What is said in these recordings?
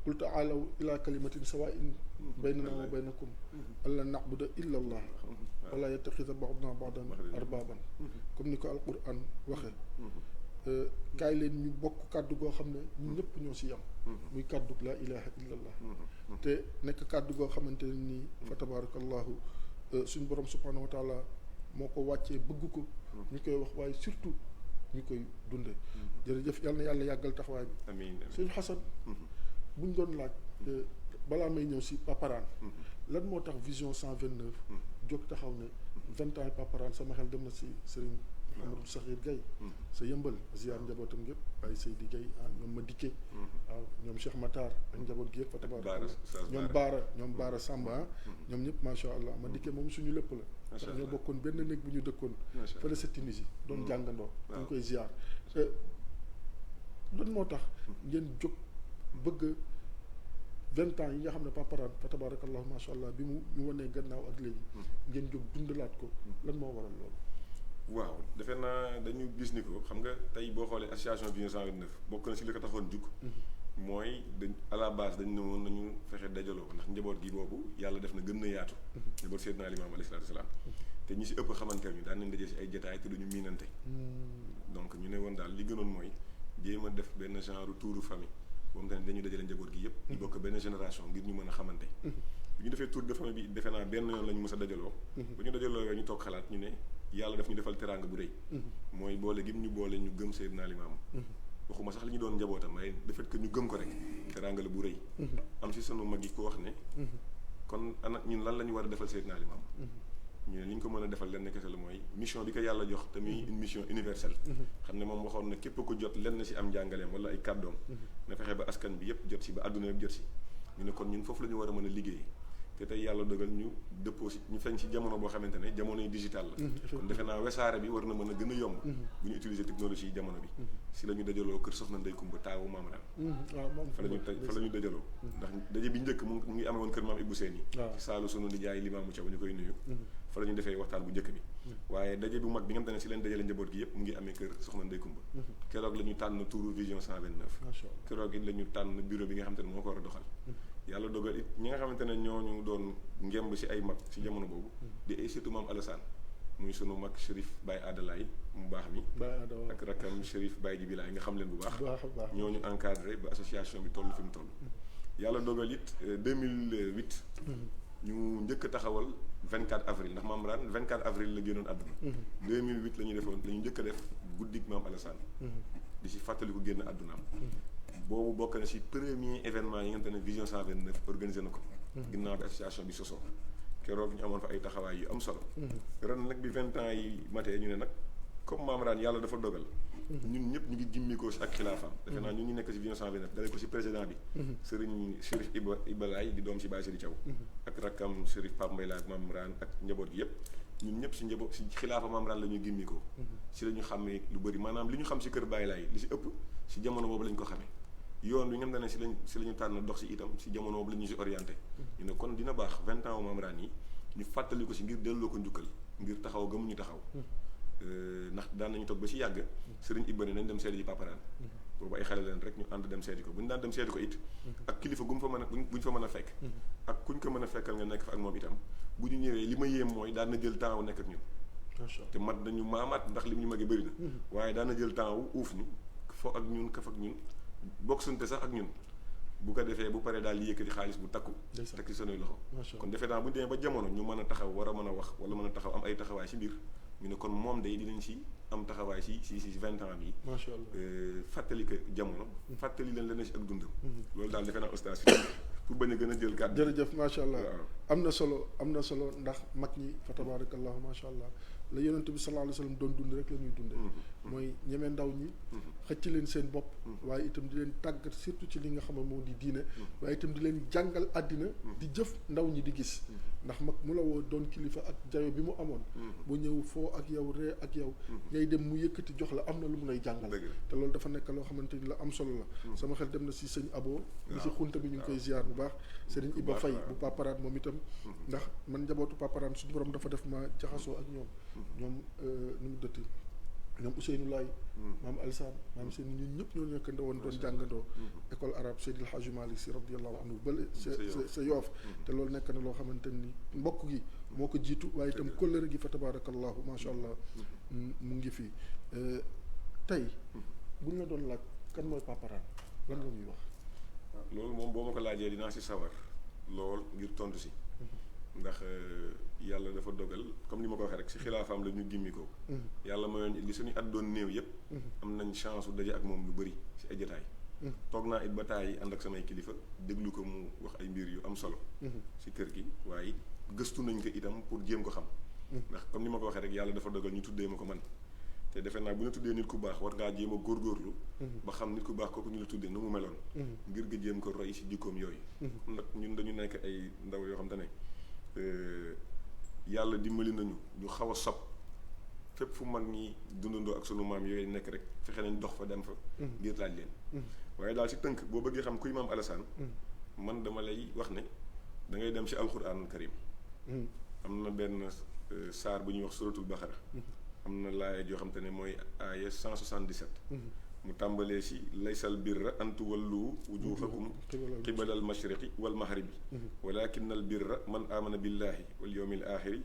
qul taalaw ila kalimatin sawain baynana wa baynakum alla na'buda illa allah wala yattaxida ba'duna ba'dan arbaban comme ni ko alquran waxee kaay leen ñu bokk kàddu goo xam ne ñun ñëpp ñoo si yam muy kàddu la ilaha illa allah te nekk kàddu goo xamante ne nii fa tabarakallahu suñ borom subhanahu wa taala moo ko wàccee bëgg ko ñu koy wax waaye surtout ñu koy dunde jërëjëf yal na yàlla yàggal taxawaay bi amiin sëñ Xasan buñ doon laaj balaa may ñëw si paparaan lan moo tax vision 129 jóg taxaw ne 20 ans paparaan sama xel dem na si Serigne Amadou Sakhir Gaye sa yëmbal ziar njabootam yëpp ay Seydi Gaye ñoom ma dikke waaw ñoom Cheikh Matar ak njaboot gi yëpp fa tabaar ñoom Baara Samba ñoom ñëpp macha allah ma dikke moom suñu lépp la ndax ñoo bokkoon benn néeg bu ñu dëkkoon fële sa Tunisie doon jàngandoo dañ koy ziar lan moo tax ngeen jóg bëgg 20 ans yi nga xam ne paparaan fa tabarakallahu macha allah bi mu ñu wanee gannaaw ak léegi ngeen jóg dundalaat ko lan moo waral loolu waaw defe naa dañu gis ni ko xam nga tey boo xoolee association Vision 129 bokk na si li ko taxoon jug mooy dañ à la base dañ ne woon nañu fexe dajaloo ndax njaboot gi boobu yàlla def na gën na yaatu njaboot Seydina Limaamu alayhi salaatu wa salaam te ñi si ëpp xamante ñu daan nañ daje si ay jotaay te duñu miinante donc ñu ne woon daal li gënoon mooy jéem a def benn genre touru famille boobu tamit dañuy dajale njaboot gi yëpp ñu bokk benn génération ngir ñu mën a xamante bu ñu defee tour de famille bi defe naa benn yoon la ñu mës a dajaloo bu ñu dajaloo yooyu ñu toog xalaat ñu ne yàlla daf ñu defal teraanga bu rëy mooy boole gi ñu boole ñu gëm Seydina Limaamu waxuma sax li ñu doon njabootam waaye le fait que ñu gëm ko rek teraanga la bu rëy am si sunu mag yi ko wax ne kon ana ñun lan la ñu war a defal Seydina Limaamu ñu ne li ñu ko mën a defal lenn kese la mooy mission bi ko yàlla jox te muy une mission universelle xam ne moom waxoon na képp ko jot lenn si am njàngaleem wala ay kàddoom na fexe ba askan bi yëpp jot si ba àdduna yëpp jot si ñu ne kon ñun foofu la ñu war a mën a liggéey te tey yàlla dogal ñu dëppoo si ñu feeñ si jamono boo xamante ne jamonoy digital la kon defe naa wesaare bi war na mën a gën a yomb bu ñu utiliser technologie yi jamono bi si la ñu dajaloo kër Soxna Ndey Kumba taawu Maam Raan fa la ñu dajaloo ndax daje bi njëkk mu ngi amee woon kër Maam Ibou Seen yi si saalu sunu nijaay Limaamu Thiaw ñu koy nuyu fa la ñu defee waxtaan bu njëkk bi waaye daje bu mag bi nga xam ne si leen dajale njaboot gi yëpp mu ngi amee kër Soxna Ndey Kumba keroog la ñu tànn turu Vision 129 keroog it la ñu tànn bureau bi nga xam te ne moo ko war a doxal yàlla dogal it ñi nga xamante ne ñooñu doon ngemb si ay mag si jamono boobu di ay surtout maam Alassane muy sunu mag Chérif Baye Adalaay mu baax mi ak rakkam Chérif Baye Jibilaay nga xam leen bu baax ñooñu encadré ba association bi toll fi mu toll yàlla dogal it 2008 ñu njëkk a taxawal 24 avril ndax maam Raan 24 avril la génnoon àdduna 2008 la ñu defoon la ñu njëkk a def guddik maam Alassane di si fàttaliku génn àddunaam boobu bokk na si premier événement yi nga xam ne Vision 129 organisé na ko ginnaaw bi association bi sosoo keroog ñu amoon fa ay taxawaay yu am solo ren nag bi 20 ans yi matee ñu ne nag comme Maam Raan yàlla dafa dogal ñun ñëpp ñu ngi jimmikoo si ak xilaafaam defe naa ñun ñu nekk si Vision 129 dale ko si président bi Serigne Chérif Ibalaay di doom si Baye Sidi Thiaw ak rakkam Chérif Pape Mbaye ak Maam Raan ak njaboot gi yëpp ñun ñëpp si njaboot si xilaafa Maam Raan la ñuy gimmikoo si la ñu xàmmee lu bëri maanaam li ñu xam si kër Baye Laay li si ëpp si jamono boobu lañ ko xamee yoon wi nga xam ne si la ñu tànn dox si itam si jamono boobu la ñu si orienté ñu ne kon dina baax 20 ans Maam Raan yi ñu fàttali ko si ngir delloo ko njukkal ngir taxaw gëm ñu taxaw ndax daan nañu toog ba si yàgg sëriñ Ibba ne nañ dem seeti ji paparaan boobu ay xale leen rek ñu ànd dem seeti ko bu ñu daan dem seeti ko it ak kilifa gu mu fa mën a buñ fa mën a fekk ak kuñ ko mën a fekkal nga nekk fa ak moom itam bu ñu ñëwee li ma yéem mooy daan na jël temps wu nekk ak ñun te mat nañu maamaat ndax li ñu magee bëri na waaye daan na jël temps wu uuf ñu fo ak ñun kaf ak ñun bokk sunte sax ak ñun bu ko defee bu paree daal di yëkkati xaalis bu takku teg ci sunuy loxo kon defee naa bu ñu demee ba jamono ñu mën a taxaw war a mën a wax wala mën a taxaw am ay taxawaay si biir ñu ne kon moom day dinañ si am taxawaay si 20 ans bi macha allah fàttali ko jamono fàttali leen leneen si ak dundam loolu daal defee naa oustaz pour bañ a gën a jël kàddu jërëjëf macha allah am na solo ndax mag ñi fa tabarakallahu macha allah la yonent bi sallallahu alayhi wa sallam doon dund rek la ñuy dunde mooy ñemee ndaw ñi xëcc leen seen bopp waaye itam di leen tàggat surtout ci li nga xam ne moo di diine waaye itam di leen jàngal àddina di jëf ndaw ñi di gis ndax mag mu la woo doon kilifa ak jayo bi mu amoon bu ñëw foo ak yow ree ak yow ngay dem mu yëkkati jox la am na lu mu lay jàngal te loolu dafa nekk loo xamante ni la am solo la sama xel dem na si sëñ Abo bi si xunta bi ñu ngi koy ziar bu baax Serigne Iba Faye bu paparaan moom itam ndax man njabootu paparaan suñu borom dafa def ma jaxasoo ak ñoom nu mu dëtti ñoom Ousseynou Laye maam Alsaan maam seen ñun ñëpp ñoo nekk woon doon jàngandoo école arabe Seydil Hadji Malick Sy radiyallahu anhu bële sa Yoof te loolu nekk na loo xamante ni mbokk gi moo ko jiitu waaye itam kóllëre gi fa tabarakallahu macha allah mu ngi fii tey bu ñu la doon laaj kan mooy Papa Rane lan nga ñuy wax. loolu moom boo ma ko laajee dinaa si sawar lool ngir tontu si ndax yàlla dafa dogal comme ni ma ko waxee rek si xilaafaam la ñu gimmi ko yàlla mayoon li suñu at doon néew yëpp am nañ chance u daje ak moom lu bëri si ay jotaay toog naa it ba taay ànd ak samay kilifa déglu ko mu wax ay mbir yu am solo si kër gi waaye gëstu nañ ko itam pour jéem ko xam ndax comme ni ma ko waxee rek yàlla dafa dogal ñu tuddee ma ko man te defe naa bu ñu tuddee nit ku baax war ngaa jéem a góorgóorlu ba xam nit ku baax kooku ñu la tuddee nu mu meloon ngir nga jéem ko roy si jikkoom yooyu nag ñun dañu nekk ay ndaw yoo xam te ne yàlla dimbali nañu ñu xaw a sob fépp fu mag ñi dundandoo ak sunu maam yooyu nekk rek fexe nañ dox fa dem fa ngir laaj leen waaye daal si tënk boo bëggee xam kuy maam Alassane man dama lay wax ne da ngay dem si alquranul karim am na benn saar bu ñuy wax suratul Baqara am na laaya joo xam te ne mooy aaya 177 mu tàmbalee si laysal birra an tuwallu wujuhakum qibala al mashriqi wal maghribi walakin al birra man amana billahi wal yawmil axiri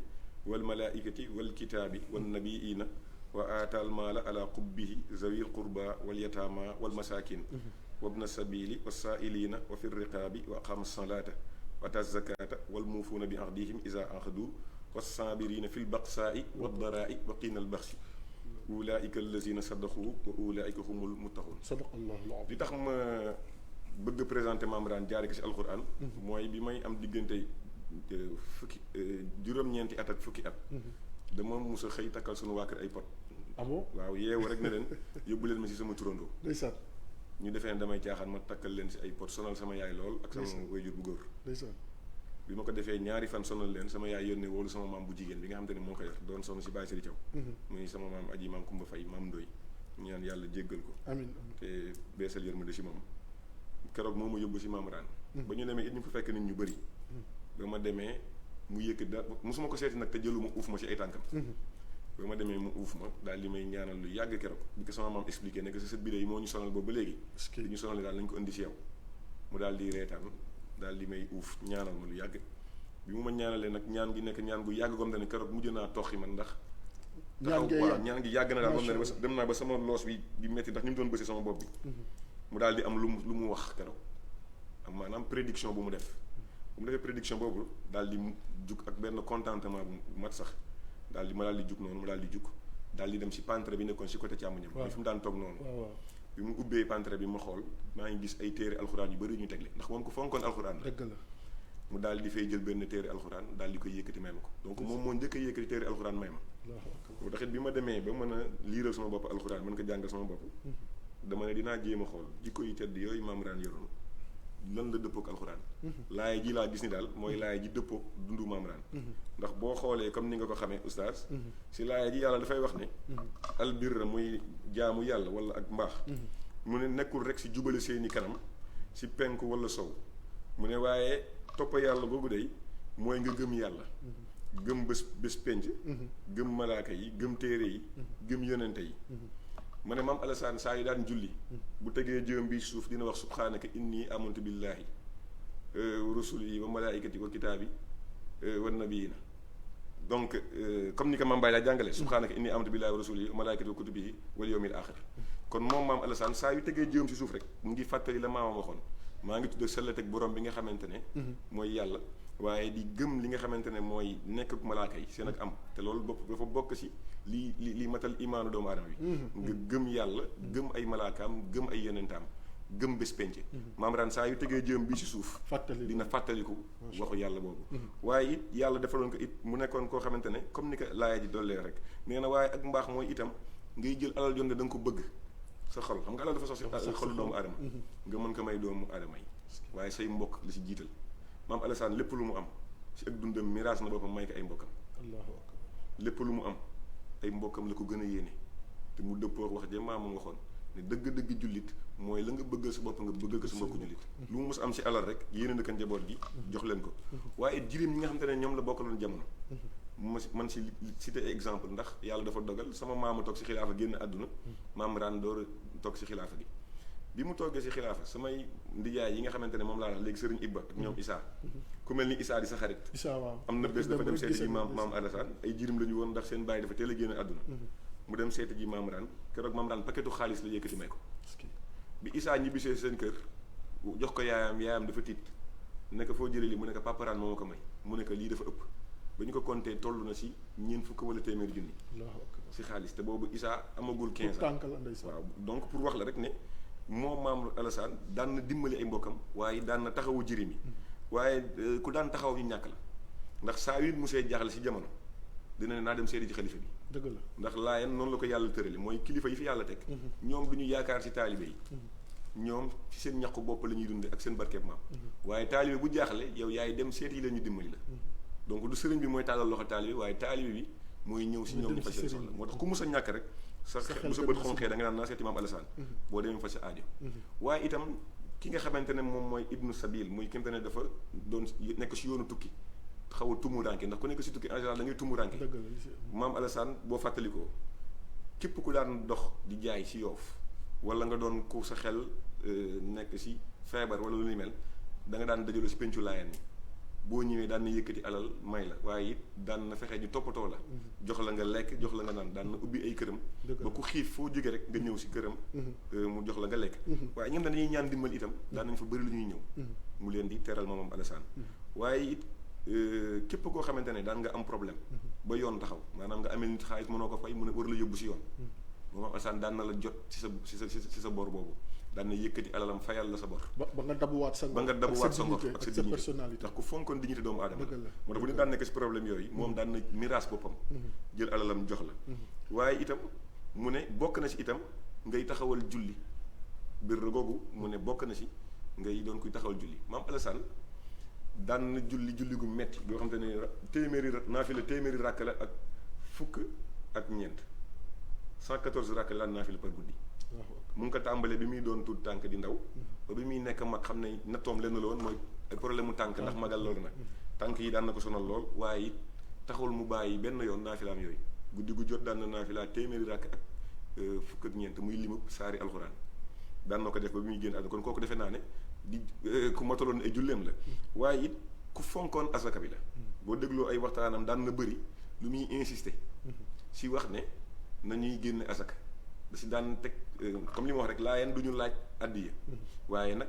wal malaikati wal kitaabi wan nabiina wa aata al maala ala qubbihi zawi al qurba wal yataama wal masakin wabna sabili wasaailina wa fi riqaabi wa aqama salata wa ata zakata wal muufuuna bi ahdihim iza ahadu wassaabirina fi lbaqsaai waddaraai wa qiina albaxsi ulaika allazina sadaqu wa ulaika humul muttaqun. sadaqallahu al-azim. li tax ma bëgg présenté Mame Rane jaare ko si alquran mooy bi may am diggante fukki juróom-ñeenti at ak fukki at dama mus a xëy takkal suñu waa kër ay pot. ah bon waaw yeewu rek ne leen yóbbu leen ma si sama turandoo. ndeysaan. ñu defee ne damay caaxaan ma takkal leen si ay pot sonal sama yaay lool ak sama wayjur bu góor. ndeysaan. bi ma ko defee ñaari fan sonal leen sama yaay yónnee woolu sama maam bu jigéen bi nga xam te ne moo ko yor doon sonn si Baye Sëri Thiaw muy sama maam aji maam Kumba Fay maam Ndoy ñu ñaan yàlla jéggal ko amiin te beesal yërmande si moom keroog moo ma yóbbu si Mame Rane ba ñu demee it ñu fa fekk nit ñu bëri ba ma demee mu yëkkat da mosuma ko seeti nag te jëluma uuf ma si ay tànkam ba ma demee mu uuf ma daal di may ñaanal lu yàgg keroog bi ko sama maam expliqué ne que sa sët bi de yi moo ñu sonal boobu ba léegi li ñu sonal daal nañ ko indi si yow mu daal di reetaan daal di may uuf ñaanal ma lu yàgg bi mu ma ñaanalee nag ñaan gi nekk ñaan gu yàgg gom te ne keroog mujj naa toxi man ndax ñaan gi yàgg na daal moom ne dem naa ba sama loos bi di metti ndax ni mu doon bësi sama bopp bi mu daal di am lu mu wax keroog am maanaam prédiction bu mu def bu mu defee prédiction boobu daal di jug ak benn contentement bu mat sax daal di ma daal di jug noonu mu daal di jug daal di dem si pantre bi nekkoon si côté càmmoñam bi fi mu daan toog noonu bi mu ubbee pantre bi ma xool maa ngi gis ay téere alxuraan yu bëri ñu tegle ndax moom ko fonkoon alxuraan dëgg la mu daal di fay jël benn téere alxuraan daal di koy yëkkati may ma ko donc moom moo njëkk a yëkkati téere alxuraan may ma moo taxit bi ma demee ba mën a liiral sama bopp alxuraan mën ko jàngal sama bopp dama ne dinaa jéem a xool jikko yu tedd yooyu Mame Rane yoroon lan la dëppook alxuraan laay ji laa gis ni daal mooy laay ji dëppook dundu Mame Rane ndax boo xoolee comme ni nga ko xamee oustaz si laay ji yàlla dafay wax ne albirra muy jaamu yàlla wala ak mbaax mu ne nekkul rek si jubale seeni kanam si penku wala sow mu ne waaye toppa yàlla googu day mooy nga gëm yàlla gëm bés penc gëm malaaka yi gëm téere yi gëm yonente yi ma ne Mame Alassane saa yu daan julli bu tegee jëm bi suuf dina wax subhaanaka inni amantu billahi wa rusuli wa malaikati wa kitaabi wa nabiyina donc comme ni ko Mame Baye laa jàngale subhaanaka inni amantu billahi wa rusuli wa malaikati wa kutubihi wal yawmil axir kon moom Mame Alassane saa yu tegee jëm si suuf rek mu ngi fàttali la maamam waxoon maa ngi tudd sellat ak borom bi nga xamante ne mooy yàlla waaye di gëm li nga xamante ne mooy nekk ak malaaka yi seen ak am te loolu bopp dafa bokk si li matal imaanu doomu aadama bi nga gëm yàlla gëm ay malaakaam gëm ay yonentaam gëm bés penc Mame Rane saa yu tegee jëm bi si suuf dina fàttaliku waxu yàlla boobu waaye it yàlla defaloon ko it mu nekkoon koo xamante ne comme ni ko laaya ji dollee rek nee na waaye ak mbaax mooy itam ngay jël alal jonne da nga ko bëgg sa xol xam nga alal dafa sox si xolu doomu aadama nga mën ko may doomu aadama yi waaye say mbokk la si jiital Mame Alassane lépp lu mu am si ak dundam miraas na boppam may ko ay mbokkam lépp lu mu am ay mbokkam la ko gën a yéene te mu dëppoo wax ja maamam waxoon ne dëgg-dëgg jullit mooy la nga bëggal sa bopp nga bëggal ko sa mbokku jullit lu mu mës am si alal rek yéene na ko njaboot gi jox leen ko waaye jirim ñi nga xam te ne ñoom la bokkaloon jamono man si cité exemple ndax yàlla dafa dogal sama maama toog si xilaafa génn àdduna maam raan door a toog si xilaafa gi bi mu toogee si xilaafa samay ndijaay yi nga xamante ne moom laa léegi sëriñ Ibba ak ñoom Issa ku mel ni Issa di sa xarit waaw am na bés dafa dem seeti ji maam Alassane ay jirim la ñu woon ndax seen bàyyi dafa teel a génn àdduna mu dem seeti ji maam raan keroog maam raan paquetu xaalis la yëkkati may ko bi Issa ñibbisee seen kër jox ko yaayam dafa tiit ne ko foo jëlee lii mu ne ko papa raan moo ma ko may mu ne ko lii dafa ëpp ba ñu ko compté toll na si ñeent fukk wala téeméeri junni si xaalis te boobu Issa amagul 15 ans waaw donc pour wax la rek ne moom maam Alassane daan na dimbali ay mbokkam waaye daan na taxawu jirim yi waaye ku daan taxaw ñu ñàkk la ndax saa yu mu see jaaxle si jamono dina ne naa dem seeti ci xalifa bi dëgg la ndax laayeen noonu la ko yàlla tërale mooy kilifa yi fi yàlla teg ñoom du ñu yaakaar si taalibe yi ñoom ci seen ñaqu bopp la ñuy dunde ak seen barkeeb maam waaye taalibe bu jaaxle yow yaay dem seeti yi la ñu dimbali la donc du sëriñ bi mooy tàllal loxo taalibe waaye taalibe bi mooy ñëw si ñoom ñu faj seen soxla moo tax ku mus a ñàkk rek bu sa bët xonqee da nga naan naa seeti maam Alassane boo demee faj sa aajo waaye itam ki nga xamante ne moom mooy ibnu sabil muy ki nga ne dafa doon nekk si yoonu tukki xaw a tumuranke ndax ku nekk si tukki en général da ngay tumuranke maam Alassane boo fàttalikoo képp ku daan dox di jaay si Yoof wala nga doon ku sa xel nekk si feebar wala lu ni mel da nga daan dajaloo si pencu laayeen ni boo ñëwee daan na yëkkati alal may la waaye it daan na fexe ñu toppatoo la jox la nga lekk jox la nga naan daan na ubbi ay këram ba ku xiif foo jóge rek nga ñëw si këram mu jox la nga lekk waaye ñoom dañuy ñaan dimbal itam daan nañ fa bëri lu ñuy ñëw mu leen di teral moom Alassane waaye it képp koo xamante ne daan nga am problème ba yoon taxaw maanaam nga amee nit xaalis mënoo ko fay mu ne war la yóbbu si yoon moom Alassane daan na la jot si sa bor boobu daan na yëkkati alalam fayal la sa bor ba nga dabuwaat sa ngor ak sa dignité ndax ku fonkoon dignité doomu aadama la moo tax bu ñu daan nekk si problème yooyu moom daan na miraas boppam jël alalam jox la waaye itam mu ne bokk na si itam ngay taxawal julli bir googu mu ne bokk na si ngay doon kuy taxawal julli maam Alassane daan na julli gu metti boo xam te ne téeméeri ràkk la ak fukk ak ñeent 114 ràkk la daan naafila par guddi mu ngi ko tàmbalee bi muy doon tuut tànk di ndaw ba bi muy nekk mag xam ne nattoom lenn la woon mooy problème mu tànk ndax magal loolu nag tànk yi daan na ko sonal lool waaye it taxul mu bàyyi benn yoon naafilaam yooyu guddi gu jot daan na naafila téeméeri ràkk ak fukk ak ñeent muy limu saari alxuraan daan na ko def ba bi muy génn àdduna kon kooku defe naa ne di ku mataloon ay julleem la waaye it ku fonkoon asaka bi la boo dégloo ay waxtaanam daan na bëri lu muy insister si wax ne nañuy génne asaka da si daan teg comme li ma wax rek laayeen du ñu laaj addiya waaye nag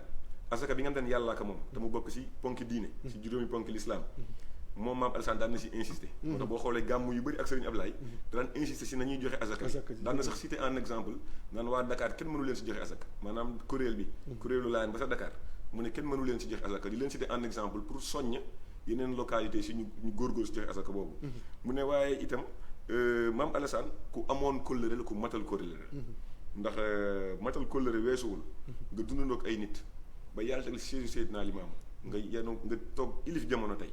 asaka bi nga xam ne yàllaa ko moom te mu bokk si ponki diine si juróomi ponki lislaam moom maam Alassane daan na si insister moo tax boo xoolee gàmm yu bëri ak Serigne Ablaye daan insister si nañuy joxe asaka daan na sax citer en exemple naan waa Dakar kenn mënu leen si joxe asaka maanaam kuréel bi kuréelu laayeen ba sa Dakar mu ne kenn mënu leen si joxe asaka di leen citer en exemple pour soññ yeneen localité si ñu góorgóorlu si joxe asaka boobu mu ne waaye itam maam Alassane ku amoon kóllëre la ku matal kóllëre la ndax matal kóllëre weesuwul nga dundandoog ay nit ba yàlla teg si Seydina Limaamu nga yenu nga toog ilif jamono tey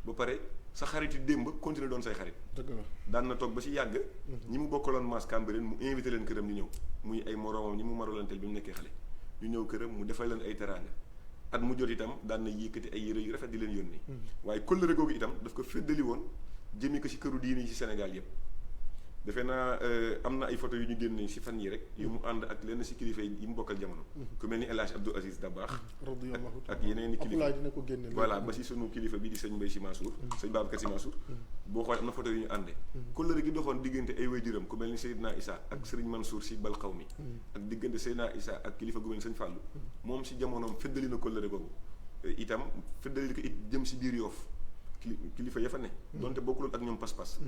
ba pare sa xarit yi démb continuer doon say xarit daan na toog ba si yàgg ñi mu bokkaloon maas Cambérène mu invité leen këram ñu ñëw muy ay moroomam ñi mu marolanteel bi mu nekkee xale ñu ñëw këram mu defal leen ay teraanga at mu jot itam daan na yëkkati ay yére yu rafet di leen yónni waaye kóllëre googu itam daf ko féddali woon jëmee ko si këru diini yi si Sénégal yëpp defe naa am na ay photo yu ñu génne si fan yi rek yu mu ànd ak lenn si kilifa yi mu bokkal jamono ku mel ni El Hadj Abdou Aziz Dabakh ak yeneen i kilifa voilà ba si sunu kilifa bi di sëñ Mbaye Sy Mansour sëñ Babacar Sy Mansour boo xoolee am na photo yu ñu àndee kóllëre gi doxoon diggante ay waajuram ku mel ni Seydina Issa ak Serigne Mansour Sy Bal Xawmi ak diggante Seydina Issa ak kilifa gu mel ni sëñ Fallou moom si jamonoom feddali na kóllëre googu itam feddali ko it jëm si biir Yoof kilifa ya fa ne donte bokkuloon ak ñoom pas-pas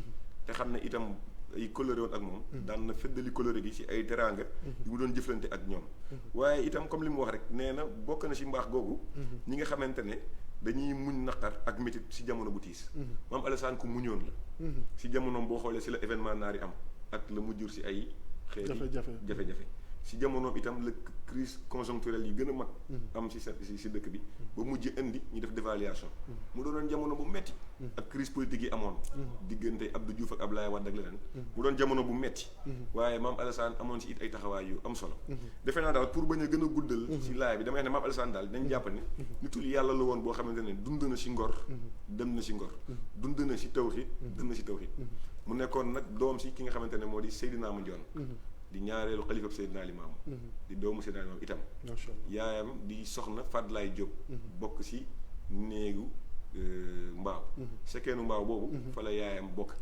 te xam ne itam ay kóllëre woon ak moom daan na feddali kóllëre gi ci ay teraanga yu mu doon jëflante ak ñoom waaye itam comme li mu wax rek nee na bokk na ci mbaax googu ñi nga xamante ne dañuy muñ naqar ak métit ci jamono bu tiis maam Alassane ku muñoon la ci jamonoom boo xoolee ci la événement naari am ak la mu jur ci ay xeeti jafe-jafe si jamonoom itam la crise conjoncturelle yi gën a mag am si dëkk bi ba mujj indi ñu def dévaluation mu doonoon jamono bu metti ak crise politique yi amoon diggante Abdou Diouf ak Abdoulaye Wade ak leneen mu doon jamono bu metti waaye maam Alassane amoon si it ay taxawaay yu am solo defe naa daal pour bañ a gën a guddal si laay bi damay ne maam Alassane daal dañ jàpp ne nitul yàlla la woon boo xamante ne dund na si ngor dem na si ngor dund na si tawhid dem na si tawhid mu nekkoon nag doom si ki nga xamante ne moo di Seydina Mandione di ñaareelu xalifa Seydina Limaamu di doomu Seydina Limaamu itam yaayam di soxna Fadlaay Diop bokk si néegu mbaaw sekkeenu mbaaw boobu fa la yaayam bokk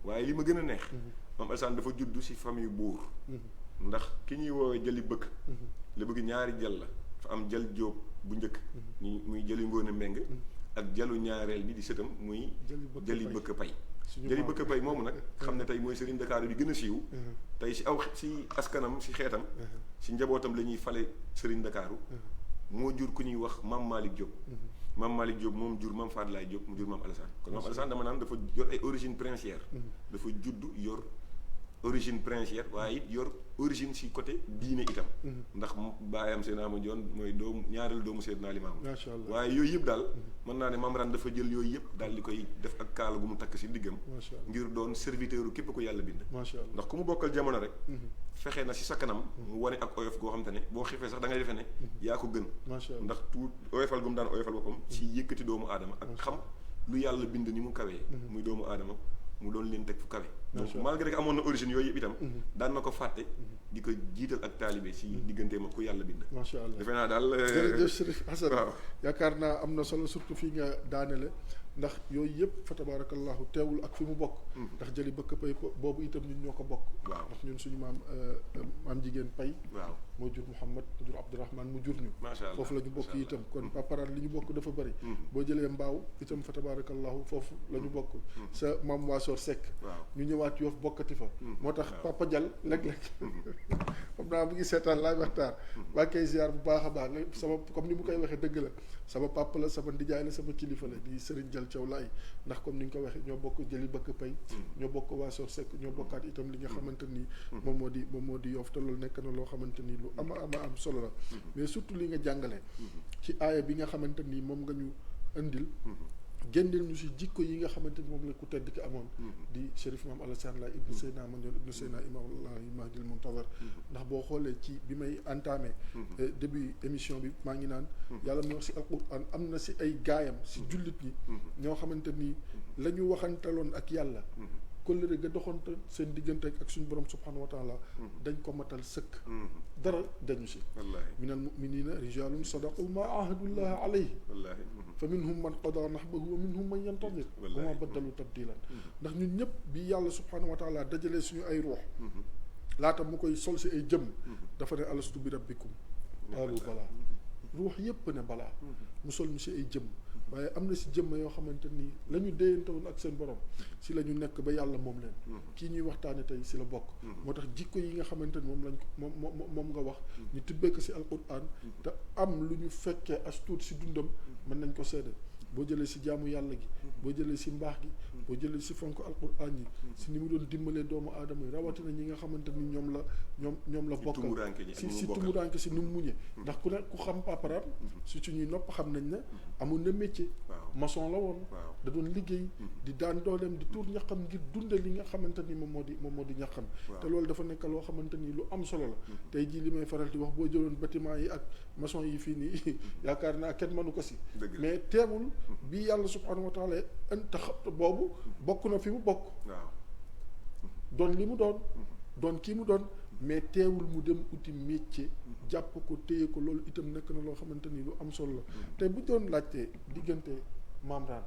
waaye li ma gën a neex maam Alassane dafa judd si famille buur ndax ki ñuy woowee jëli bëkk la bëgg ñaari jël la fa am jël Diop bu njëkk muy jëli Ngoone Mbeng ak jëlu ñaareel bi di sëtam muy jëli bëkk pay jëli bëkk pay moomu nag xam ne tey mooy Serigne Dakar bi gën a siiw tey si askanam si xeetam si njabootam la ñuy fale Serigne Dakaru moo jur ku ñuy wax Mame Malick Diop Mame Malick Diop moom jur Mame Fadlaay Diop mu jur Mame Alassane kon Mame Alassane dama naan dafa yor ay origine princière dafa judd yor origine princière waaye it yor origine si côté diine itam ndax baayam Seydina Mandione mooy doomu ñaareelu doomu Seydina Limaamu waaye yooyu yëpp daal mën naa ne Mame Rane dafa jël yooyu yëpp daal di koy def ak kaala gu mu takk si diggam ngir doon serviteur képp ko yàlla bind ndax ku mu bokkal jamono rek fexe na si sa kanam mu wane ak oyof goo xam te ne boo xiifee sax da ngay defee ne yaa ko gën ndax tout oyofal gu mu daan oyofal boppam si yëkkati doomu aadama ak xam lu yàlla bind ni mu kawee muy doomu aadama mu doon leen teg fu kawe donc malgré que amoon na origine yooyu yëpp itam daan na ko fàtte di ko jiital ak taalibe si digganteem ak ku yàlla bind macha allah defe naa daal jërëjëf Chérif Hassane waaw yaakaar naa am na solo surtout fii nga daanele ndax yooyu yëpp fa tabarakallahu teewul ak fi mu bokk ndax jëli bëkk pay boobu itam ñun ñoo ko bokk waaw ndax ñun suñu maam jigéen pay waaw moo jur Mouhamad mu jur Abdourahmane mu jur ñu foofu la ñu bokk itam kon paparaan li ñu bokk dafa bëri boo jëlee mbaaw itam fa tabarakallahu foofu la ñu bokk sa maam Waasoor Seck ñu ñëwaat Yoof bokkati fa moo tax Papa Dial léeg-léeg xam naa mu ngi seetaan laay waxtaan waa koy ziar bu baax a baax sama comme ni mu koy waxee dëgg la sama papa la sama ndijaay la sama kilifa la di Serigne Dial Thiaw Laay ndax comme ni nga ko waxee ñoo bokk jëli bëkk pay ñoo bokk Waasoor Seck ñoo bokkaat itam li nga xamante ni moom moo di Yoof te loolu nekk na loo xamante ni lu ama am solo la mais surtout li nga jàngale ci aaya bi nga xamante ni moom nga ñu indil génneel ñu si jikko yi nga xamante ni moom la ku tedd ki amoon di Chérif Mame Alassane Laye ibnu Seydina Mandione ibnu Seydina Imaamulahi Mahdil Muntazar ndax boo xoolee ci bi may entamé début émission bi maa ngi naan yàlla mu wax si alquran am na si ay gaayam si jullit ñi ñoo xamante ni la ñu waxantaloon ak yàlla kóllëre ga doxante seen diggante ak suñu borom subhanahu wa taala dañ ko matal sëkk dara dañu si minal muminina rijalun sadaqu ma ahadullah alayhi fa minhum man qada nahbahu wa minhum man yantadir wa ma baddalu tabdilan ndax ñun ñëpp bi yàlla subhanahu wa taala dajalee suñu ay ruux laata mu koy sol si ay jëm dafa ne alastu bi rabbikum qaalu balaa ruux yëpp ne balaa mu sol ñu si ay jëm waaye am na si jëmm yoo xamante ni la ñu déyante woon ak seen borom si la ñu nekk ba yàlla moom leen kii ñuy waxtaane tey si la bokk moo tax jikko yi nga xamante ni moom lañ moom nga wax ñu tibbee ko si alquran te am lu ñu fekkee as tuut si dundam mën nañ ko seede boo jëlee si jaamu yàlla gi boo jëlee si mbaax gi boo jëlee si fonk alquran yi si ni mu doon dimbalee doomu aadama yi rawatina ñi nga xamante ni ñoom la bokkal si tumuranke si nu mu muñe ndax ku ne ku xam paparaan si suñuy nopp xam nañ ne amoon na métier maçon la woon da doon liggéey di daan dooleem di tuur ñaqam ngir dunde li nga xamante ni moom moo di ñaqam te loolu dafa nekk loo xamante ni lu am solo la tey jii li may faral di wax boo jëloon bâtiment yi ak maçon yi fii nii yaakaar naa kenn mënu ko si mais teewul bi yàlla subhanahu wa taala te boobu bokk na fi mu bokk doon li mu doon kii mu doon mais teewul mu dem uti métier jàpp ko téye ko loolu itam nekk na loo xamante ni lu am solo la te bu doon laajtee diggante Mame Rane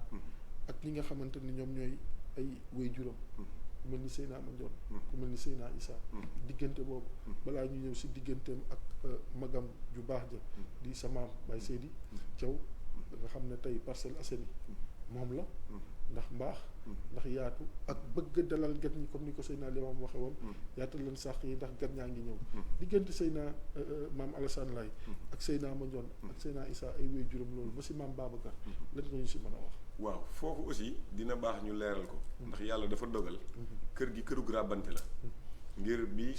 ak ñi nga xamante ni ñoom ñooy ay waajuram ku mel ni Seydina Mandione ku mel ni Seydina Issa diggante boobu balaa ñu ñëw si digganteem ak magam ju baax ja di sa maam Baye Seydi Thiaw nga xam ne tey Parcelles Assainies moom la ndax mbaax ndax yaatu ak bëgg dalal gan ñi comme ni ko Seydina Limaamu waxe woon yaatal leen sàq yi ndax gan ñaa ngi ñëw diggante Seydina Mame Alassane Laye ak Seydina Mandione ak Seydina Issa ay wéy juróom loolu ba si Mame Babacar lan nga ñu si mën a wax waaw foofu aussi dina baax ñu leeral ko ndax yàlla dafa dogal kër gi këru ràbbante la ngir bi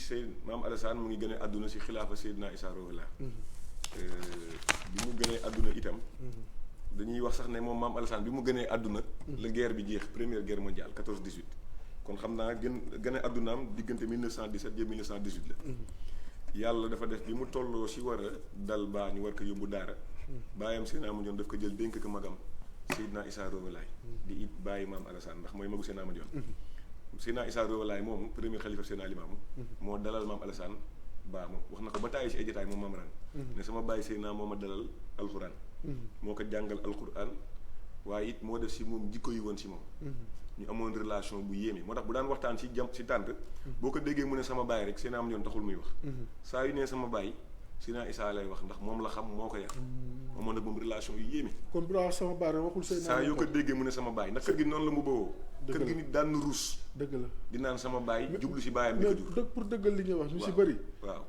maam Alassane mu ngi gën a àdduna si xilaafa Seydina Issa Rouhou Laye bi mu gënee àdduna itam dañuy wax sax ne moom maam Alassane bi mu gënee àdduna la guerre bi jeex première guerre mondiale 14-18 kon xam naa gën a àddunaam diggante 1917 jëm 1918 la yàlla dafa def bi mu tolloo si war a dal baa ñu war ko yóbbu daara baayam Seydina Mandione daf ko jël dénk ko magam Seydina Issa Rouhou Laye di it bàyyi maam Alassane ndax mooy magu Seydina Mandione Seydina Issa Rouhou Laye moomu premier xalifa Seydina Limaamu moo dalal maam Alassane baa moom wax na ko ba tàyyi si ay jotaay moom maam ran ne sama bàyyi Seydina moo ma dalal alxuraan moo ko jàngal alxuraan waaye it moo def si moom jikko yi woon si moom ñu amoon relation bu yéeme moo tax bu daan waxtaan si si tànt boo ko déggee mu ne sama baay rek Seydina Mandione taxul muy wax saa yu ne sama baay Seydina Issa lay wax ndax moom la xam moo ko yar amoon nag moom relation yu yéeme kon bu daa sama baay waxul Seydina saa yoo ko déggee mu ne sama baay ndax kër gi noonu la mu bawoo kër gi nit daan na ruus dëgg la di naan sama baay jublu si baayam di ko jur pour dëggal li ngay wax ñu si bëri waaw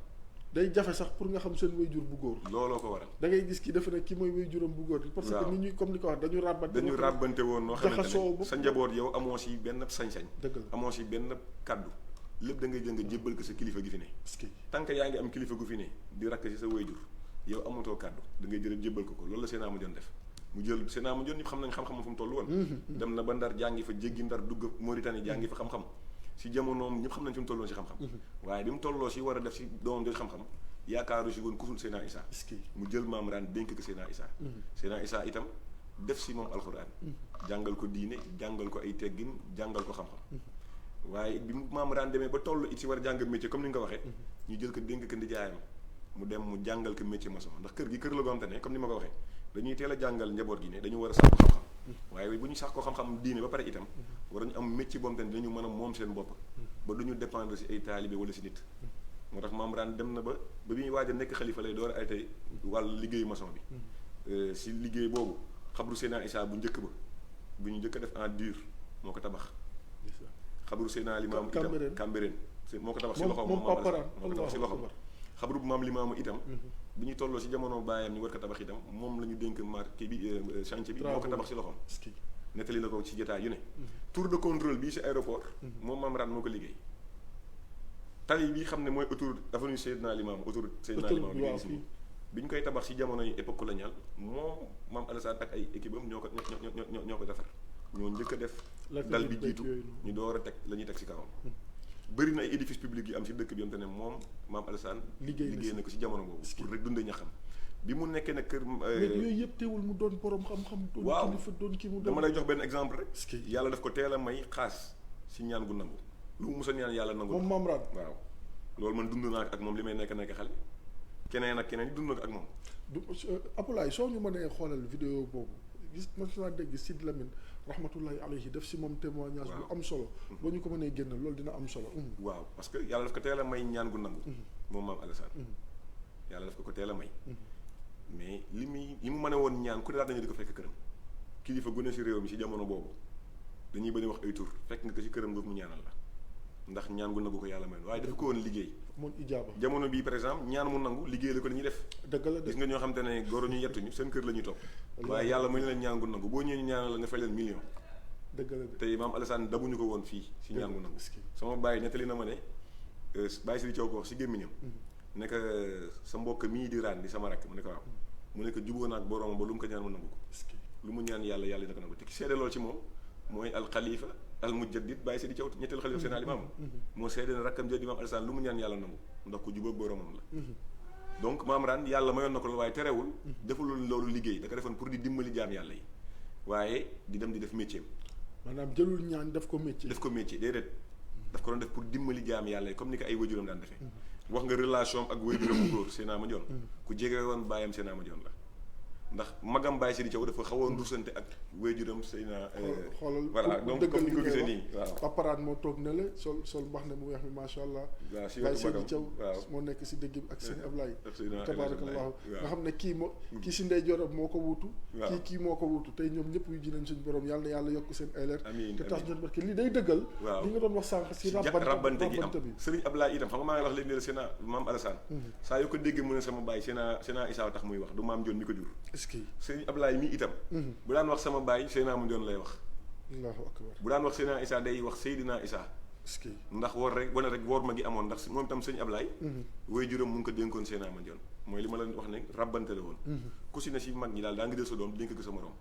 day jafe sax pour nga xam seen wayjur bu góor looloo ko waral da ngay gis ki defe ne ki mooy wayjuram bu góor parce que nit ñuy comme ni ko wax dañu ràbbante woon noo xamante ne sa njaboot yow amoo si benn sañ-sañ dëgg la amoo si benn kaddu lépp da ngay jël nga jébbal ko sa kilifa gi fi ne tant que yaa ngi am kilifa gu fi ne di rakk si sa wayjur yow amatoo kaddu da ngay jël jébbal ko loolu la Seydina Mandione def mu jël Seydina Mandione ñëpp xam nañ xam-xamam fu mu toll woon dem na ba Ndar jàngi fa jéggi Ndar dugg Mauritanie jàngi fa xam-xam si jamonoom ñëpp xam nañ fi mu tolloon si xam-xam waaye bi mu tolloo si war a def si doomam jooju xam-xam yaakaaru si woon ku ful Seydina Issa mu jël maam raan dénk ko Seydina Issa Seydina Issa itam def si moom alxuraan jàngal ko diine jàngal ko ay teggin jàngal ko xam-xam waaye bi maam raan demee ba toll it si war a jàng métier comme ni nga ko waxee ñu jël ko dénk ko ndijaayam mu dem mu jàngal ko métier maçon ndax kër gi kër la goo xam ne comme ni ma ko waxee dañuy teel a jàngal njaboot gi ne dañu war a sàkku xam-xam waaye bu ñu sax ko xam-xam diine ba pare itam war nañu am métier boo xam ne dañu mën a moom seen bopp ba duñu dépendre si ay taalibe wala si nit moo tax maam raan dem na ba bi ñuy waaj a nekk xalifa lay door ay tey wàllu liggéeyu maçon bi si liggéey boobu xabru Seydina Issa bu njëkk ba bu ñu njëkk a def en dur moo ko tabax xabru Seydina Limaamu itam Cambérène moo ko tabax si loxoom moom moo ko tabax si loxoom xabru bu maam Limaamu itam bi ñu tolloo si jamono baayam ñu war ko tabax itam moom la ñu dénk marque bi chantier bi moo ko tabax si loxoom nettali na ko ci jotaay yu ne tour de contrôle bii si aéroport moom maam raan moo ko liggéey tali bi xam ne mooy autoroute avenue Seydina Limamou autoroute Seydina Limamou bi gis nii bi ñu koy tabax ci jamono yi époque coloniale moom maam Alassane ak ay équipe am ñoo ko defar ñoo njëkk a def dal bi jiitu ñu door a teg la ñuy teg ci kawam bëri na ay édifices publics yu am ci dëkk bi am te ne moom maam Alassane liggéey na ko ci jamono boobu pour rek dundee ñaxam bi mu nekkee nag kër yooyu yëpp teewul mu doon borom xam-xam waaw kilifa doon ki mu doon dama lay jox benn exemple rek yàlla daf ko teel a may xaas ci ñaan gu nangu lu mu mës a ñaan yàlla nangu moom maam raan waaw loolu man dund naa ak moom li may nekk xale keneen ak keneen dund na ko ak moom Apulaay soo ñu mënee xoolal vidéo boobu gis mas naa dégg Sid Lamine rahmatullahi alayhi def si moom témoignage bu am solo boo ñu ko mënee génn loolu dina am solo waaw parce que yàlla daf ko teel a may ñaan gu nangu moom maam Alassane yàlla daf ko teel a may mais li mu mën a woon ñaan ku ne daal dañu di ko fekk këram kilifa gu ne si réew mi si jamono boobu dañuy bañ a wax ay tur fekk nga ko si këram nga mu ñaanal la ndax ñaan gu nangu ko yàlla may waaye dafa ko woon liggéey moom ijaaba jamono bii par exemple ñaan mu nangu liggéey la ko dañuy def dëgg la gis nga ñoo xam te ne góor ñu yettuñu seen kër la ñuy topp waaye yàlla may leen ñaan gu nangu boo ñëwee ñu ñaanal la nga fay leen million dëgg la tey maam Alassane dabuñu ko woon fii si ñaan gu nangu sama bàyyi nettali na ma ne bàyyi si di caw ko si gémmiñam ne ko sa mbokk mii di raan di sama rakk mu ne ko waaw mu ne ko jubóo naag boroom ba lu mu ko ñaan mu nangu ko lu mu ñaan yàlla yàlla na ko nangu te ki seede lool ci moom mooy alxalifa al mujaddid bàyyi si di caw ñetteelu xalifa Seydina Limaamu moo seede ne rakkam jël di maam Alassane lu mu ñaan yàlla nangu ndax ko jubóog boroomam la donc maam raan yàlla mayoon na ko waaye terewul deful loolu liggéey da ko defoon pour di dimbali jaam yàlla yi waaye di dem di def métier maanaam jëlul ñaan def ko métier déedéet daf ko doon def pour dimbali jaam yàlla yi comme ni ko ay wajuram daan defee wax nga relation ak wajuram bu góor Seydina Mandione ku jege woon bàyyam Seydina Mandione la ndax magam Baye Sidi Thiaw dafa xawoon rusante ak wéjuram Seydina xoolal voilà donc comme ni ko gisee nii waaw paparaan moo toog ne la sol mbax ne mu weex mi macha allah Baye Sidi Thiaw moo nekk si dëgg bi ak sëñ Ablaye tabarakallahu nga xam ne kii si ndeyjooram moo ko wuutu kii moo ko wuutu tey ñoom ñëpp yu ji nañ suñu borom yàlla na yàlla yokk seen ay leer te tax ñun parce que lii day dëggal li nga doon wax sànq si rabbante gi am Serigne Ablaye itam xam nga maa ngi wax léegi ne la Seydina maam Alassane saa yoo ko déggee mu ne sama baay Seydina Issa tax muy wax du maam Ndione mi ko jur Sëriñ Ablaye mi itam bu daan wax sama baay Seydina Mandione lay wax allahu akbar bu daan wax Seydina Issa day wax Seydina Issa ndax war rek wane rek woor ma gi amoon ndax moom itam sëñ Ablaye waajuram mu ngi ko dénkoon Seydina Mandione mooy li ma la wax ne rabbante la woon ku si ne si mag ñi daal daa nga jël sa doom dénk ko sa morom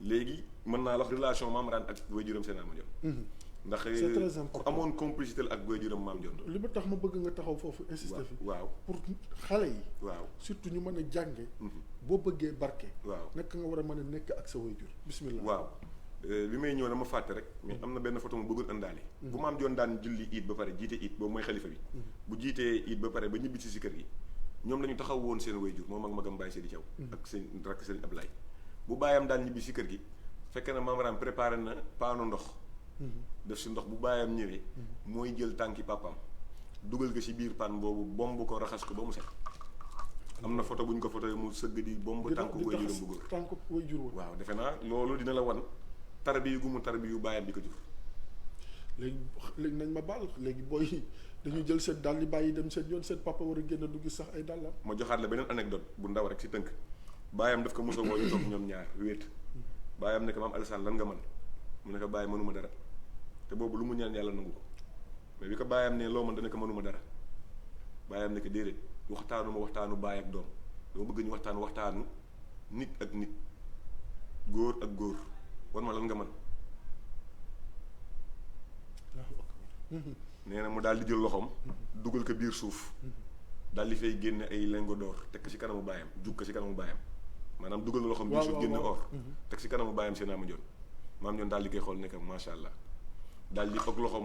léegi mën naa wax relation Mame Rane ak waajuram Seydina Mandione ndax c'est très important ku amoon complicité la ak waajuram Mame Dione li ma tax ma bëgg nga taxaw foofu insister fi waaw pour xale yi waaw surtout ñu mën a jànge boo bëggee barke waaw naka nga war a mën a nekk ak sa waajur bismillah waaw bi may ñëw dama fàtte rek mais am na benn photo mu bëggoon àndaale bu Mame Dione daan julli iid ba pare jiite iid boobu mooy xalifa bi bu jiitee iid ba pare ba ñibbi si kër gi ñoom la ñu taxaw woon seen waajur moom ak magam Baye Seydi Thiaw ak seen rakk Serigne Ablaye bu baayam daan ñibbi si kër gi fekk na Mame Rane préparé na paanu ndox def si ndox bu baayam ñëwee mooy jël tànki papaam dugal ko si biir paan boobu bomb ko raxas ko ba mu set am na photo bu ñu ko photo mu sëgg di bomb tànku waajuram bu góor tànku waajur woon waaw defe naa loolu dina la wan tarbiyu gu mu tarbiyu baayam bi ko jur léegi nañ ma baal léegi booy dañuy jël seen dàll yi bàyyi dem seen yoon seen papa war a génn du gis sax ay dàllam ma joxaat la beneen anecdote bu ndaw rek si tënk baayam daf ko mos a woo ñu toog ñoom ñaar wéet baayam ne ko maam Alassane lan nga mën mu ne ko bàyyi mënuma dara te boobu lu mu ñaan yàlla nangu ko mais bi ko baayam ne loo mën dana ko mënuma dara baayam ne ko déedéet waxtaanu baay ak doom dama bëgg ñu waxtaanu nit ak nit góor ak góor wan ma lan nga mën nee na mu daal di jël loxoom dugal ko biir suuf daal di fay génne ay lingot d'or teg ko si kanamu baayam jug ko si kanamu baayam maanaam dugal na loxoom biir suuf génne or teg si kanamu baayam Seydina Mandione Mame Dione daal di koy xool nekk macha allah daal di fag loxoom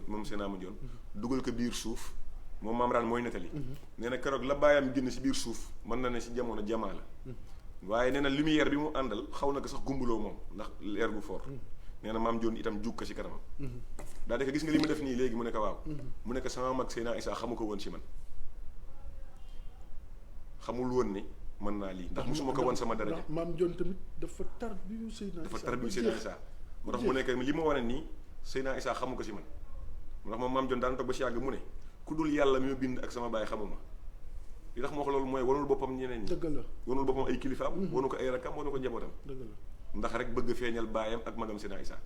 moom Seydina Mandione dugal ko biir suuf moom Mame Rane mooy nettali nee na keroog la baayam génn si biir suuf mën na ne si jamono jamaa la waaye nee na lumière bi mu àndal xaw na ko sax gumbuloo moom ndax leer gu fort nee na Mame Dione itam jug ko si kanamam daal di ko gis nga li mu def nii léegi mu ne ko waaw mu ne ko sama mag Seydina Issa xamu ko woon si man xamul woon ni mën naa lii ndax musuma ko woon sama daraja Mame Dione tamit dafa tarbiyu Seydina Issa moo tax mu nekk li ma wane nii Seydina Issa xamu ko si man moo tax moom Mame Dione daan toog ba si yàgg mu ne ku dul yàlla mi ma bind ak sama baay xamuma li tax ma wax loolu mooy wanul boppam ñeneen ñi dëgg la wanul boppam ay kilifaam wanu ko ay rakkam wanu ko njabootam dëgg la ndax rek bëgg feeñal baayam ak magam Seydina Issa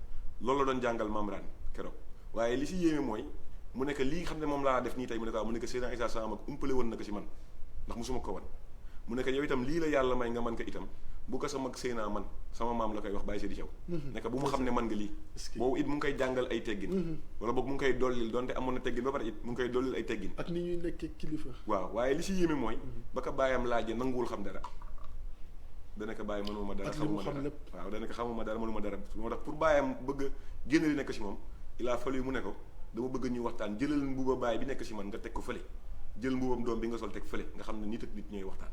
loolu la doon jàngal Mame Rane keroog waaye li si yéeme mooy mu nekk lii xam ne moom laa def nii tey mu ne ko mu nekk Seydina Issa sama mag umpale woon na ko si man ndax musuma ko wan mu nekk yow itam lii la yàlla may nga man ko itam bu ko sa mag Seydina man sama maam la koy wax Baye Seydi Thiaw nekk bu mu xam ne man nga lii boobu it mu ngi koy jàngal ay teggin wala boog mu ngi koy dollil donte amoon na teggin ba pare it mu ngi koy dollil ay teggin ak ni ñuy nekkee kilifa waaw waaye li si yéeme mooy ba ko baayam laajee nanguwul xam dara dana ko bàyyi mënuma dara xamuma dara waaw dana ko xamuma dara mënuma dara moo tax pour baayam bëgg génn li nekk si moom il a fallu mu ne ko dama bëgg ñuy waxtaan jëlal mbuuba baay bi nekk si man nga teg ko fële jël mbuubam doom bi nga sol teg fële nga xam ne nit ak nit ñooy waxtaan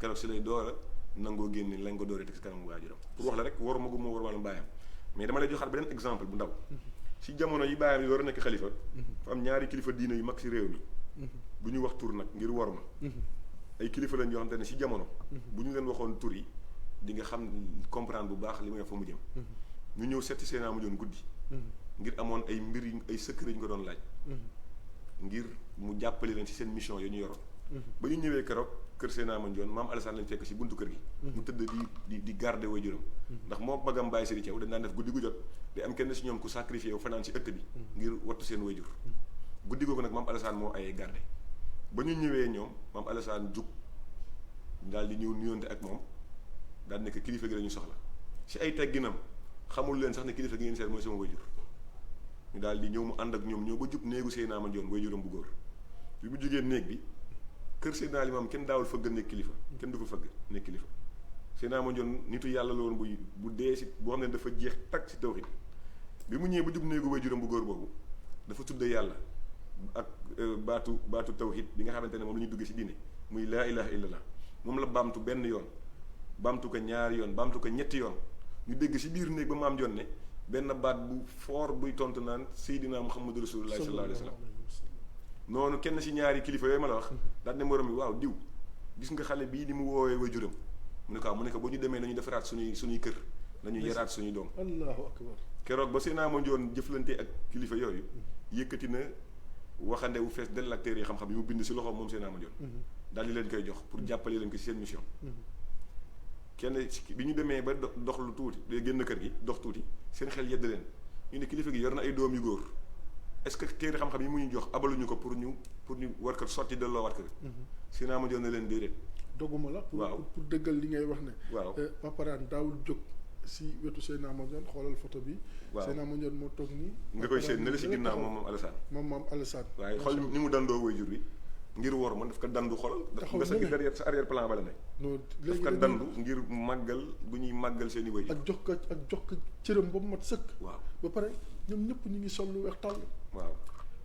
keroog si lay door a nangoo génne lañ ko dooree teg si kanamu waajuram pour wax la rek waru ma gu ma war wàllu baayam mais dama lay joxaat beneen exemple bu ndaw si jamono yi baayam yi war a nekk xalifa fa am ñaari kilifa diine yu mag si réew mi bu ñu wax tur nag ngir war ma ay kilifa lañ yoo xam te ne si jamono bu ñu leen waxoon tur yi di nga xam comprendre bu baax li may fa mu jëm ñu ñëw setti Seydina Mandione guddi ngir amoon ay mbir yu ay secret ñu ko doon laaj ngir mu jàppale leen si seen mission yi ñu yoroon ba ñu ñëwee keroog kër Seydina Mandione maam Alassane lañ fekk si buntu kër gi mu tëdd di garder waajuram ndax moo magam Baye Seydi Thiaw dañ daan def guddi gu jot day am kenn si ñoom ku sacrifié wu fanaan si ëtt bi ngir wattu seen waajur guddi googu nag maam Alassane moo ayee garder ba ñu ñëwee ñoom maam Alassane jug daal di ñëw nuyonte ak moom daal nekk kilifa gi la ñu soxla si ay tegginam xamul leen sax ne kilifa gi ngeen seet mooy sama waajur ñu daal di ñëw mu ànd ak ñoom ñëw ba jub néegu Seydina Mandione waajuram bu góor bi mu jugee néeg bi kër Seydina Limam kenn daawul fëgg nekk kilifa kenn du fa fëgg nekk kilifa Seydina Mandione nitu yàlla la woon bu dee si boo xam ne dafa jeex takk si tawhid bi mu ñëwee ba jub néegu waajuram bu góor boobu dafa tudde yàlla ak baatu tawhid bi nga xamante ne moom la ñuy duggee si diine muy laa ilaha illallah moom la baamtu benn yoon baamtu ko ñaari yoon baamtu ko ñetti yoon ñu dégg si biir néeg ba Mame Dione ne benn baat bu fort buy tontu naan Seydina Muhammadu Rasulullah sallallahu alayhi wa sallam noonu kenn si ñaari kilifa yooyu ma la wax daal ne morom bi waaw diw gis nga xale bii di mu woowee waajuram mu ne ko mu ne ko bu ñu demee nañu defaraat suñuy kër nañu yaraat suñuy doom allahu akbar keroog ba Seydina Mandione jëflante ak kilifa yooyu yëkkati na waxande wu fees dell ak téere yi xam-xam yi mu bind si loxoom moom Seydina Mandione daal di leen koy jox pour jàppale leen ko si seen mission kenn bi ñu demee ba dox lu tuuti day génn kër gi dox tuuti seen xel yedd leen ñu ne kilifa gi yor na ay doom yu góor est-ce que téere xam-xam yi mu ñu jox abaluñu ko pour ñu war ko sotti delloo wat ko si naa ma jox na leen déedéet doguma la waaw pour dëggal li ngay wax ne waaw paparaan daawul jóg si wetu Seydina Mandione xoolal photo bi waaw Seydina Mandione moo toog nii nga koy seen ne la si ginnaaw moom Alassane moom Alassane waaye xool ni mu dandoo way jur bi ngir wor man daf ko dandu xoolal daf nga sa derrière sa arrière plan ba la ne non daf ko dandu ngir màggal bu ñuy màggal seen i way ak jox ko cëram ba mu mat sëkk waaw ba pare ñoom ñëpp ñu ngi sol lu weex tàll waaw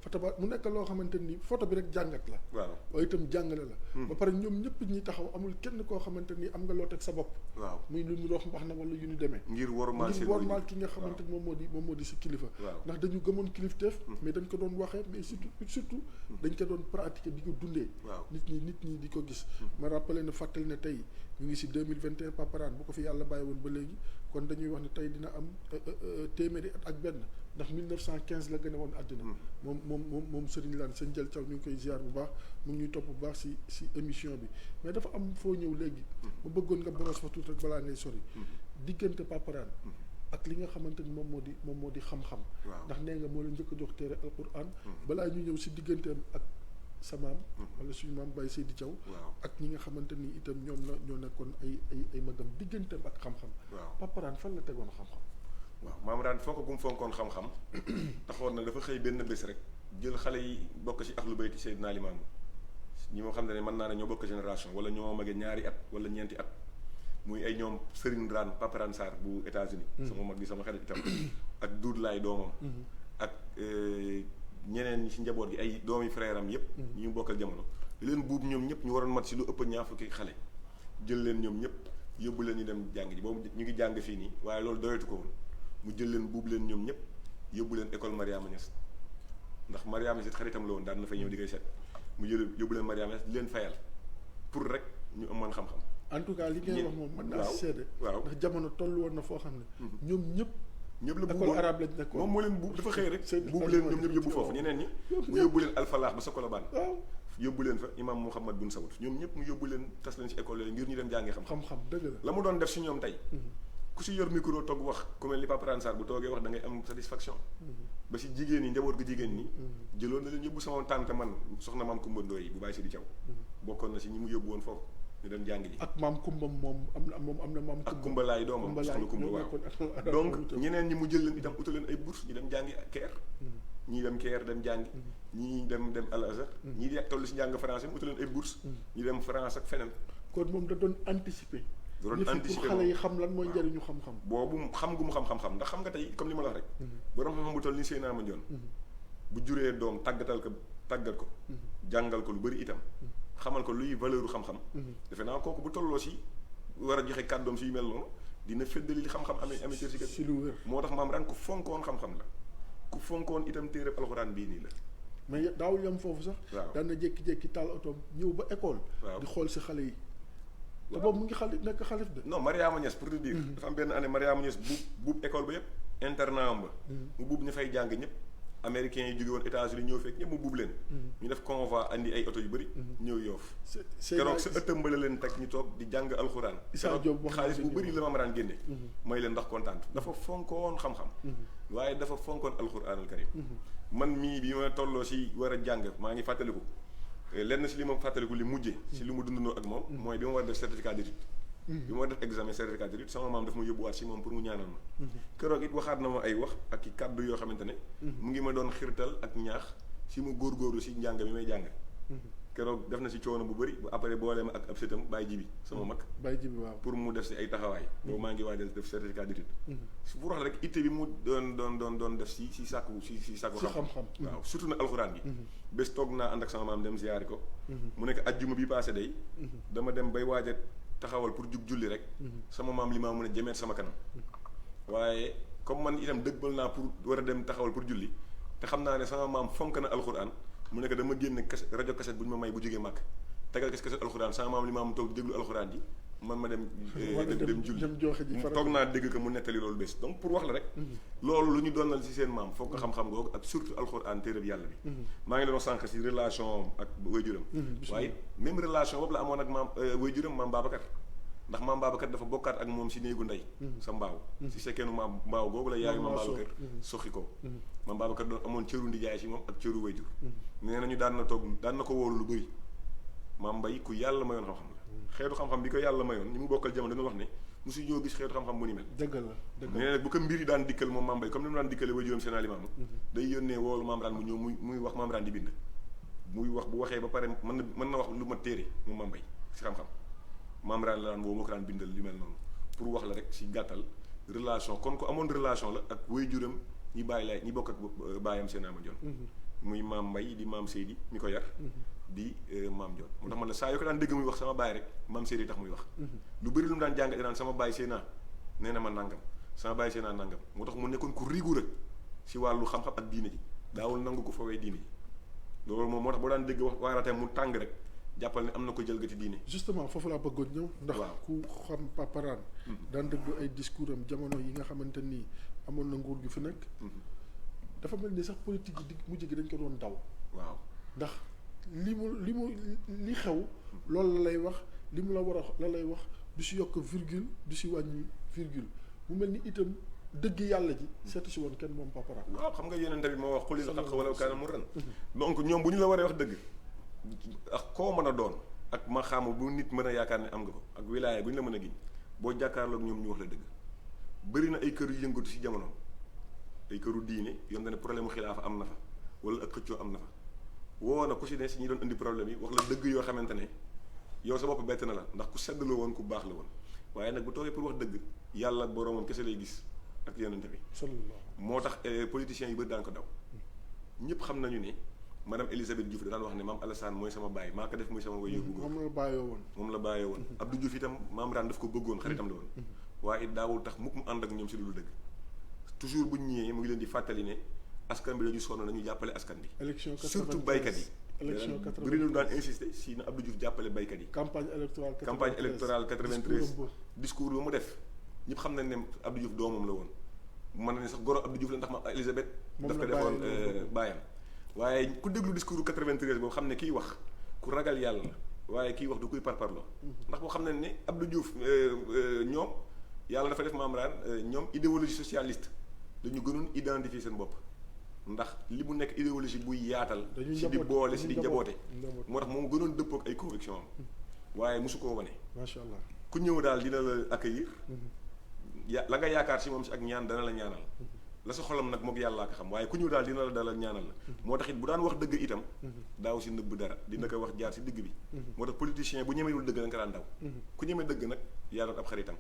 fataba mu nekk loo xamante ni photo bi rek jàngat la waaw waaye itam jàngale la ba pare ñoom ñëpp ñi taxaw amul kenn koo xamante ni am nga loo teg sa bopp waaw muy lu ñu dox mbax na wala yu ñu demee ngir wormaal seen wormaal ki nga xamante ni moom moo di si kilifa ndax dañu gëmoon kilifteef mais dañ ko doon waxee mais surtout dañ ko doon pratiquer di ko dundee nit ñi di ko gis ma rappelé ne fàttali ne tey ñu ngi si 2021 paparaan bu ko fi yàlla bàyyi woon ba léegi kon dañuy wax ne tey dina am téeméeri at ak benn ndax 1915 la gën a woon àddina moom Serigne Lane sëñ Jël Thiaw ñu ngi koy ziar bu baax mu ngi ñuy topp bu baax si émission bi mais dafa am foo ñëw léegi ma bëggoon nga boros fa tuuti rek balaa ngay sori diggante paparaan ak li nga xamante ni moom moo di xam-xam ndax nee nga moo la njëkk a jox téere alquran balaa ñu ñëw si digganteem ak sa maam wala suñu maam Baye Seydi Thiaw ak ñi nga xamante ni itam ñoo nekkoon ay magam digganteem ak xam-xam paparaan fan la tegoon xam-xam waaw maam daan fonk gum fonkoon xam-xam taxoon na dafa xëy benn bés rek jël xale yi bokk ci ahlu bayti Seydina Limaamu ñi moo xam ne mën naa ne ñoo bokk génération wala ñoo magee ñaari at wala ñeenti at muy ay ñoom Serigne Rane Paparane Sarr bu États-Unis sama mag di sama xarit itam ak Doudou Laye doomam ak ñeneen ñi ci njaboot gi ay doomi frère am yëpp ñu bokkal jamono leen buub ñoom ñëpp ñu waroon mat si lu ëpp ñaar fukki xale jël leen ñoom ñëpp yóbbu leen ñu dem jàng ji boobu ñu ngi jàng fii nii waaye loolu doyatu ko woon mu jël leen buub leen ñoom ñëpp yóbbu leen école Mariama Niass ndax Mariama Niass xaritam la woon daan na fay ñëw di koy seet mu yóbbu leen Mariama Niass di leen fayal pour rek ñu amoon xam-xam en tout cas li ngay wax moom mën naa seede ndax jamono toll woon na foo xam ne ñoom ñëpp la école arabe lañ nekkoon moom moo leen buub dafa xëy rek buub leen ñoom ñëpp yóbbu foofu ñeneen ñi mu yóbbu leen alfalaax ba sa Colobane yóbbu leen fa imam Mouhamad Bun Sawut ñoom ñëpp mu yóbbu leen tas leen ci école yooyu ngir ñu dem jàngi xam-xam dëgg la mu doon def si ñoom tey ku si yor micro toog wax ku mel ni Paparane Sarr bu toogee wax da ngay am satisfaction ba si jigéen ñi njaboot gu jigéen ñi jëloon na leen yóbbu sama tànte man soxna maam Kumba Ndooy bu Baye Seydi Thiaw bokkoon na si ñi mu yóbbu woon foofu ñu dem jàng ji ak maam Kumba moom am na maam ak Kumba Laay doomam soxna Kumba waaw donc ñeneen ñi mu jël leen itam utal leen ay bourse ñu dem jàngi Caire ñii dem Caire dem jàngi ñii dem Al Azhar ñii di toll si njàng français mu utal leen ay bourse ñu dem France ak feneen kon moom da doon anticiper pour xale yi xam lan mooy njëriñu xam-xam boobu xam gu mu xam-xam ndax xam nga tey comme li ma la wax rek borom xam-xam bu toll ni Seydina Mandione bu juree doom tàggat ko jàngal ko lu bëri itam xamal ko luy valeur xam-xam defe naa kooku bu tolloo si war a joxe kàddoom si yu mel noonu dina feddali li xam-xam amee si lu wér moo tax maam daan ku fonkoon xam-xam la ku fonkoon itam téereb alxuraan bii nii la mais daawul yam foofu sax daan na jékki-jékki taal otoom ñëw ba école di xool si xale yi te boobu mu ngi nekk xalif de non Mariama Niass pour te dire dafa am benn année Mariama Niass buub école ba yëpp internat am ba mu buub ñu fay jàng ñëpp américains yi jóge woon États-Unis ñëw fekk ñëpp mu buub leen ñu def convoi andi ay oto yu bëri ñëw Yoof keroog sa ëttambale leen teg ñu toog di jàng alxuraan xaalis bu bëri la ma daan génne may leen ndax kontaan dafa fonkoon xam-xam waaye dafa fonkoon alxuraanul karim man mii bi ma tolloo si war a jàng maa ngi fàttaliku lenn si li ma fàttaliku li mujje si li mu dundandoo ak moom mooy bi ma war def certificat d'étude bi ma war def examen certificat d'étude sama maam daf ma yóbbuwaat si moom pour mu ñaanal ma keroog it waxaat na ma ay wax ak i kàddu yoo xamante ne mu ngi ma doon xirtal ak ñaax si mu góorgóorlu si njàng mi may jàng keroog def na si coono bu bëri bu après boole ma ak ab sëtam Baye Jibi sama mag Baye Jibi waaw pour mu def si ay taxawaay boobu maa ngi waaj def certificat d'étude pour wax rek itte bi mu doon def si sàkku xam-xam waaw surtout nag alxuraan bi bés toog naa ànd ak sama maam dem ziyaari ko mu nekk ajjuma bi passé day dama dem bay waaj a taxawal pour jug julli rek sama maam li maa mun a jëmeet sama kanam waaye comme man itam dëgmal naa pour war a dem taxawal pour julli te xam naa ne sama maam fonk na alxuraan mu nekk dama génne rajo cassette bu ñu ma may bu jógee màkk tegal cassette alxuraan sama maam li maa mu toog di déglu alxuraan ji man ma dem julli toog naa dégg ko mu nettali loolu bés donc pour wax la rek loolu lu ñu doonal ci seen maam foog xam-xam googu ak surtout alxuraan téereb yàlla bi maa ngi leen wax sànq ci relation ak waajuram waaye même relation boobu la amoon ak maam waajuram maam Babacar ndax maam Babacar dafa bokkaat ak moom si néegu ndey sa mbaaw si sekkeenu maam mbaaw googu la yaayu maam Babacar soxi ko maam Babacar doon amoon cëru ndijaay si moom ak cëru wayjur nee nañu daan na ko woolu lu bëri maam Mbay ku yàlla mayoon xam-xam la xeetu xam-xam bi ko yàlla mayoon ñi mu bokkal jamono dañu wax ne mosu ñoo gis xeetu xam-xam bu ni mel dëgg la nee nag bu ko mbir yi daan dikkal moom maam Mbay comme ni mu daan dikkale way juróom seen alimaam day yónnee woolu maam raan mu ñëw muy wax maam raan di bind muy wax bu waxee ba pare mën na wax lu ma téere moom maam Mbay si xam-xam maam raan la daan woo moo ko daan bindal li mel noonu pour wax la rek si gàttal relation kon ko amoon relation la ak way juróom ñi bàyyi laay ñi bokk ak baayam seen ama jon muy maam Mbay di maam Seydi mi ko yar di maam Jon moo tax man la saa yoo ko daan dégg muy wax sama baay rek maam Seydi tax muy wax lu bëri lu mu daan jàng dinaan sama baay Seyna nee na ma nangam sama baay Seyna nangam moo tax mu nekkoon ku rigoureux si wàllu xam-xam ak diine ji daawul nangu ko fawee diine ji loolu moom moo tax boo daan dégg wax waaraatee mu tàng rek jàppal ne am na ko jëlgati diine justement foofu laa bëggoon ñëw ndax ku xam paparaan daan déglu ay discours am jamono yi nga xamante nii amoon na nguur gi fi nekk dafa mel ni sax politique yi mujj gi dañ ko doon daw waaw ndax li xew loolu la lay wax li mu la war a la lay wax du si yokk virgule du si wàññi virgule mu mel ni itam dëgg yàlla ji seetu si woon kenn moom papara waaw xam nga yeneen tamit moo wax xulil xaq wala kaana mu ren donc ñoom bu ñu la waree wax dëgg ak koo mën a doon ak ma xaamu bu nit mën a yaakaar ne am nga ko ak wilaaya bu ñu la mën a giñ boo jàkkaarloog ñoom ñu wax la dëgg bëri na ay kër yu yëngatu si jamono ay këru diine yoon nga ne problème mu xilaafa am na fa wala ak xëccoo am na fa woo na ku si ne si ñi doon indi problème yi wax la dëgg yoo xamante ne yow sa bopp bett na la ndax ku sedd la woon ku baax la woon waaye nag bu toogee pour wax dëgg yàlla ak boroomam kese lay gis ak yonente bi moo tax politiciens yu bëri daan ko daw ñëpp xam nañu ne madame Elisabeth Diouf da daan wax ne maam Alassane mooy sama baay maa ko def muy sama wayu bu góor moom la bàyyoo woon Abdou Diouf itam maam Raan daf ko bëggoon xaritam la woon waaye it daawul tax mukk mu ànd ak ñoom si lu dëgg toujours bu ñu ñëwee mu ngi leen di fàttali ne askan bi dañu sonn nañu jàppale askan bi surtout baykat yi bëri na daan insister si na Abdou Diouf jàppale baykat yi campagne électorale 93 discours ba mu def ñëpp xam nañ ne Abdou Diouf doomam la woon mën na ne sax goro Abdou Diouf la ndax ma Elisabeth daf ko defoon baayam waaye ku déglu discours 93 boobu xam ne kiy wax ku ragal yàlla la waaye kiy wax du kuy parparloo ndax boo xam nañ ne Abdou Diouf ñoom yàlla dafa def membrane ñoom idéologie socialiste dañu gënoon identifier seen bopp ndax li mu nekk idéologie buy yaatal si di boole si di njaboote moo tax moom gënoon dëppoo ak ay conviction am waaye mosu koo wane macha allah ku ñëw daal dina la accueillir la nga yaakaar si moom si ak ñaan dana la ñaanal la sa xolam nag mook yàllaa ko xam waaye ku ñëw daal dina la dalal ñaanal la moo tax it bu daan wax dëgg itam daaw si nëbb dara dina ko wax jaar si digg bi moo tax politicien bu ñemewul dëgg da nga ko daan daw ku ñeme dëgg nag yaa doon ab xaritam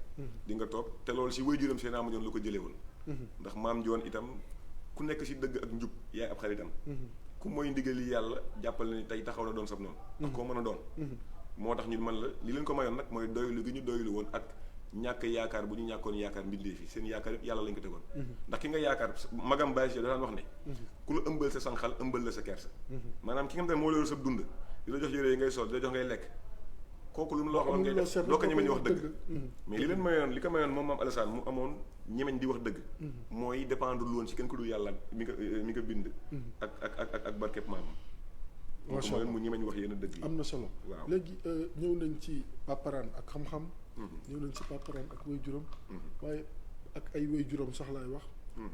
di nga toog te loolu si waajuram seen Ama Joon la ko jëlee woon ndax maam Joon itam ku nekk si dëgg ak njub yaay ab xaritam ku mooy ndigali yàlla jàppal na ni tey taxaw na doon sab noonu ak koo mën a doon moo tax ñu man la li leen ko mayoon nag mooy doylu gi ñu doylu woon ak ñàkk yaakaar bu ñu ñàkkoon yaakaar mbindee fi seen yaakaar yëpp yàlla lañ ko tegoon ndax ki nga yaakaar magam bàyyi si daan wax ne ku la ëmbal sa sanxal ëmbal la sa kersa maanaam ki nga xam ne moo loolu sa dund di la jox yére yi ngay sol di la jox ngay lekk kooku lu mu la wax ngay def doo ko ñemeñ wax dëgg mais li leen mayoon li ko mayoon moom maam Alassane mu amoon ñemeñ di wax dëgg mooy dépendre lu woon ci kenn ku dul yàlla mi ko bind ak barkeb maamam macha allah mu ñemeñ wax yenn dëgg yi am na solo waaw léegi ñëw nañ ci paparaan ak xam-xam ñëw nañ ci paparaan ak way juróom waaye ak ay way juróom sax laay wax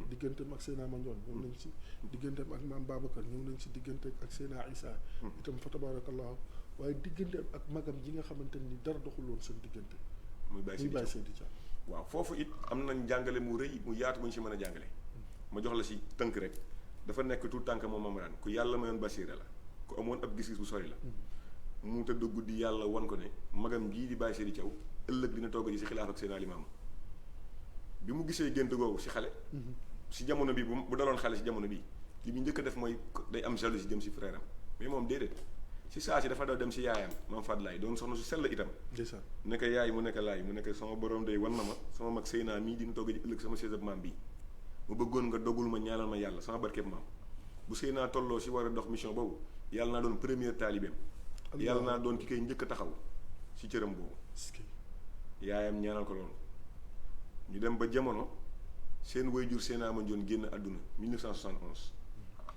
digganteem ak Seyna Mandione ñëw nañ ci digganteem ak maam Babacar ñëw nañ ci digganteem ak Seyna Issa itam fa tabarakallahu waaye digganteem ak magam ji nga xamante ni dara doxul woon seen diggante muy Baye Seydi Thiam waaw foofu it am nañ jàngale mu rëy mu yaatu bu ñu si mën a jàngale ma jox la si tënk rek dafa nekk tout tànk moom Mamadou ku yàlla mayoon basiira la ku amoon ab gis-gis bu sori la mu tëdd guddi yàlla wan ko ne magam jii di Baye Seydi Thiaw ëllëg dina togg ji si xilaaf ak seen alimaam bi mu gisee gént googu si xale si jamono bi bu daloon xale si jamono bi li mu njëkk a def mooy day am jalousie jëm si frère am mais moom déedéet si saa si dafa daw dem si yaayam maam Fadlaay doon soxna su sell itam nekk yaay mu nekk laay mu nekk sama borom day wan na ma sama mag Seyna mii dina togg ji ëllëg sama séesab maam bii mu bëggoon nga dogul ma ñaanal ma yàlla sama barkeeb maam bu Seyna tolloo si war a dox mission boobu yàlla naa doon première taalibeem yàlla naa doon ki koy njëkk a taxaw si cëram boobu yaayam ñaanal ko loolu ñu dem ba jamono seen waajur Seyna Mandione génn àdduna 1971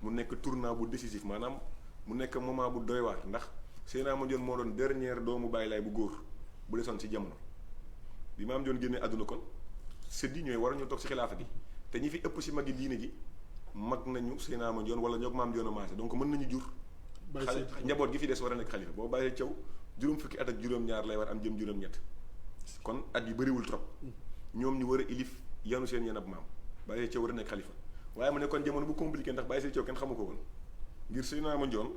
mu nekk tournant bu décisif maanaam mu nekk moment bu doy waar ndax Seyna Mandione moo doon dernière doomu Baay Laay bu góor bu desoon ci jamono bi maam Njoon génnee àdduna kon sët yi ñooy war a ñu toog si xilaafa gi te ñi fi ëpp si magi diine ji mag nañu Seydina Ma Njoon wala ñoo maam Njoon a maase donc mën nañu jur xale njaboot gi fi des war a nekk xalifa boo bàyyee caw juróom fukki at ak juróom-ñaar lay war am jëm juróom-ñett kon at yi bëriwul trop ñoom ñu war a ilif yanu seen yenab maam bàyyee caw war a nekk xalifa waaye mu ne kon jamono bu compliqué ndax bàyyi see caw kenn xamu ko woon ngir Seydina Ma Njoon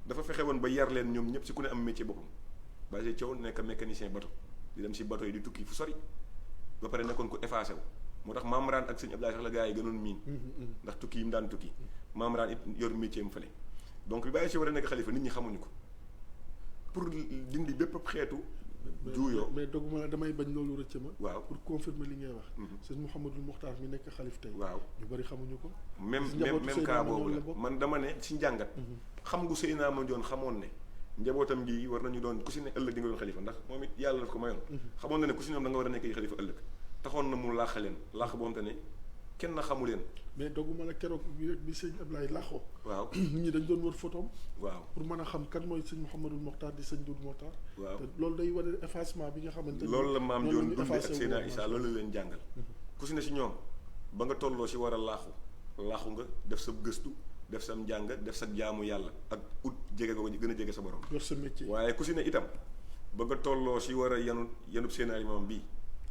dafa fexe woon ba yar leen ñoom ñëpp si ku ne am métier boppam bàyyi see caw nekk mécanicien bateau di dem si bateau yi di tukki fu sori ba pare nekkoon ko effacé wu moo tax Maam Raan ak sëñ Abdoulaye sax la gars yi gënoon miin ndax tukki yi mu daan tukki Maam Raan it yor métier mu fële donc bi bàyyi see war a nekk xalifa nit ñi xamuñu ko pour dindi bépp xeetu juuyoo mais doguma la damay bañ loolu rëcc ma waaw pour confirmer li ngay wax sëñ Mouhamadul Mokhtar mi nekk xalif tey waaw ñu bëri xamuñu ko même cas boobu la man dama ne si njàngat xam gu Seydina Ma Njoon xamoon ne njabootam gi war nañu doon ku si ne ëllëg di nga doon xalifa ndax moom it yàlla daf ko mayoon xamoon na ne ku si ñoom da nga war a nekk xalifa ëllëg taxoon na mu laax leen laax boo xam te ne kenn na xamu leen mais dogguma la keroog bi sëñ Ablaye laaxoo waaw nit ñi dañ doon wër photom waaw pour mën a xam kan mooy sëñ Mouhamadul Mokhtar di sëñ Doudou Mokhtar waaw te loolu day wane effacement bi nga xamante loolu la maam Njoon dund ak Seydina Issa loolu la leen jàngal ku si ne si ñoom ba nga tolloo si war a laaxu nga def sa gëstu def sa njàng def sa jaamu yàlla ak ut jege ko gën a jege sa borom yor sa métier waaye ku si ne itam ba nga tolloo si war a yanub Seydina Limaamu bii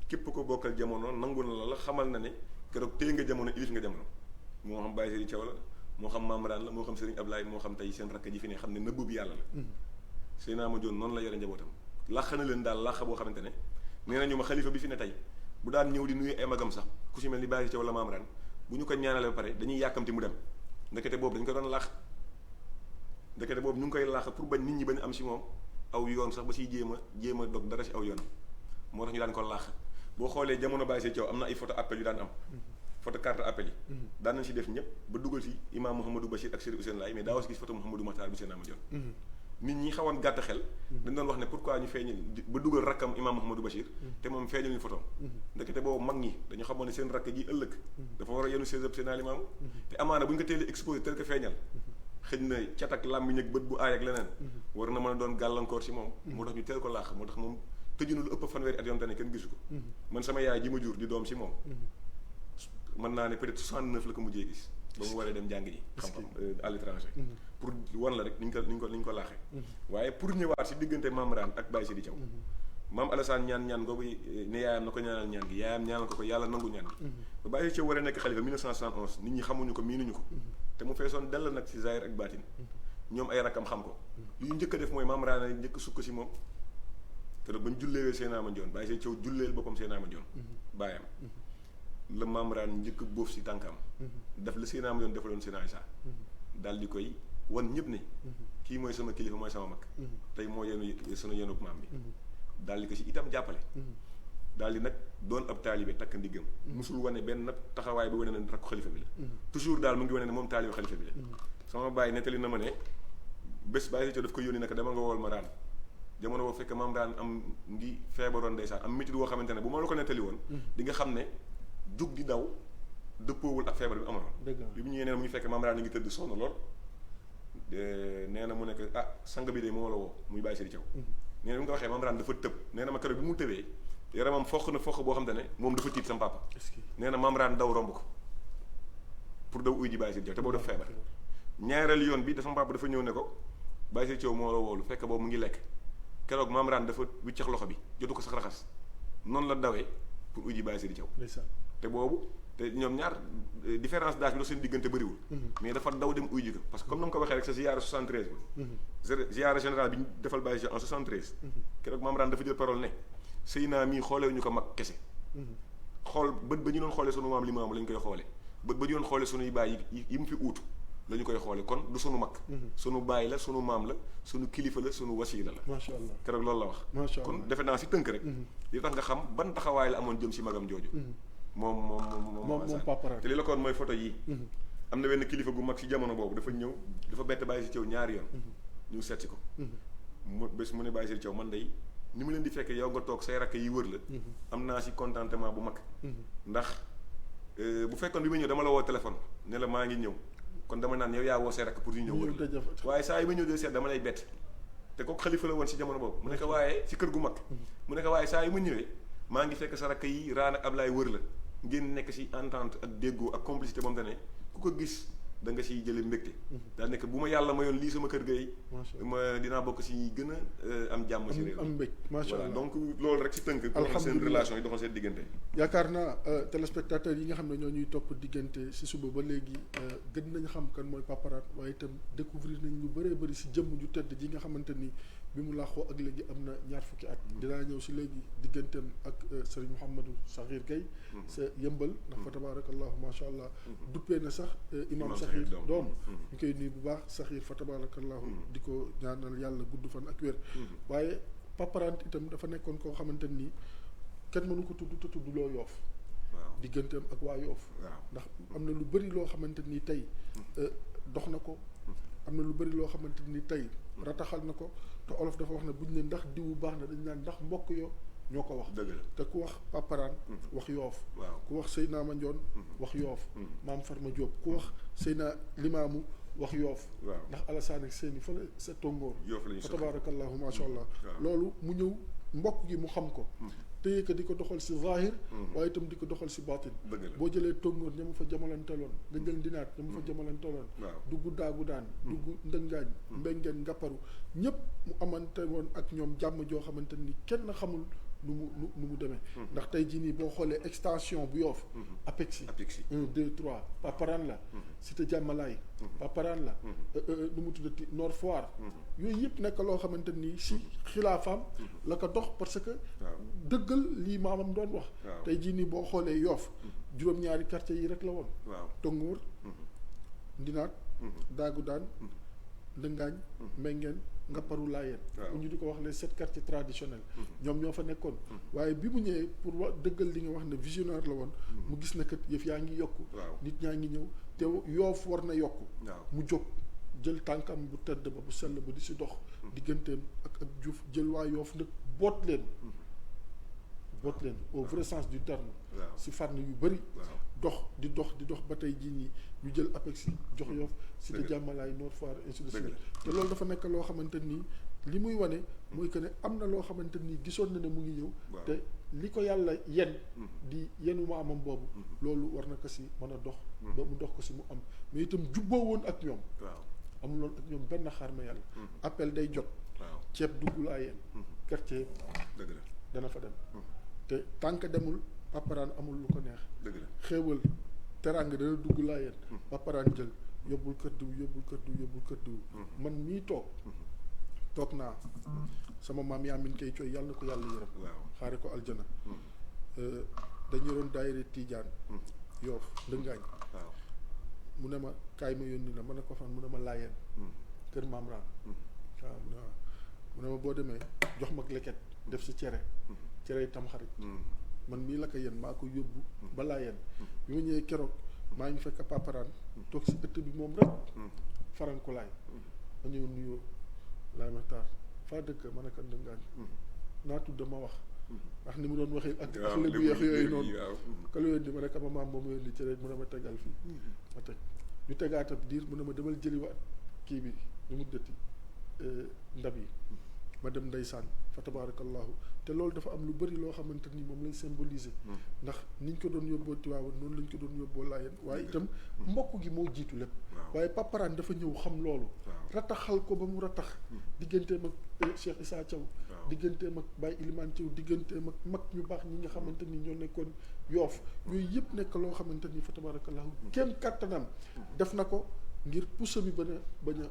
képp ko bokkal jamono nangu na la xamal na ne keroog téye nga jamono ilif nga jamono moo xam Baye Serigne Thiaw la moo xam Maam Raan la moo xam Serigne Ablaye moo xam tey seen rakk ji fi ne xam ne nëbb bi yàlla la Seydina Ma Njoon noonu la yore njabootam làq na leen daal làq boo xamante ne nee nañu ma xalifa bi fi ne tey bu daan ñëw di nuyu ay magam sax ku si mel ni Baye Serigne Thiaw la Maam Raan bu ñu ko ñaanale ba pare dañuy yàkkamti mu dem ndekete boobu dañu ko doon làq ndekete boobu ñu ngi koy làq pour bañ nit ñi bañ am si moom aw yoon sax ba siy jéem a dog dara si aw yoonam moo tax ñu daan ko làq boo xoolee jamono Baye Serigne Thiaw am na ay photo appel yu daan am photo carte appel yi daan nañ si def ñëpp ba dugal si imam Mouhamadou Bachir ak Serigne Ousseynou Laye mais daawoo si gis photo Mouhamadou Makhtar bu Seydina Ma Njoon nit ñi xawoon gàtt xel dañ doon wax ne pourquoi ñu feeñal ba dugal rakkam imam Mouhamadou Bachir te moom feeñal ñu photo ndekete boobu mag ñi dañu xamoon ne seen rakk ji ëllëg dafa war a yenu seen Seydina Limaamu te amaana bu ñu ko teelee exposé tel ko feeñal xëj na cat ak làmmiñ ak bët bu aay ak leneen war na mën a doon gàllankoor si moom moo tax ñu teel ko laax moo tax moom tëju na lu ëpp fanweeri at yoon te ne kenn gisu ko man sama yaay ji ma jur di doom si moom mën naa ne peut-être 69 la ko mujjee gis ba mu waree dem jàng ji xam-xam à l'étranger pour wan la rek ni ñu ko laaxee waaye pour ñëwaat si diggante Maam Raan ak Baye Sidi Thiaw maam Alassane ñaan googu ne yaayam na ko ñaanal ñaan gi yaayam ñaanal ko yàlla nangu ñaan gi ba Baye Sidi Thiaw waree nekk xalifa 1971 nit ñi xamuñu ko miinuñu ko te mu feesoon dell nag si zahir ak baatin ñoom ay rakkam xam ko li ñu njëkk a def mooy Maam Raan njëkk a sukk si moom te ba ñu julleewee Seydina Ma Njoon Baye Sidi Thiaw julleel boppam Seydina Ma Njoon baayam la Maam Raan njëkk bóof si tànkam daf la Seydina Ma Njoon defaloon Seydina Issa daal di koy wan ñëpp ne kii mooy sama kilifa mooy sama mag tey moo yenu sunu yenub maam bi daal di ko si itam jàppale daal di nag doon ab taalibe takk ndiggam musul wane benn nag taxawaay ba wane ne rakku xalifa bi la toujours daal mu ngi wane ne moom taalibe xalifa bi la sama bàyyi nettali na ma ne bés Baye Sidi Thiaw daf ko yónni nag dama nga wool ma Raan jamono boo fekk Maam Raan am ngi feebaroon ndeysaan am métit boo xamante ne bu ma la ko nettali woon di nga xam ne jug di daw dëppoowul ak feebar bi amoon bi mu ñëwee nee na mu ngi fekk Maam Raan ngi tëdd sonn lool nee na mu nekk sang bi de moo la woo muy Baye Sidi Thiaw nee na bi nga ko waxee Maam Raan dafa tëb nee na ma keroog bi mu tëbee yaramam foq na foq boo xam te ne moom dafa tiit sama papa nee na Maam Raan daw romb ko pour daw uy ji Baye Sidi Thiaw te boobu dafa feebar ñaareel yoon bi sama papa dafa ñëw ne ko Baye Sidi Thiaw moo la woolu fekk boobu mu ngi lekk keroog Maam Raan dafa wiccax loxo bi jotu ko sax raxas noonu la dawee pour uy ji Baye Sidi Thiaw te boobu te ñoom ñaar différence d'âge bi la seen diggante bëriwul mais dafa daw dem uy ji ko parce que comme na ma ko waxee rek sa ziyaara 73 bi ziyaara général bi ñu defal Baye Sidi en 73 keroog Maam Raan dafa jël parole ne sëy naa mii xoolee ñu ko mag kese xool bët ba ñu doon xoolee sunu maam Limaamu la ñu koy xoolee bët ba ñu doon xoolee sunuy baay yi mu fi uutu la ñu koy xoolee kon du sunu mag sunu baay la sunu maam la sunu kilifa la sunu wasiila la macha allah keroog loolu la wax macha allah kon defe naa si tënk rek li tax nga xam ban taxawaay la amoon jëm si magam jooju moom Papa Raan te li la ko woon mooy photo yii am na benn kilifa gu mag si jamono boobu dafa ñëw dafa bett Baye Sidi Thiaw ñaari yoon ñu seet si ko mu bés mu ne Baye Sidi Thiaw man day ni mu leen di fekkee yow nga toog say rakk yi wër la am naa si contentement bu mag ndax bu fekkoon bi ma ñëw dama la woo téléphone ne la maa ngi ñëw kon dama naan yow yaa woo say rakk pour ñu ñëw wër la waaye saa yi ma ñëw dee seet dama lay bett te kooku xalifa la woon si jamono boobu mu ne ko waaye si kër gu mag mu ne ko waaye saa yi ma ñëwee maa ngi fekk sa rakk yi Raan ak Ablaye wër la ngeen nekk si entente ak déggoo ak complicité moom te ne ku ko gis da nga siy jëlee mbégte. daa nekk bu ma yàlla mayoon lii sama kër gay ma dinaa bokk si gën a am jàmm si réew am mbég macha allah donc loolu rek si tënk pour seen relation yi doxal seen diggante. yaakaar naa téléspectateurs yi nga xam ne ñoo ñuy topp diggante si suba ba léegi gën nañ xam kan mooy Papa Rane waaye itam découvrir nañ lu bëree bëri si jëmm ju tedd ji nga xamante ni bi mu laaxoo ak léegi am na ñaar fukki at. dinaa ñëw si léegi digganteem ak Serigne Mouhamadou Sakhir Gueye sa yëmbal ndax fa tabarakallahu macha allah duppee na sax imam Sakhir doom ñu koy nuyu bu baax Sakhir fa tabarakallahu di ko ñaanal yàlla gudd fan ak wér waaye Papa Rane itam dafa nekkoon koo xamante nii kenn mënu ko tudd te tudd loo Yoof digganteem ak waa Yoof ndax am na lu bëri loo xamante ni tey dox na ko am na lu bëri loo xamante ni tey rataxal na ko te olof dafa wax ne buñ ne ndax diwu baax na dañ naan ndax mbokk yo ñoo ko wax te ku wax Papa Rane wax Yoof ku wax Seydina Mandione wax Yoof Maam Farma Diop ku wax Seydina Limaamu wax Yoof ndax Alassane ak Seyni fa la sa tongoor fa tabarakallahu macha allah loolu mu ñëw mbokk gi mu xam ko téye ko di ko doxal si zahir waaye itam di ko doxal si baatin boo jëlee tongoor ña ma fa jamalanteloon nga jël ndinaat ña ma fa jamalanteloon dugg daagu daan dugg ndëngaañ mbengeen ngapparu ñëpp mu amante woon ak ñoom jàmm joo xamante ni kenn xamul nu mu demee ndax tey jii nii boo xoolee extension bu Yoof Apexi 1 2 3 Papa Rane la Cité Diamalaye Papa Rane la nu mu tuddati Nord Foire yooyu yëpp nekk loo xamante nii si xilaafaam la ko dox parce que dëggal lii maamam doon wax tey jii nii boo xoolee Yoof juróom-ñaari quartier yi rek la woon Tongoor Ndinaat Daagu Daan Ndëngaañ Mbengeen Ngapparu Laayeen ñu di ko wax les 7 quartiers traditionnels ñoom ñoo fa nekkoon waaye bi mu ñëwee pour wax dëggal li nga wax ne visionnaire la woon mu gis na kat yëf yaa ngi yokku nit ñaa ngi ñëw te Yoof war na yokku mu jóg jël tànkam bu tedd ba bu sell ba di si dox digganteem ak Diouf jël waa Yoof nag boot leen au vrai sens du terme si fànn yu bëri dox di dox ba tey jii nii ñu jël Apexi jox Yoof Cité Diamalaye Nord Foire ainsi de suite te loolu dafa nekk loo xamante nii li muy wane mooy que ne am na loo xamante nii gisoon na ne mu ngi ñëw te li ko yàlla yen di yenu maamam boobu loolu war na ko si mën a dox ba mu dox ko si mu am mais itam jubboo woon ak ñoom amuloon ak ñoom benn xaar ma yàlla appel day jot ceeb dugg laa yeen quartier dana fa dem te tànk demul Papa Rane amul lu ko neex xéewal teraanga dana dugg laa yeen Papa Rane jël yóbbul kër diw man mii toog naa sama maam Yaamin kay cooy yàlla na ko yàlla yërëm xaare ko aljana dañu doon daayira Tiijaan Yoof Ndëngaañ mu ne ma kaay ma yónni la ma ne ko fan mu ne ma laayeen kër maam Raan waaw mu ne ma boo demee jox ma leket def si cere tamxarit man mii la ko yéen maa ko yóbbu ba laayeen bi ma ñëwee keroog maa ngi fekk Papa Rane toog si ëtt bi moom rek farankulaay ma ñëw nuyoo laay ma taar faa dëkk ma ne ko Ndëngaañ naa tudd ma wax ndax ni mu doon waxee ak lébu yeex yooyu noonu ka la yónni ma ne ko ma maam moom yónni cere mu ne ma tegal fii ma teg ñu tegaatab diir mu ne ma demal jëliwaat kii bi ñu mu dëtti ndab yi ma dem ndeysaan fa tabarakallahu te loolu dafa am lu bëri loo xamante ni moom lay symboliser ndax niñ ko doon yóbboo Tiwaawan noonu lañ ko doon yóbboo Laayeen waaye itam mbokk gi moo jiitu lépp waaye Papa Rane dafa ñëw xam loolu rataxal ko ba mu ratax digganteem ak Cheikh Issa Thiaw digganteem ak Baye Ilimane Thiaw digganteem ak mag ñu baax ñi nga xamante ni ñoo nekkoon Yoof yooyu yëpp nekk loo xamante ni fa tabarakallahu kéem kattanam def na ko ngir pousse bi bañ a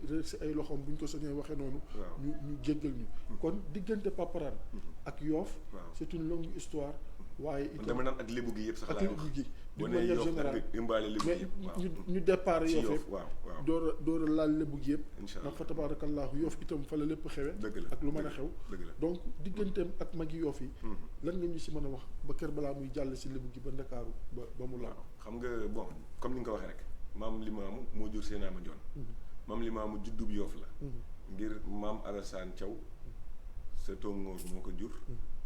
réer si ay loxoom bu ñu ko sañee waxee noonu ñu jéggal ñu kon diggante Papa Rane ak Yoof c'est une longue histoire waaye itam dama naan ak lébu gi yëpp sax ak lébu gi d'une manière générale mais ñu départ Yoof yëpp door a laal lébu gi yëpp ndax fa tabarakallahu Yoof itam fa la lépp xewe ak lu mën a xew donc digganteem ak magi Yoof yi lan nga ñu si mën a wax ba kër balaa muy jàll si lébu gi ba Ndakaaru ba mu laal xam nga bon comme ni nga ko waxee rek maam Limaamu moo jur Seydina Mandione maam Limaamu juddub Yoof la ngir maam Alassane Thiaw sa tongoor moo ko jur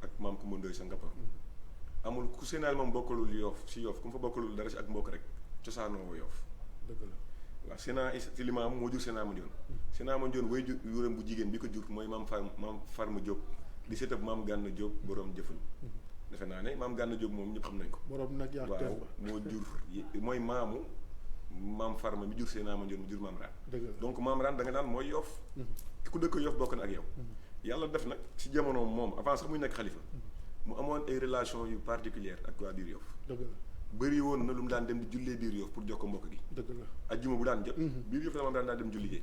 ak maam Kumba Ndoy sa Ngapparu amul ku Seydina Limaamu bokkalul Yoof si Yoof ku mu fa bokkalul dara si ak mbokk rek cosaanoo Yoof dëgg la waaw Seydina Limaamu moo jur Seydina Mandione Seydina Mandione way juróom bu jigéen bi ko jur mooy maam Farma Diop di seetab maam Gànna Diop borom jëfal defe naa ne maam Gànna Jóob moom ñëpp xam nañ ko. borom nag yaa waaw moo jur mooy maamu maam Farma mi jur Seydina Mandione mi jur maam Raan. donc maam Raan da nga naan mooy Yoff. ki ku dëkk Yoff bokk na ak yow. yàlla def nag si jamono moom avant sax muy nekk xalifa mu amoon ay relation yu particulière ak waa biir Yoff. dëgg la bëri woon na lu mu daan dem di jullee biir Yoff pour jox ko mbokk gi. dëgg la ajjuma bu daan jot. biir Yoff la maam daan dem julli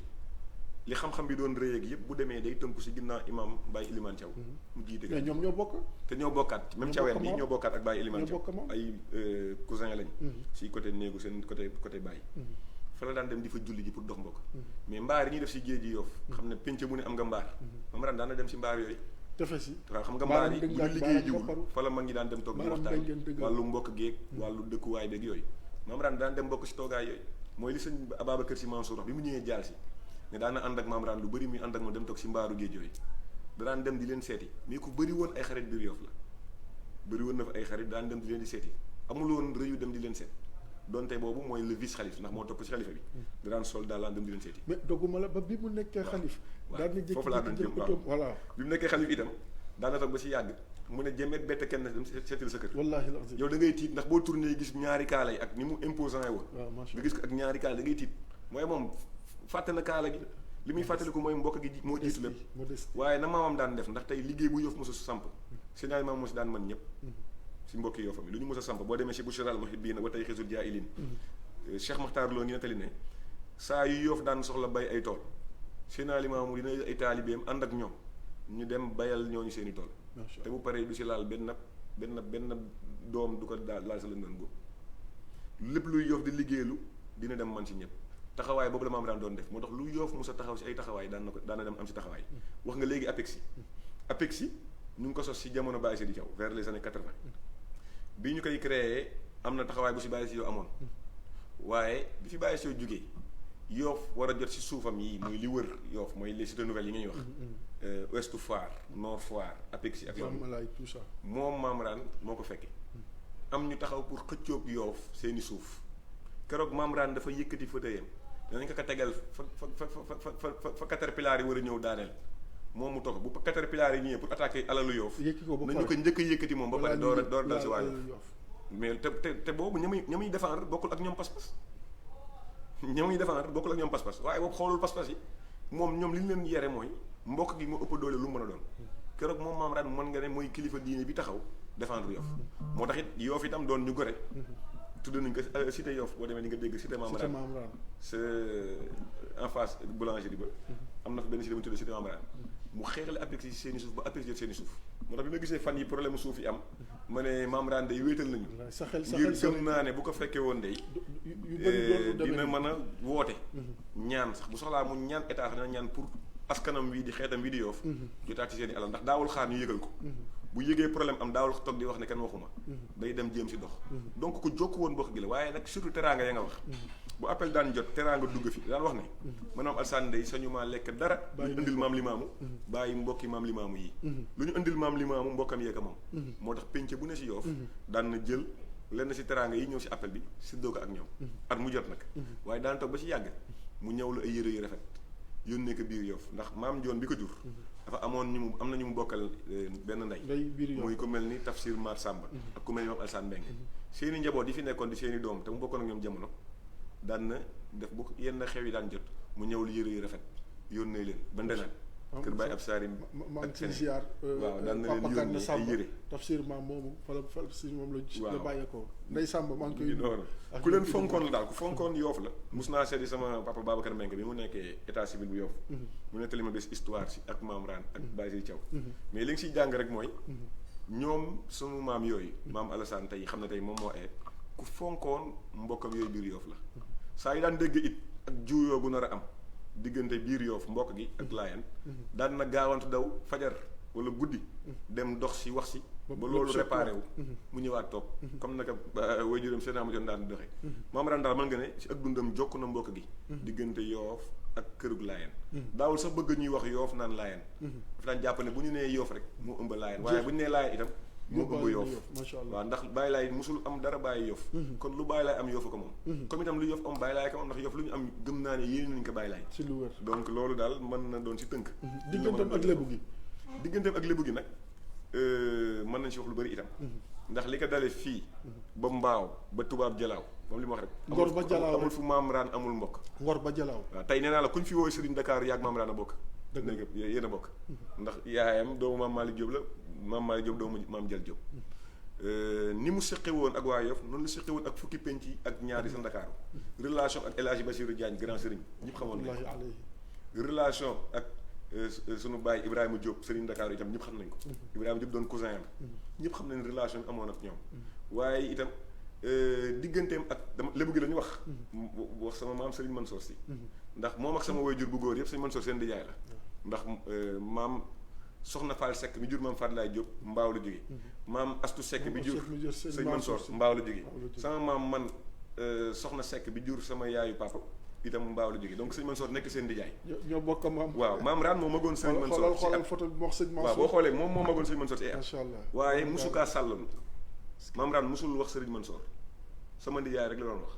li xam-xam bi doon rëy ak yëpp bu demee day tënku si ginnaaw imam Baye Elimane Thiaw. mu jiite mais ñoom ñoo bokk. te ñoo bokkaat même Thiaween bi ñoo bokkaat ak Baye Elimane Thiaw ay cousin lañ. si côté néegu seen côté Baye. fa la daan dem di fa julli ji pour dox mbokk. mais mbaar yi ñuy def si géej gi Yoff xam ne penc mu ne am nga mbaar. maam daan na dem si mbaar yooyu. tefes yi waaw xam nga mbaar yi bu ñu liggéey jiwul fa la mag ñi daan dem toog di waxtaan wàllu mbokk géeg wàllu dëkkuwaay beeg yooyu maam daan dem mbokk si toogaay yooyu mooy li sëñ Ababacar Si Mansour wax bi mu ñëwee jaal si ne daan na ànd ak maam lu bëri muy ànd ak ma dem toog si mbaaru géej yooyu da daan dem di leen seeti mais ku bëri woon ay xarit biir Yoff la bëri woon na fa ay xarit daan dem di leen di seeti amul woon rëyu dem di leen seet donte boobu mooy le vice xalif ndax moo topp si xalifa bi da daan sol daal daan dem di leen seeti mais dogguma la ba bi mu nekkee xalif daan na foofu laa doon jëm voilà bi mu nekkee xalif itam daan na toog ba si yàgg mu ne jëmmet bett kenn dem seetil sa kër wallaahi lazim yow da ngay tiit ndax boo tourné gis ñaari kaala yi ak ni mu imposant woon nga gis ko ak ñaari kaala da ngay tiit mooy moom fàtte na kaala gi li muy fàttaliku mooy mbokk gi moo jiitu lépp waaye na maamam daan def ndax tey liggéey bu Yoff mosa samp sénaali maam moo si daan mën ñëpp si mbokki Yoffam yi lu ñu mos a samp boo demee si Bushral Muhibbina wa tey xisul jaahiliin Cheikh Makhtar Lo ngi nettali ne saa yu Yoff daan soxla bay ay tool sénaali maamu dina ay taalibeem ànd ak ñoom ñu dem bayal ñooñu seen i tool te bu paree du si laal benn doom du ko laal sa lëndën boobu lépp luy Yoff di liggéeylu dina dem man si ñëpp taxawaay boobu la maam daan doon def moo tax lu Yoff mos a taxaw si ay taxawaay daan na dem am si taxawaay wax nga léegi APEXI ñu ngi ko sos si jamono Baye Seydi Thiaw vers les années 80 bi ñu koy créé am na taxawaay bu si Baye Seydi Thiaw amoon waaye bi fi Baye Seydi jógee Yoff war a jot si suufam yi muy li wër Yoff mooy les cités nouvelles yi nga ñuy wax Ouest Foire Nord Foire APEXI ak tout ça moom maam Raan moo ko fekke am ñu taxaw pour xëccoog Yoff seeni suuf keroog maam Raan dafa yëkkati fauteuilam danañ ko tegal fa caterpillar yi war a ñëw daaneel moom mu toog bu caterpillar yi ñëwee pour attaquer alalu Yoff nañu ko njëkk a yëkkati moom ba pare door dal si waa Yoff mais te boobu ñamuy défendre bokkul ak ñoom pas-pas ñamuy défendre bokkul ak ñoom pas-pas waaye boobu xoolul pas-pas yi moom ñoom li ñu leen yere mooy mbokk gi moo ëpp doole lu mu mën a doon keroog moom maam Raan mën nga ne mooy kilifa diine bi taxaw défendre Yoff moo tax it Yoff itam doon ñu gore tudd nañ ko cité Yoff boo demee di nga dégg cité Maam Raan c'est en face boulangerie ba am na fa benn cité bu ñu tuddee cité Maam Raan mu xeexale APEXI si seen i suuf ba APEXI jot seen i suuf moo tax bi ma gisee fan yi problème suuf yi am ma ne Maam Raan day wéetal nañu ngir gëm naa ne bu ko fekkee woon day dina mën a woote ñaan sax bu soxlaa mu ñaan état sax dina ñaan pour askanam wi di xeetam wi di Yoff jotaat ci seen i alal ndax daawul xaar ñu yëgal ko bu yëgee problème am daawul toog di wax ne kenn waxuma day dem jéem si dox donc ku jokk woon bokk gi la waaye nag surtout teraanga ya nga wax bu appel daan jot teraanga dugg fi daan wax ne maanaam Alsaan day sañu maa lekk dara lu ñu indil maam limaamu bàyyi mbokki maam limaamu yi lu ñu indil maam limaamu mbokkam yeeka moom moo tax pénc bu ne si Yoff daan na jël lenn si teraanga yi ñëw si appel bi séddoo ko ak ñoom at mu jot nag waaye daan toog ba si yàgg mu ñëwlu ay yëre yu rafet yónnee ko biir Yoff ndax maam Joon bi ko jur dafa amoon am na ñu mu bokkal benn ndey muy ku mel ni Tafsir Mar Samba ak ku mel ni moom Alsaan Mbeng seeni njaboot yi fi nekkoon di seeni doom te mu bokkoon ak ñoom jamono daan na def bu yenn xew yi daan jot mu ñëw lu yëre yu rafet yónnee leen ba ndenaat kër Baye ab Saari maa ngi ciy ziar waaw daan na leen yónnee ay yëre Tafsir maam moomu fa si moom la bàyyeekoo Ndey Samba maa ngi koy noonu ku leen fonkoon la daal ku fonkoon Yoff la mus naa seeti sama papa Babacar Mbengue bi mu nekkee état civil bu Yoff mu nettali ma bés histoire si ak maam Raan ak Baye Seydi Thiaw mais li nga siy jàng rek mooy ñoom sunu maam yooyu maam Alassane tey xam ne tey moom moo ku fonkoon mbokkam yooyu biir Yoff la saa yi daan dégg it ak juuyoo bu nar a am diggante biir Yoff mbokk gi ak Laayeen daan na gaawantu daw fajar wala guddi dem dox si wax si ba loolu réparé wu mu ñëwaat toog comme naka waajuram seen ama joon daan doxe maam Raan daal mën nga ne si ak dundam jokk na mbokk gi diggante Yoff ak kërug Laayeen daawul sax bëgg ñuy wax Yoff naan Laayeen dafa daan jàpp ne bu ñu nee Yoff rek moo ëmb Laayeen waaye bu ñu nee Laayeen itam moo ëmb Yoff waaw ndax Baye Laay musul am dara Baye Yoff kon lu Baye Laay am Yoff ko moom comme itam lu Yoff am Baye Laay ko moom ndax Yoff lu ñu am gëm naa ne yéene nañu ko Baye Laay ci lu wér donc loolu daal mën na doon si tënk digganteem ak lébu gi digganteem ak lébu gi nag mën nañ si wax lu bëri itam. ndax li ko dalee fii. ba Mbaaw ba Tubaab Jalaaw moom li ma wax rek. Ngor ba Jalaaw amul fu Maam Raan amul mbokk. Ngor ba Jalaaw. waaw tey nee naa la kuñ fi wooy Serigne Dakar yaag Maam Raan a bokk. dëgg la yéen a bokk. ndax yaayam doomu Maam Malick Diop la Maam Malick Diop doomu Maam Jal Diop. ni mu seqe woon ak waa Yoff noonu la seqe woon ak fukki penc yi ak ñaari sa Ndakaaru relation ak El Hadji Bassirou Diagne grand Serigne ñëpp xamoon nañ ko relation ak sunu baay Ibrahima Diop Serigne Ndakaaru itam ñëpp xam nañ ko. Ibrahima Diop doon cousin am. ñëpp xam nañ relation bi amoon ak ñoom. waaye itam digganteem ak dama lébu gi la ñu wax sama maam Serigne Mansour Sy. ndax moom ak sama waajur bu góor yëpp Serigne Mansour seen nijaay la. ndax maam Soxna Fall Seck mi jur maam Fadlaay Diop Mbaaw la jóge maam Astu Seck bi jur Serigne Mansour Mbaaw la jóge sama maam man Soxna Seck bi jur sama yaayu papa itam Mbaaw la jóge donc Serigne Mansour nekk seen nijaay. ñoo bokk maam. waaw maam Raan moo magoon Serigne Mansour xoolal photo bi wax Serigne Mansour. waaw boo xoolee moom moo magoon Serigne Mansour ci ay at. macha allah waaye musu kaa sàllanu maam Raan musul wax Serigne Mansour sama ndijaay rek la doon wax.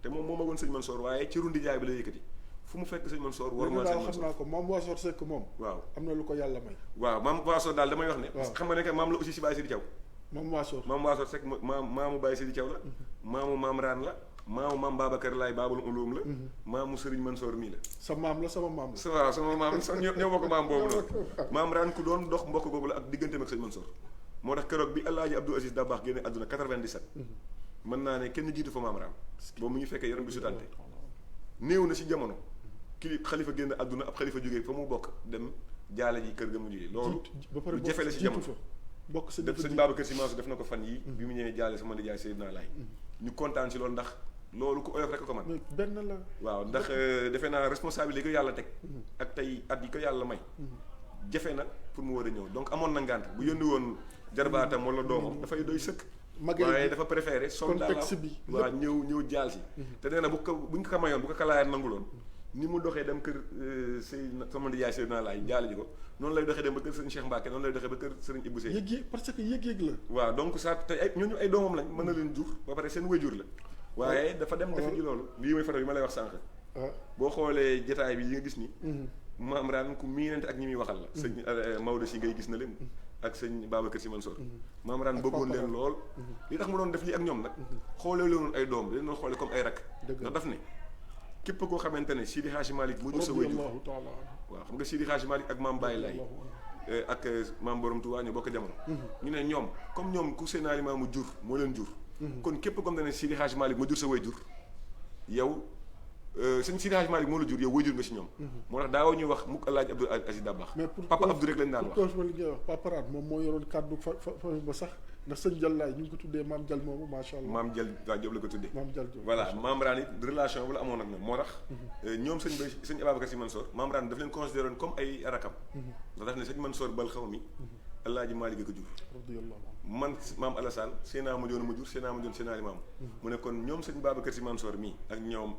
te moom moo magoon Serigne Mansour waaye ci ru ndijaay bi la yëkkati fu mu fekk Serigne Mansour war ma Serigne Mansour xam naa ko maam Waasor Seck moom. waaw am na lu ko yàlla may. waaw maam Waasor daal damay wax ne. waaw xam nga ne que maam la aussi si Baye Sidi Thiaw. maam Waasor Seck maamu Baye Sidi Thiaw la. maamu maam Raan la. maamu maam Babacar Laay Baabul Ulum la. maamu Serigne Mansour mii la. sa maam la sama maam la. waaw sama maam sax ñoo bokk maam boobu la. maam Raan ku doon dox mbokk boobu la ak digganteem ak Serigne Mansour. moo tax keroog bi El Hadji Abdou Aziz Dabakh génne àdduna 97. mën naa ne kenn jiitu fa maam Raan. boobu mu ngi fekkee yaram bi sutante néew na si jamono xalifa génn àdduna ab xalifa jógee fa mu bokk dem jaale ji kër ga mu jógee loolu lu jafe la si jamono bokk sa def sëñ Babacar Sy Mansour def na ko fan yi bi mu ñëwee jaale sama nijaay Seydina Laay ñu kontaan si loolu ndax loolu ku oyof rek ko man benn la waaw ndax defe naa responsabilité yi ko yàlla teg ak tey at yi ko yàlla may jafe na pour mu war a ñëw donc amoon na ngànt bu yónni woon jarbaatam wala doomam dafay doy sëkk waaye dafa préféré soldat contexte bi waaw ñëw jaal si te nee na bu ñu ko mayoon bu ko kalaayaat nanguloon ni mu doxee dem kër sama ndijaay Seydina Laay jaale ji ko noonu lay doxee dem ba kër sëriñ Cheikh Mbacke noonu lay doxee ba kër sëriñ Ibou Seye yëg-yëg parce que yëg-yëg la waaw donc ça tey ay ñooñu ay doomam lañ mën na leen jur ba pare seen wéjur la waaye dafa dem defe ji loolu lii mooy photo bi ma lay wax sànq boo xoolee jotaay bi yi nga gis ni maam Raan ku miinante ak ñi muy waxal la sëñ Maodo si ngay gis na leen ak sëñ Babacar Sy Mansour maam Raan bëggoon leen lool li tax mu doon def lii ak ñoom nag xoolee loonu ay doom dañ doon xoolee comme ay rak ndax daf ne képp koo xamante ne Sidi Hadji Malick moo jur sa wéjur waaw xam nga Sidi Hadji Malick ak maam Baye Laye ak maam Borom Touba ñu bokk jamono ñu ne ñoom comme ñoom ku seen alimaamu jur moo leen jur kon képp comme ne Sidi Hadji Malick moo jur sa wéjur yow sëñ Sidi Hadji Malick moo la jur yow wéjur nga si ñoom moo tax daawoo ñuy wax mukk El Hadji Abdou Aziz Dabakh papa Abdou rek lañ daan wax li ngay wax paparaat moom moo yoroon kàddu fa ba sax ndax sëñ Jal Laay ñu ngi ko tuddee maam Jal moomu macha allah maam Jal waaw Diop la ko tuddee maam Jal Diop voilà maam Raan it relation bu la amoon ak ñoom moo tax ñoom sëñ Ababacar Sy Mansour maam Raan daf leen considéré woon comme ay rakam ndax daf ne sëñ Mansour bal xaw mi El Hadji Malick ko jur man maam Alassane seenaa ma joon ma jur seenaa ma joon seenaa li maam mu ne kon ñoom sëñ Babacar Sy Mansour mii ak ñoom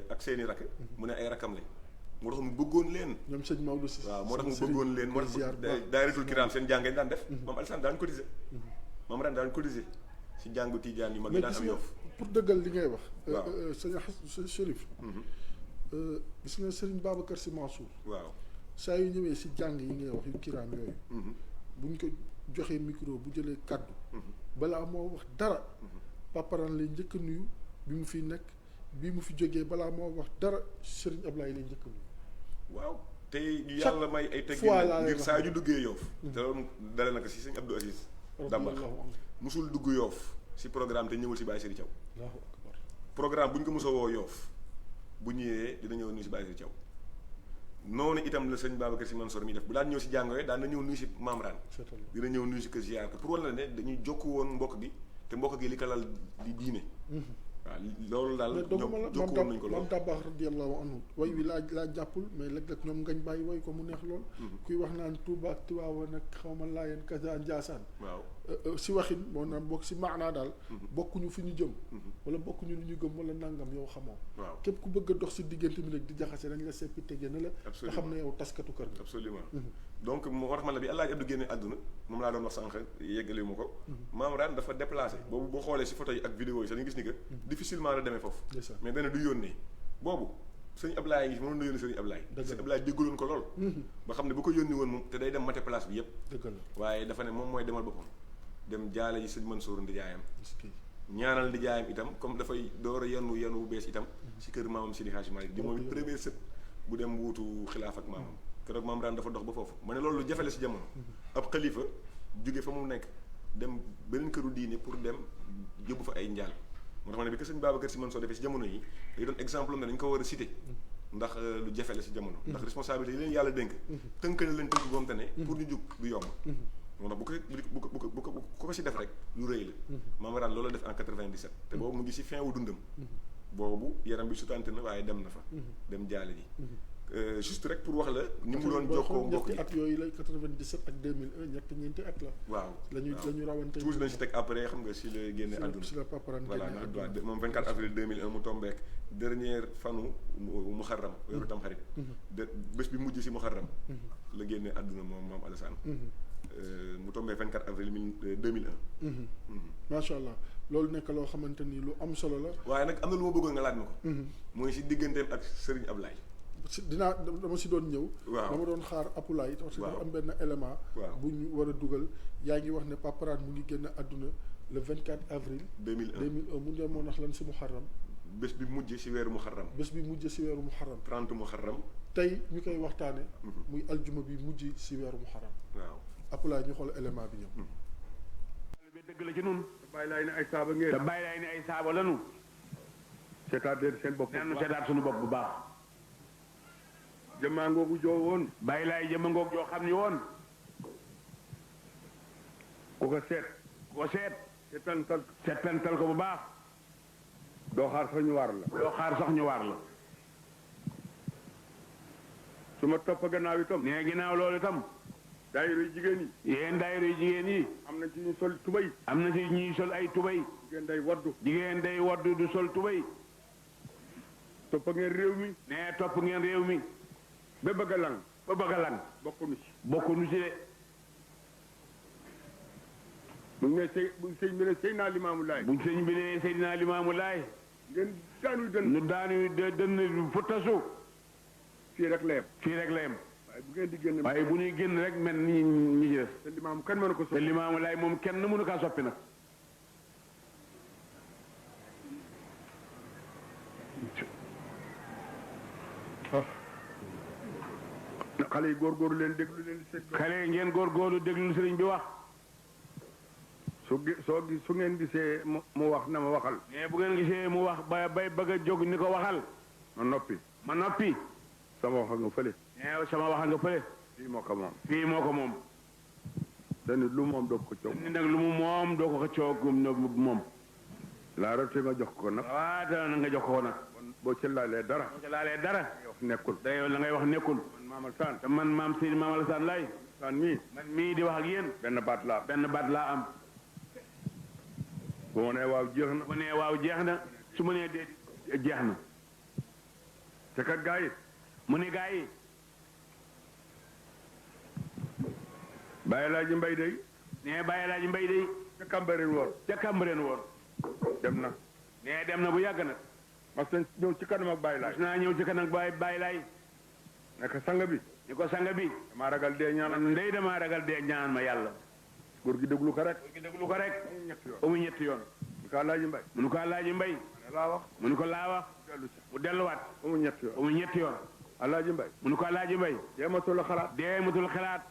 ak seeni rakk mu ne ay rakam lañ moo tax mu bëggoon leen ñoom sëñ Maodo si waaw moo tax mu bëggoon leen moo tax daayiratul kiraam seen jàngeen daan def maam Alassane daan cotiser maam Raan daan cotiser si jàngu Tijaan yu mag yi daan am Yoff pour dëggal li ngay wax waaw sëñ Chérif gis nga sëriñ Babacar Sy Mansour waaw saa yu ñëwee si jàng yi ngay wax yu kiraam yooyu buñ ko joxee micro bu jëlee kàddu balaa moo wax dara paparaan lay njëkk a nuyu bi mu fi nekk bi mu fi jógee balaa moo wax dara Serigne Ablaye lay njëkk a nuyu waaw te yàlla may ay teggin ngir saa yu duggee Yoff te loolu dale na ko si sëñ Abdou Aziz Dabakh musul dugg Yoff si programme te ñëwul si Baye Sidi Thiaw programme bu ñu ko mos a woo Yoff bu ñëwee dina ñëw nuyu si Baye Sidi Thiaw noonu itam la sëñ Babacar Sy Mansour mi def bu daan ñëw si jàngooye daan na ñëw nuyu si maam Raan dina ñëw nuyu si kër ziar ko pour wala ne dañuy jokk woon mbokk gi te mbokk gi li ko lal di diine waaw loolu daal ñoom jokk woon nañu ko lool maam Dabakh radiyallahu anhu way wi laa jàppul mais léeg-léeg ñoom ngañ bàyyi way ko mu neex lool kuy wax naan Touba ak Tiwaawan ak xaw ma Laayeen Kaza Njaasaan waaw si waxin moo naan bokk si maanaa daal bokkuñu fi ñu jëm wala bokkuñu lu ñu gëm wala nangam yow xamoo waaw képp ku bëgg a dox si diggante bi rek di jaxase dañ la seppi tege na la nga xam ne yow taskatu kër nga absolument donc moo tax man la bi El Hadji Abdou génne àdduna moom laa doon wax sànq yeggali ma ko maam Raan dafa déplacé boobu boo xoolee si photo yi ak vidéo yi sax dañu gis ni que difficilement la demee foofu mais dana du yónnee boobu sëñ Ablaye ngi mënoon na yónni sëñ Ablaye. sëñ Ablaye déggaloon ko lool. ba xam ne bu ko yónni woon moom te day dem mate place bi yëpp. dëgg la waaye dafa ne moom mooy demal boppam dem jaale ji sëñ Mansour ndijaayam ñaanal ndijaayam itam comme dafay door a yenu bu bees itam si kër maamam Sidi Hadji Malick di moom it premier sët bu dem wuutu xilaaf ak maamam keroog maam daan dafa dox ba foofu ma ne loolu lu jafe la si jamono ab xalifa jóge fa mu nekk dem beneen këru diine pour dem yóbbu fa ay njaal moo tax ma ne bi ko sëñ Babacar Sy Mansour defee si jamono yi day doon exemple ne dañ ko war a cité ndax lu jafe la si jamono ndax responsabilité yi leen yàlla dénk tënk na leen tënk boom te ne pour ñu jug du yomb moo tax bu ko si def rek lu rëy la maam Rane loolu def en 97 te boobu mu ngi si fin wu dundam boobu yaram bi sutante na waaye dem na fa dem jaale ji juste rek pour wax la ni mu doon jokkoo mbokk yi ñetti at yooyu la 97 ak 2001 ñeenti at la waaw la ñu rawante tuuti lañ si teg après xam nga si la génne àdduna si la Papa Rane voilà moom 24 avril 2001 mu tombeek dernière fanu muharram weeru tam xarit de bés bi mujj si muharram la génne àdduna moom maam Alassane mu tombee 24 avril 2001 macha allah loolu nekk loo xamante ni lu am solo la waaye nag am na lu ma bëggoon nga laaj ma ko mooy si digganteem ak Serigne Ablaye dama si doon ñëw waaw dama doon xaar Apulaay parce que dafa am benn élément waaw bu ñu war a dugal yaa ngi wax ne Papa Rane mu ngi génn àdduna le 24 avril 2001 mu ngi moo nax lan si muharram bés bi mujj si weeru muharram bés bi mujj si weeru muharram 30 muharram tey ñu koy waxtaane muy aljuma bi mujj si weeru muharram waaw Apulaay ñu xool élément bi ñëw bi dëgg la ci nun te bàyyi laay ne ay saaba ngeen te bàyyi laay ne ay saaba lanu seetaat leen seen bopp neen nu seetaat suñu bopp bu baax jëmmaa ngoogu joo woon bàyyi laay jëma ngoog joo xam ni woon ku ko seet ko seet seetantal ko bu baax doo xaar sax ñu waar la doo xaar sax ñu waar la su ma topp gannaaw itam nee ginnaaw loolu itam daayira yu jigéen yi yéen daayira yu jigéen yi am na ci ñu sol tubay am na ci ñuy sol ay tubay jigéen day waddu jigéen day waddu du sol tubay toppa ngeen réew mi nee topp ngeen réew mi ba bëgg a lang ba bëgg a lang bokkunu ci bokkunu ci de buñ ne sëñ bi ne Seydina Limaamu Laay buñ sëñ bi ne Seydina Limaamu Laay ngeen daanuy dën ñu daanuy dënn futtasu fii rek la yem fii rek la yem waaye bu ngeen di génn waaye bu ñuy génn rek mel ni ñi ci des te Limaamu kenn mënu ko te soppi Limaamu Laay moom kenn mënu kaa soppi nag xale yi góorgóorlu leen déglu leen seen xale yi ngeen góorgóorlu déglu sëriñ bi wax su ngeen gisee mu wax na ma waxal mais bu ngeen gisee mu wax bay bëgg a jóg ni ko waxal ma noppi sama wax nga fële mais sama wax nga fële fii moo ko moom fii moo ko moom te nit lu moom doo ko coow ni nag lu mu moom doo ko xëccoo moom laa rate ma jox ko nag waaw te na nga jox ko nag boo ci laalee dara boo ci laalee dara wax nekkul day la ngay wax nekkul man Maam Alassane te man maam Seydi Maam Alassane Laay Alassane mii man mii di wax ak yéen benn baat laa benn baat laa am bu ma nee waaw jeex na bu nee waaw jeex na su ma nee dee jeex na te kat gaa yi mu ne gaa yi Baye Laaji Mbay day nee Baye Laaji Mbay day ca Cambérène woon ca Cambérène woon dem na nee dem na bu yàgg nag mas nañ ñëw ci kanam ak Baye Laay mas naa ñëw ci kanam Baye Laay nekk sang bi ni ko sang bi damaa ragal dee ñaanal ndey damaa ragal dee ñaan ma yàlla góor gi déglu ko rek góor gi déglu ko rek ñetti yoon amu ñetti yoon mu kaa Laaji Mbay mu nu ko Laaji Mbay laa wax mu nu ko laa wax dellu si mu delluwaat amu ñetti yoon amu ñetti yoon Alaaji Mbay mu nu ko Laaji Mbay dee matul a xalaat dee matul xalaat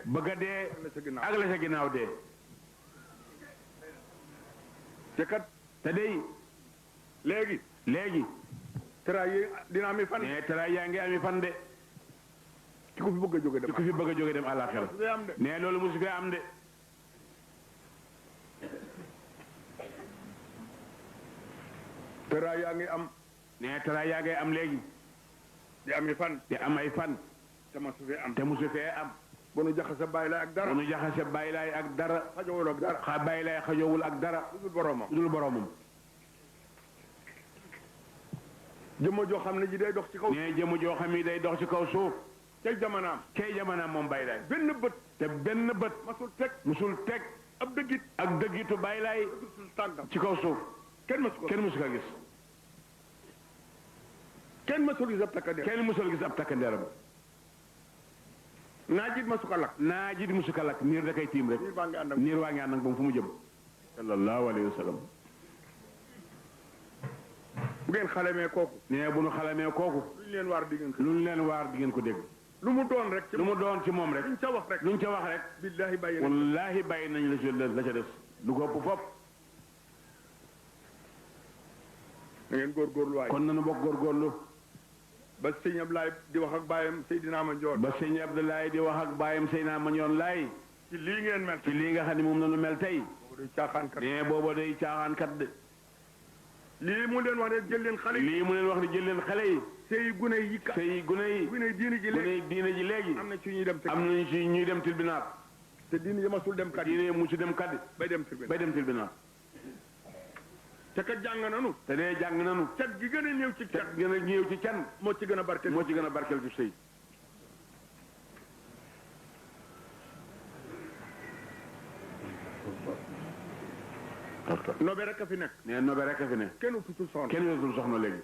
bëgg a dee la sa ginnaaw ak la sa ginnaaw dee te kat te day léegi tera yi dina ami fan nee tera yaa ngi ami fan de ci ku fi bëgg a jóge dem ci ku fi bëgg a jóge dem àllaaxira day am de nee loolu musu fee am de tera yaa ngi am nee tera yaa ngi am léegi di ami fan di am ay fan te masu fi am te musu fee am bu nu jaxase Baye Laay ak dara bu nu jaxase Baye Laay ak dara xajowul ak dara Baye Laay xajowul ak dara lu dul boromam dul boromam jëmma joo xam ne ji day dox ci kaw nee jëmm joo xam ni day dox ci kaw suuf cay jamonaam kay jamonaam moom Baye Laay benn bët te benn bët musul teg ab dëggit ak dëggitu Baye Laay tànkam ci kaw suuf kenn masu ko kenn musu ko gis kenn mësul gis ab takkandeer. kenn musul gis ab takkandeeram. naajit ma su ko lakk. naa ji di musu kalak niir da koy tiim rek. niir baa ngi ànd ak niir waa ngi ànd ak moom fu mu jëm. sallallahu alayhi wa sallam. bu ngeen xalamee kooku. nee bu nu xalamee kooku. luñ leen waar di ngeen ko. lu ñu leen waar di ngeen ko dégg. lu mu doon rek. lu mu doon ci moom rek. luñ ca wax rek. luñ ca wax rek. billahi bàyyi na. wallaahi bàyyi nañ la ci la ca des. lu ko ëpp fopp. da ngeen góorgóorlu waay. kon nanu bokk góorgóorlu. ba sëñ Ablaye di wax ak baayam Seydina Mandione. ba sëñ Abdoulaye di wax ak baayam Seydina Mandione laay. ci lii ngeen mel. ci lii nga xam ne moom la ñu mel tey. boobu day caaxaan kat. nee booba day caaxaan kat de. lii mu leen wax ne jël leen xale yi. lii mu leen wax ne jël leen xale yi. sëy gune yi ka. sëy gune yi. gune yi diine ji gune léegi. yi diine ji léegi. am na ci ñuy dem. am nañu ci ñuy dem tribunal. te diine ji masul dem kat. diine mu ci dem kat bay dem tribunal. bay dem tribunal. te kat jàng nanu. te dee jàng nanu. cat gi gën a néew ci cat. gën a ñëw ci can. moo ci gën a barkeel. moo ci gën a barkeel ci sëy. nobe rek a fi nekk. nee nobe rek a fi ne. kenn ututul soxna. kenn weesul soxna léegi.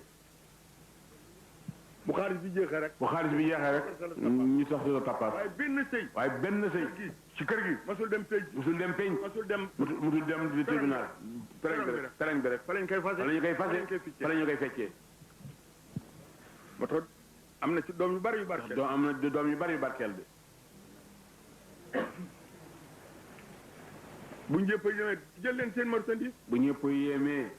bu xaalis bi jeexee rek. bu xaalis bi jeexee rek. ñu sax su la tappaas. waaye benn sëy. waaye benn sëy. ci kër gi. masul dem tëj. musul dem peñ. masul dem. musul dem di tribunal. pereñ bi rek pereñ bi rek. fa lañ koy fase. fa la ñu koy fase fa la ñu koy feccee. moo tax am na ci doom yu bari yu barkeel. am na doom yu bari yu barkeel de. bu ñëpp a ñëwee jël leen seen marchandise. bu ñëpp yéemee.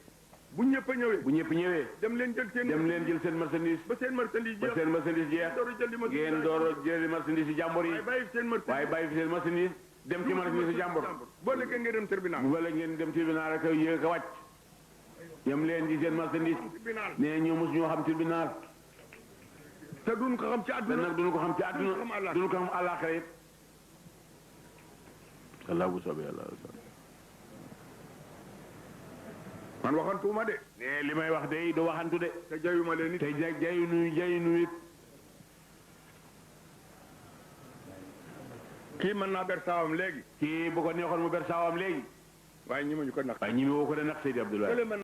bu ñëpp a ñëwee. bu ñëpp ñëwee. dem leen jël seen. dem leen jël seen marchandise. ba seen marchandise ba jeex. seen marchandise jeex. door a jël di marchandise. ngeen door a jëli marchandise yi jàmbur yi. waaye bàyyi seen marchandise. waaye bàyyi fi seen marchandise. dem ci marchandise yi jàmbur. boo lekkee ngeen dem tribunal. bu bala ngeen dem tribunal rek yéeg a wàcc. yem leen ci seen marchandise. tribunal. nee ñu mos ñoo xam tribunal. te duñ ko xam ci te àdduna. nag duñu ko xam ci àdduna duñu ko xam àllaaxira yëpp. allah bu soobee yàlla. man waxantuuma de. nee li may wax de du waxantu de. te jayuma leen it. te jayunu it. kii mën naa ber saawam léegi. kii bu ko neexoon mu ber saawam léegi. waaye ñi ma ñu ko naq. waaye ñi mi woo ko de nag Seydi Abdoulaye. kële mën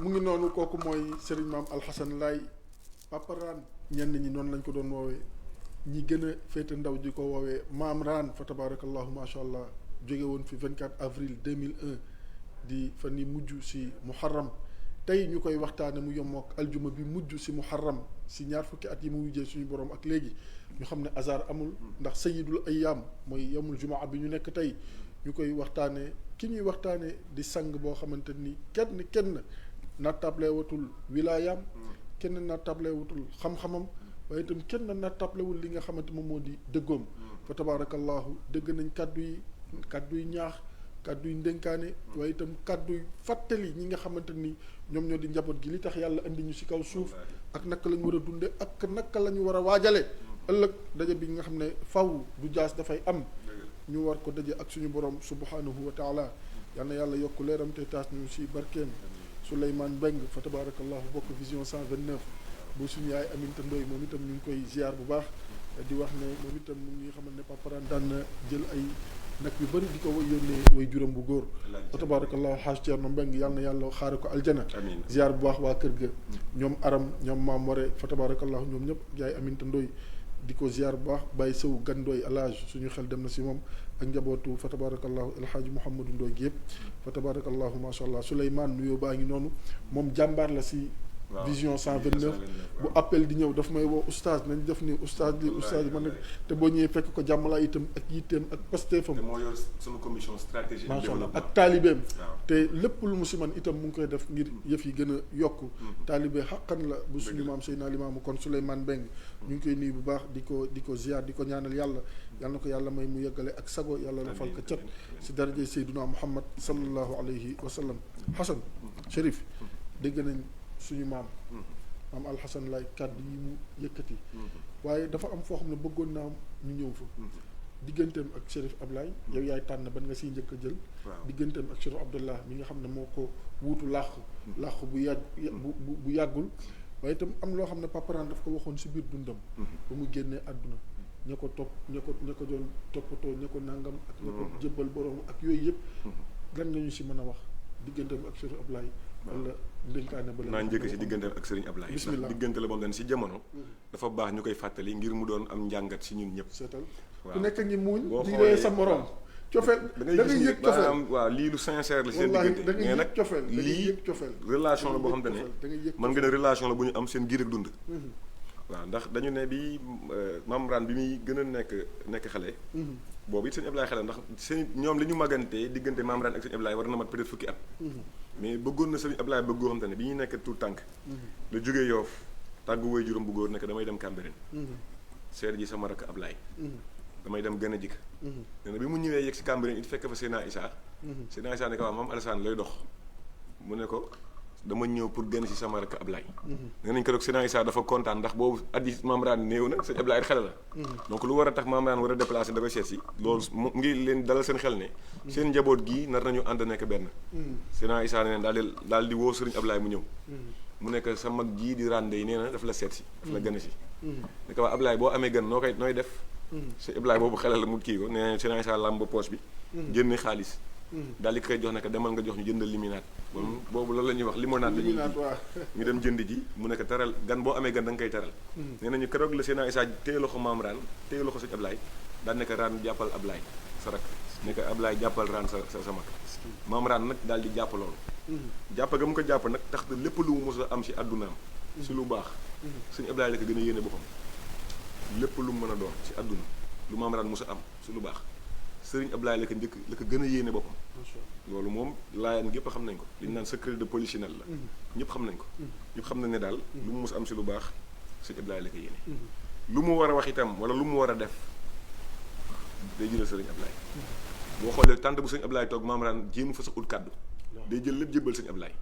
mu ngi noonu kooku mooy Serigne Maam Alxasan Laay Papa Raan ñenn ñi noonu lañ ko doon woowee ñi gën a féete ndaw ji ko woowee Maam Raan fa tabarakallahu macha allah jóge woon fi 24 avril 2001 di fan yi mujj si muharram tey ñu koy waxtaane mu yommook aljuma bi mujj si muharram si ñaar fukki at yi mu wujjee suñu borom ak léegi ñu xam ne hasard amul ndax sayidul ayyaam mooy yomul jumaa bi ñu nekk tey ñu koy waxtaane ki ñuy waxtaane di sang boo xamante ni kenn nattablewutul wilaayaam kenn nattablewutul xam-xamam waaye itam kenn nattablewul li nga xamante moom moo di dëggoom fa tabarakallahu dëgg nañ kàddu yi ñaax kàddu yi ndénkaane waaye itam kàddu yi fàttali ñi nga xamante ni ñoom ñoo di njaboot gi li tax yàlla indi ñu ci kaw suuf ak naka la ñu war a dunde ak naka la ñu war a waajale ëllëg daje bi nga xam ne faw du jaas dafay am ñu war ko daje ak suñu borom subhanahu wa taala yal na yàlla yokk leeram te taas ñu ci barkeem Souleymane Mbeng fa tabarakallahu bokk vision 129 bu suñu yaay Aminta Ndoy moom itam ñu ngi koy ziar bu baax di wax ne moom itam mu ngi xamal ne paparaan daan na jël ay nag yu bëri di ko yónnee way juróom bu góor fa tabarakallahu xaaj Ceerno Mbeng yal na yàlla xaare ko aljana ziar bu baax waa kër ga ñoom aram ñoom maam ware fa tabarakallahu ñoom ñëpp yaay Aminta Ndoy di ko ziar bu baax bàyyi sëw gandooy alage suñu xel dem na si moom ak njabootu fa tabarakallahu alxaaji Mouhamadou Ndoy gi yëpp fa tabarakallahu macha allah Souleymane nuyoo baa ngi noonu moom jàmbaar la si vision 129 bu appel di ñëw daf may woo oustaz nañ def ni oustaz li oustaz man nag te boo ñëwee fekk ko jàmmalaa itam ak yitteem ak pasteefam te moo yor sunu commission stratégie macha allah ak taalibeem te lépp lu mu si man itam mu ngi koy def ngir yëf yi gën a yokk taalibe xaqan la bu suñu maam Seydina Limaamu kon Souleymane Mbeng ñu ngi koy nuyu bu baax di ko ziar di ko ñaanal yàlla yàlla na ko yàlla may mu yeggale ak sago yàlla la fal ko cat si darajay Seydina Muhammad sallallahu alayhi wa sallam Xasan Chérif dégg nañ suñu maam Alxasan Laay kàddu yi mu yëkkati waaye dafa am foo xam ne bëggoon naa ñu ñëw fa digganteem ak Chérif Ablaye yow yaay tànn ban nga siy njëkk a jël digganteem ak Chérif Abdallah mi nga xam ne moo ko wuutu làqu bu yàggul waaye itam am loo xam ne paparaan daf ko waxoon si biir dundam ba mu génnee àdduna ña ko topp ña ko doon toppatoo ña ko nàngam ak ña ko jébbal borom ak yooyu yëpp lan nga ñu si mën a wax digganteem ak Serigne Ablaye wala ndénkaane ba la naa njëkk si digganteem ak Serigne Ablaye bismillah ndax diggante la moom dañ si jamono dafa baax ñu koy fàttali ngir mu doon am njàngat si ñun ñëpp seetal waaw ku nekk ngi muuñ boo di xoolee ree sa morom cofeel da da ngay ngay gis yëg ni cofeel maanaam waaw lii lu sincère la seen wallaahi diggante da ngay mais yëg nag cofeel da ngay lii yëg cofeel relation la boo xam te ne da ngay yëg mën nga ne relation la bu ñu am seen giir ak dund Mhm. waaw ndax dañu ne bi Mame Rane bi muy gën a nekk xale Mhm. boobu it sëñ Ablaye xale ndax seen ñoom li ñu magantee diggante Mame Rane ak sëñ Ablaye war na mat peut-être fukki at Mhm. mais bëggoon na sëñ Ablaye bëgg goo xam te ne bi ñuy nekk tout tànk Mhm. la jógee Yoof tàggu woy juróom bu góor nekk damay dem Cambérène Mhm. seet ji sama rakk Ablaye Mhm. damay dem gën a jikk Mhm. nee na bi mu ñëwee yegg si Cambérène it fekk fa Sénat Issa Mhm. Sénat Issa ne ko waaw Mame Alassane looy dox mu ne ko dama ñëw pour gën si sama rakk Ablaye nee nañ ko rek Sénat Issa dafa kontaan ndax boobu at yi Mame Rane néew na sëñ Ablaye xale la donc lu war a tax Mame Rane war a déplacé da koy seet si loolu mu ngi leen dalal seen xel ne seen njaboot gii nar nañu ànd nekk benn Mhm. Sénat Issa ne daal di woo Serigne Ablaye mu ñëw Mhm. mu nekk sa mag jii di rande yi nee na daf la seet si daf la gën si Mhm. ne ko waa Ablaye boo amee gën nooy def Mhm. sëñ Ablaye boobu xelal la mu kii ko nee na Sénat Issa làmb poche bi génne xaalis Mhm. daal di koy jox ne ko demal nga jox ñu jëndal liminaat boobu loolu la ñuy wax limonade la ñuy liminaat waa ñu dem jënd ji mu nekk teral gan boo amee gan da nga koy teral nee nañu keroog la Sénat Issa téye loxo Mame Rane téye loxo sëñ Ablaye daal nekk Rane jàppal Ablaye sa rak nekk Ablaye jàppal Rane sa mag Mame Rane nag daal di jàpp loolu jàpp ga mu ko jàpp nag tax na lépp lu mu mos a am si àddunaam si lu baax sëñ Ablaye la ko gën a yéene boppam lépp lu mu mën a doon si àdduna lu Mame Rane mos a am si lu baax sëriñ Ablaye la ko gën a yéene boppam loolu moom laayaan gépp xam nañ ko li ñu naan secret de polichinelle la ñëpp xam nañ ko ñëpp xam nañ ne daal lu mu mos am si lu baax sëñ Ablaye la ko yéene lu mu war a wax itam wala lu mu war a def day jëlal sëriñ Ablaye boo xoolee tànt bu sëñ Ablaye toog Mame Rane jéemu fa sax ut kàddu day jël lépp jébbal sëñ Ablaye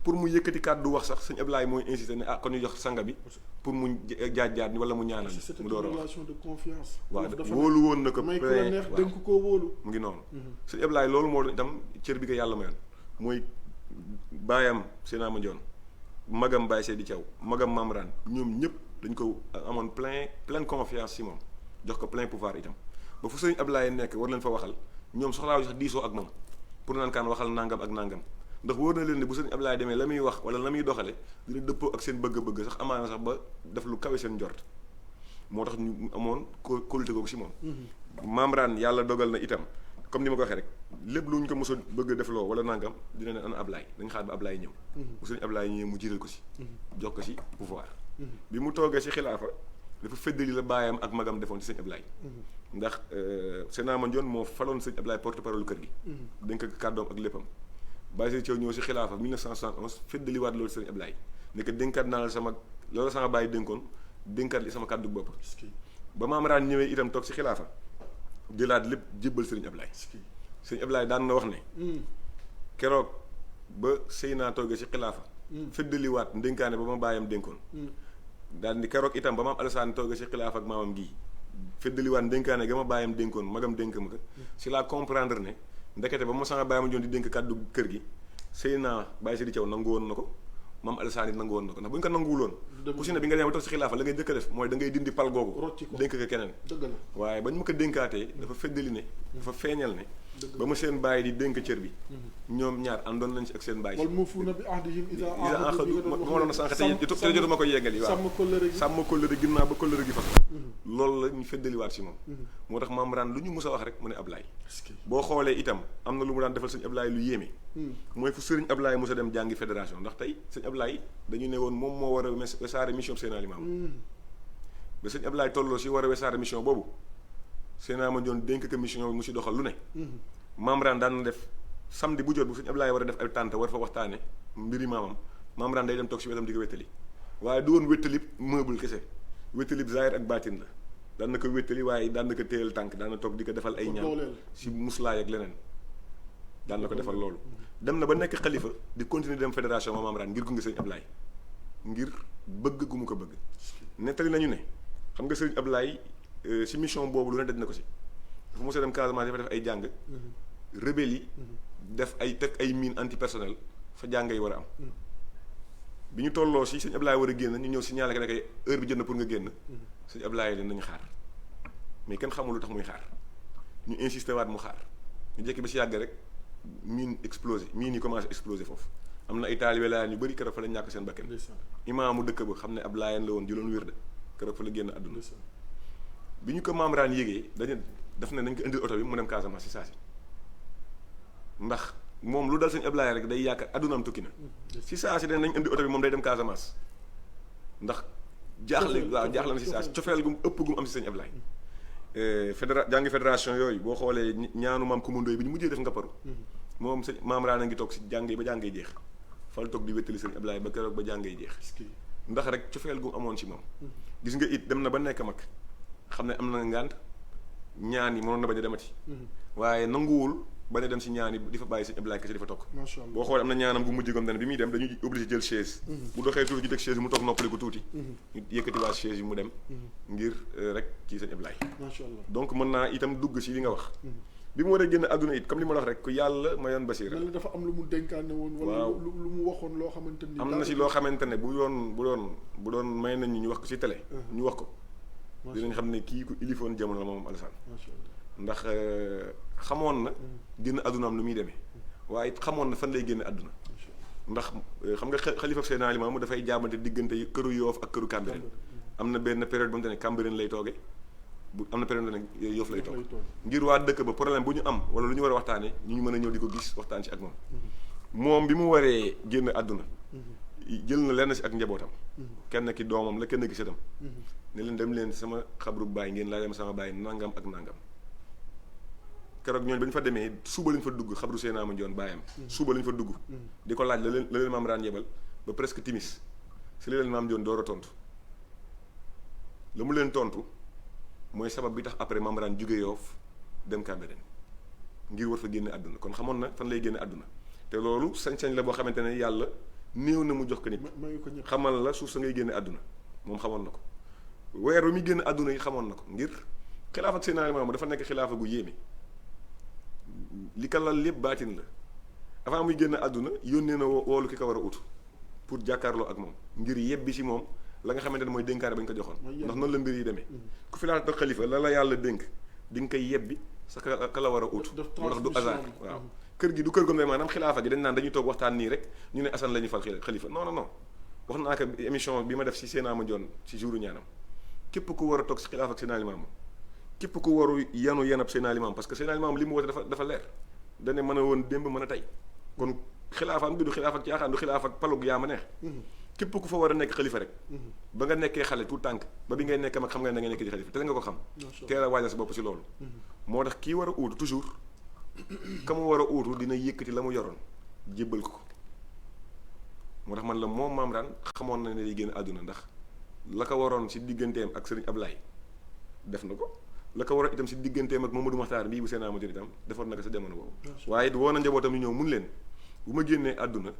pour mu yëkkati kàddu wax sax sëñ Ablaye mooy insisté ne kon ñu jox sanga bi pour mu jaaj wala mu ñaanal mu door a wax relation de confiance waaw wóolu woon na ko may ku la neex dénk koo wóolu mu ngi noonu sëñ Ablaye loolu moo doon itam cër bi ko yàlla mayoon mooy baayam Sénat Mandione magam Baye Seydi Thiaw magam Mame Rane ñoom ñëpp dañ ko amoon pleine confiance si moom jox ko plein pouvoir itam ba fu sëñ Ablaye nekk war leen fa waxal ñoom soxlaa sax diisoo ak moom pour naan kaan waxal nangam ak nangam ndax wóor na leen ne bu sëñ Ablaye demee la muy wax wala la muy doxale dina dëppoo ak seen bëgg-bëgg sax amaana sax ba def lu kawe seen njort moo tax ñu amoon kóolute googu si moom Mame Rane yàlla dogal na itam comme ni ma ko waxee rek lépp lu ñu ko mos a bëgg def loo wala nangam dina ne ana Ablaye dañ xaar ba Ablaye ñëw bu sëñ Ablaye ñëwee mu jiital ko si jox ko si pouvoir bi mu toogee si xilaafa dafa feddali la baayam ak magam defoon ci sëñ Ablaye ndax Sénat Mandione moo faloon sëñ Ablaye porte parole kër gi dénk ko kàddoom ak léppam Baye Seydi Thiaw ñëw si xilaafa 1971 feddaliwaat loolu sëñ Ablaye ne ko dénkaat naa la sama loolu sama baay dénkoon dénkaat li sama kàddu bopp ba Mame Rane ñëwee itam toog si xilaafa jëlaat lépp jébbal sëñ Ablaye sëñ Ablaye daan na wax ne keroog ba Seyna toogee si xilaafa feddaliwaat ndénkaane ba ma baayam dénkoon daal ni keroog itam ba Mame Alassane toogee si xilaafa ak maamam gii feddaliwaat ndénkaane ga ma baayam dénkoon magam dénk ma ko si laa comprendre ne ndekete ba ma sama baayam joon di dénk kàddu kër gi Seyna Baye Seydi Thiaw nangu woon na ko Mame Alassane it nangu woon na ko ndax bu ñu ko nanguwuloon ku si ne bi nga demee ba toog si xilaafa la ngay jëkk a def mooy da ngay dindi pal googu dénk ko keneen dëgg la waaye bañ ma ko dénkaatee dafa feddali ne dafa feeñal ne ba ma seen bàyyi di dénk cër bi ñoom ñaar àndoon nañ si ak seen bàyyi wal mufuuna bi ahdihim iza ahadu ma doon sànq te jotuma ko yeggali waaw sàmm kóllëre ginnaaw ba kóllëre gi fas loolu la ñu feddaliwaat si moom moo tax Mame Rane lu ñu mus a wax rek mu ne Ablaye boo xoolee itam am na lu mu daan defal sëñ Ablaye lu yéeme mooy fu sëriñ Ablaye mos a dem jàngi fédération ndax tey sëñ Ablaye dañu ne woon moom moo war a wesaare mission Sénat Limamou ba sëñ Ablaye tolloo si war a wesaare mission boobu Sénat Mandione dénk ko mission bi mu si doxal lu ne Mame Rane daan na def samedi bu jot bu sëñ Ablaye war a def ay tànt war fa waxtaane mbiri maamam Mame Rane day dem toog si wetam di ko wéttali waaye du woon wéttali meuble kese wéttali zahir ak baatin la daan na ko wéttali waaye daan na ko téyal tànk daan na toog di ko defal ay ñaan si muslaay ak leneen daan na ko defal loolu dem na ba nekk xalifa di continuer dem fédération moom Mame Rane ngir gunge sëñ Ablaye ngir bëgg gu mu ko bëgg nettali nañu ne xam nga sëñ Ablaye si mission boobu lu ne daj na ko si dafa mos a dem Casamance dafa def ay jàng rebelle yi def ay teg ay mine antipersonnel fa jàng yi war a am bi ñu tolloo si sëñ Ablaye war a génn ñu ñëw signalé que ne kay heure bi jot na pour nga génn sëñ Ablaye leen nañu xaar mais kenn xamul lu tax muy xaar ñu insisté waat mu xaar ñu jekki ba si yàgg rek miin yi commencé explosé foofu am na ay taalibe laayeen yu bëri keroog fa la ñàkk seen bakkan imaamu dëkk ba xam ne ab laayeen la woon jëloon wér de keroog fa la génn àdduna bi ñu ko Maam Raan yégee daf ne nañ ko indil oto bi mu dem Casamance si saa si ndax moom lu dal sëñ Ablaye rek day yaakaar addunaam tukki na si saa si dañ nañ indi oto bi moom day dem Casamance ndax jaaxle na si saa si cofeel gum ëpp gum am si sëñ Ablaye jàngi fédération yooyu boo xoolee ñaanu maam Kumandooy bi ñu mujjee def nga paru moom sëñ Maam Raan a ngi toog si jàng yi ba jàngay jeex fal toog di wéttali sëñ Ablaye ba keroog ba jàngay jeex ndax rek cofeel gum amoon ci moom gis nga it dem na ba nekk mag xam ne am na ngànt ñaan yi mënoon na bañ a demati waaye nanguwul bañ a dem si ñaan yi di fa bàyyi sëñ Ablaye kese di fa toog boo xoolee am na ñaanam gu mujj gom dane bi muy dem dañuy obligé jël chaise bu doxee tuuti ñu teg chaise mu toog noppali ko tuuti ñu yëkkati waa chaise yi mu dem ngir rek kii sëñ Ablaye donc mën naa itam dugg si li nga wax bi mu war a génn àdduna it comme li ma la wax rek ku yàlla mayoon basiira dafa am lu mu dénkaane woon wala lu mu waxoon loo xamante ni am na si loo xamante ne bu doon may nañ ñu wax ko si télé ñu wax ko dinañ xam ne kii ku ilifoon jamono la moom Alassane ndax xamoon na génn àddunaam lu muy demee waaye it xamoon na fan lay génn àdduna ndax xam nga xalifa Seydina Limaamu dafay jaabante diggante këru Yoof ak këru Cambérène am na benn période ba mu te ne Cambérène lay tooge am na période ba ne Yoof lay toog ngir waa dëkk ba problème bu ñu am wala lu ñu war a waxtaane ñu mën a ñëw di ko gis waxtaan ci ak moom bi mu waree génn àdduna jël na lenn si ak njabootam kenn ki doomam la kenn ki sëtam ne leen dem leen sama xabru baay ngeen laaj ma sama baay nangam ak nangam keroog ñooñu ba ñu fa demee suba lañ fa dugg xabru Seydina Mandione baayam suba lañ fa dugg di ko laaj la leen Maam Raan yebal ba presque timis si la leen Maam Mandione door a tontu la mu leen tontu mooy sabab bi tax après Maam Raan jóge Yoof dem Cambérène ngir war fa génne àdduna kon xamoon na fan lay génne àdduna te loolu sañ-sañ la boo xamante ne yàlla néew na mu jox ko nit xamal la suuf sa ngay génne àdduna moom xamoon na ko weer wi muy génn àdduna yi xamoon na ko ngir xilaaf ak Seydina Limaamu dafa nekk xilaafa gu yéeme li ka lal lépp baatin la avant muy génn àdduna yónnee na woolu ki ko war a ut pour jàkkaarloo ak moom ngir yebbi si moom la nga xamante ne mooy dénkaane ba ñu ko joxoon ndax noonu la mbir yi demee ku fi laata xalifa la yàlla dénk di nga koy yebbi sa ka la war a ut moo tax du hasard waaw kër gi du kër gom ne maanaam xilaafa gi dañ naan dañuy toog waxtaan nii rek ñu ne Assane la ñuy fal xalifa non wax naa ko émission bi ma def si Seydina Mandione si jouru ñaanam képp ku war a toog si xilaafa ak Seydina Limaamu képp ku waru yanab Seydina Limaamu parce que Seydina Limaamu li mu woote dafa leer dane mën a woon démb mën a tey kon xilaafaam bi du xilaaf ak caaxaan du xilaaf ak palug yaa ma neex képp ku fa war a nekk xalifa rek ba nga nekkee xale tout tànk ba bi ngay nekk mag xam nga ne da ngay nekk di xalifa te nga ko xam teel a waajal sa bopp si loolu moo tax kii war a uutu toujours ka mu war a uutu dina yëkkati la mu yoroon jébbal ko moo tax man la moom Maam Raan xamoon na ne day génn àdduna ndax la ko waroon si digganteem ak Sëriñ Ablaye def na ko la ko waroon itam si digganteem ak Mamadou Maxtaar bii bu Seydina Mandione itam defoon na ko sa jamono boobu waaye it woo na njabootam ñu ñëw mun leen bu ma génnee àdduna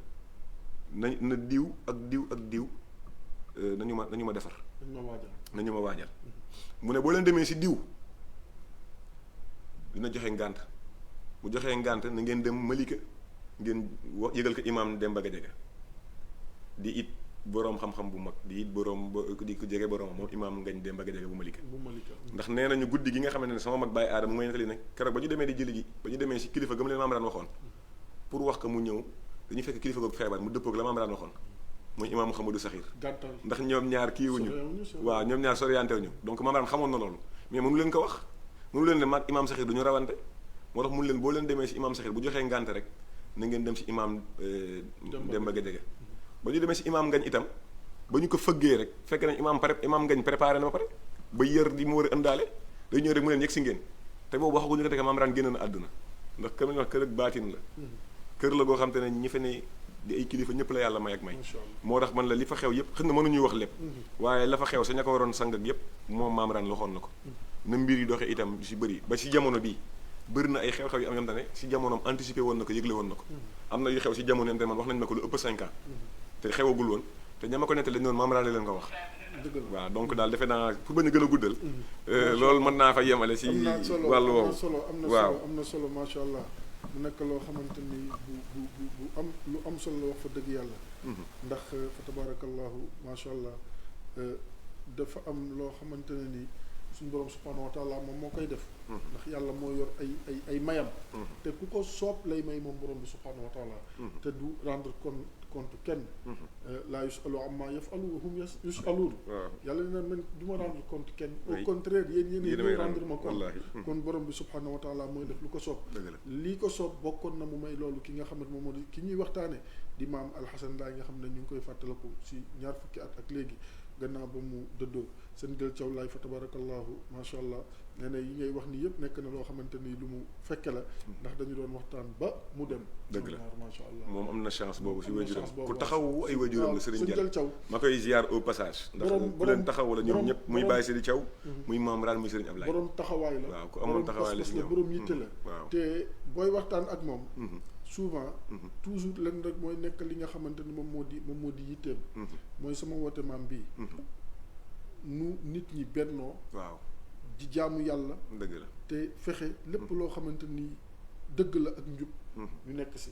na diw ak diw nañu ma defar nañu ma waajal mu ne boo leen demee si diw dina joxe ngànt bu joxee ngànt na ngeen dem Malika ngeen yëgal ko imaam Demba Gadiaga di it boroom xam-xam bu mag di it boroom di ko jege boroom moom imaam Ngañ Demba Gadiaga bu Malika ndax nee nañu guddi gi nga xamante ne sama mag Baye Aadama mu ngi nettali ne keroog ba ñu demee di jëli ji ba ñu demee si kilifa gëm leen Maam Raan waxoon pour wax ko mu ñëw dañuy fekk kilifa googu feebar mu dëppoog la Maam Raan waxoon muy imaam Mouhamadou Sakhir ndax ñoom ñaar kiiwuñu waaw ñoom ñaar soriantewuñu donc Maam Raan xamoon na loolu mais mënu leen ko wax mënu leen ne maag imaam Sakhir du ñu rawante moo tax mënu leen boo leen demee si imaam Sakhir bu joxee ngànt rek na ngeen dem si imaam Demba Gadiaga ba ñu demee si imaam Ngañ itam ba ñu ko fëggee rek fekk nañ imaam Ngañ préparé na ba pare ba yër di mu war a ëndaale day ñëw rek mu leen yegg si ngeen te boobu waxaguñu ko teg Maam Raan génn na àdduna ndax kër wax kër ak baatin la kër la goo xam te ne ñi fa ne di ay kilifa ñëpp la yàlla may ak may moo tax man la li fa xew yëpp xëy na mënuñuy wax lépp waaye la fa xew sa ña ko waroon sang ak yëpp moom Maam Raan loxoon na ko na mbir yi doxee itam si bëri ba si jamono bii bëri na ay xew-xew yu am yom ne si jamonoom anticipé woon na ko yëgle woon na ko am na yu xew si jamono yom te man wax nañ ma ko lu ëpp 5 ans te xewagul woon te ña ma ko nettali noonu Maam Raan leen ko wax waaw donc daal defe naa pour bañ a gën a guddal loolu mën naa fa yemale si wàllu woowu waaw am na solo macha allah mu nekk loo xamante ni bu am lu am solo la wax fa dëgg yàlla ndax fa tabarakallahu macha allah dafa am loo xamante ne ni suñu borom subhanahu wa taala moom moo koy def ndax yàlla moo yor ay mayam te ku ko soob lay may moom borom bi subhanahu wa taala te du rendre compte kenn laa yusalu amma yafalu wa hum yusaluun yàlla ne man du ma rendre compte kenn au contraire yéen rendre ma compte kon borom bi subhanahu wa taala mooy def lu ko soob lii ko soob bokkoon na mu may loolu ki nga xam ne moom moo di ki ñuy waxtaane di maam Alxasan Laay nga xam ne ñu ngi koy fàttaliku si ñaar fukki at ak léegi gannaaw ba mu dëddoo seen Gël Thiaw Laay fa tabarakallahu macha allah nee na yi ngay wax ni yëpp nekk na loo xamante ni lu mu fekke la ndax dañu doon waxtaan ba mu dem dëgg la macha allah moom am na chance boobu si wajuram ku taxaw ay wajuram la Serigne Gël Thiaw ma koy ziar au passage ndax ku leen taxaw la ñoom ñëpp muy Baye Sidi Thiaw muy Maam Raan muy Serigne Ablaye borom taxawaay la waaw ku amoon taxawaay la si ñoom borom yitte la waaw te booy waxtaan ak moom souvent toujours leen rek mooy nekk li nga xamante ni moom moo di yitteem mooy sama woote maam bii nu nit ñi bennoo waaw di jaamu yàlla dëgg la te fexe lépp loo xamante ni dëgg la ak njub ñu nekk si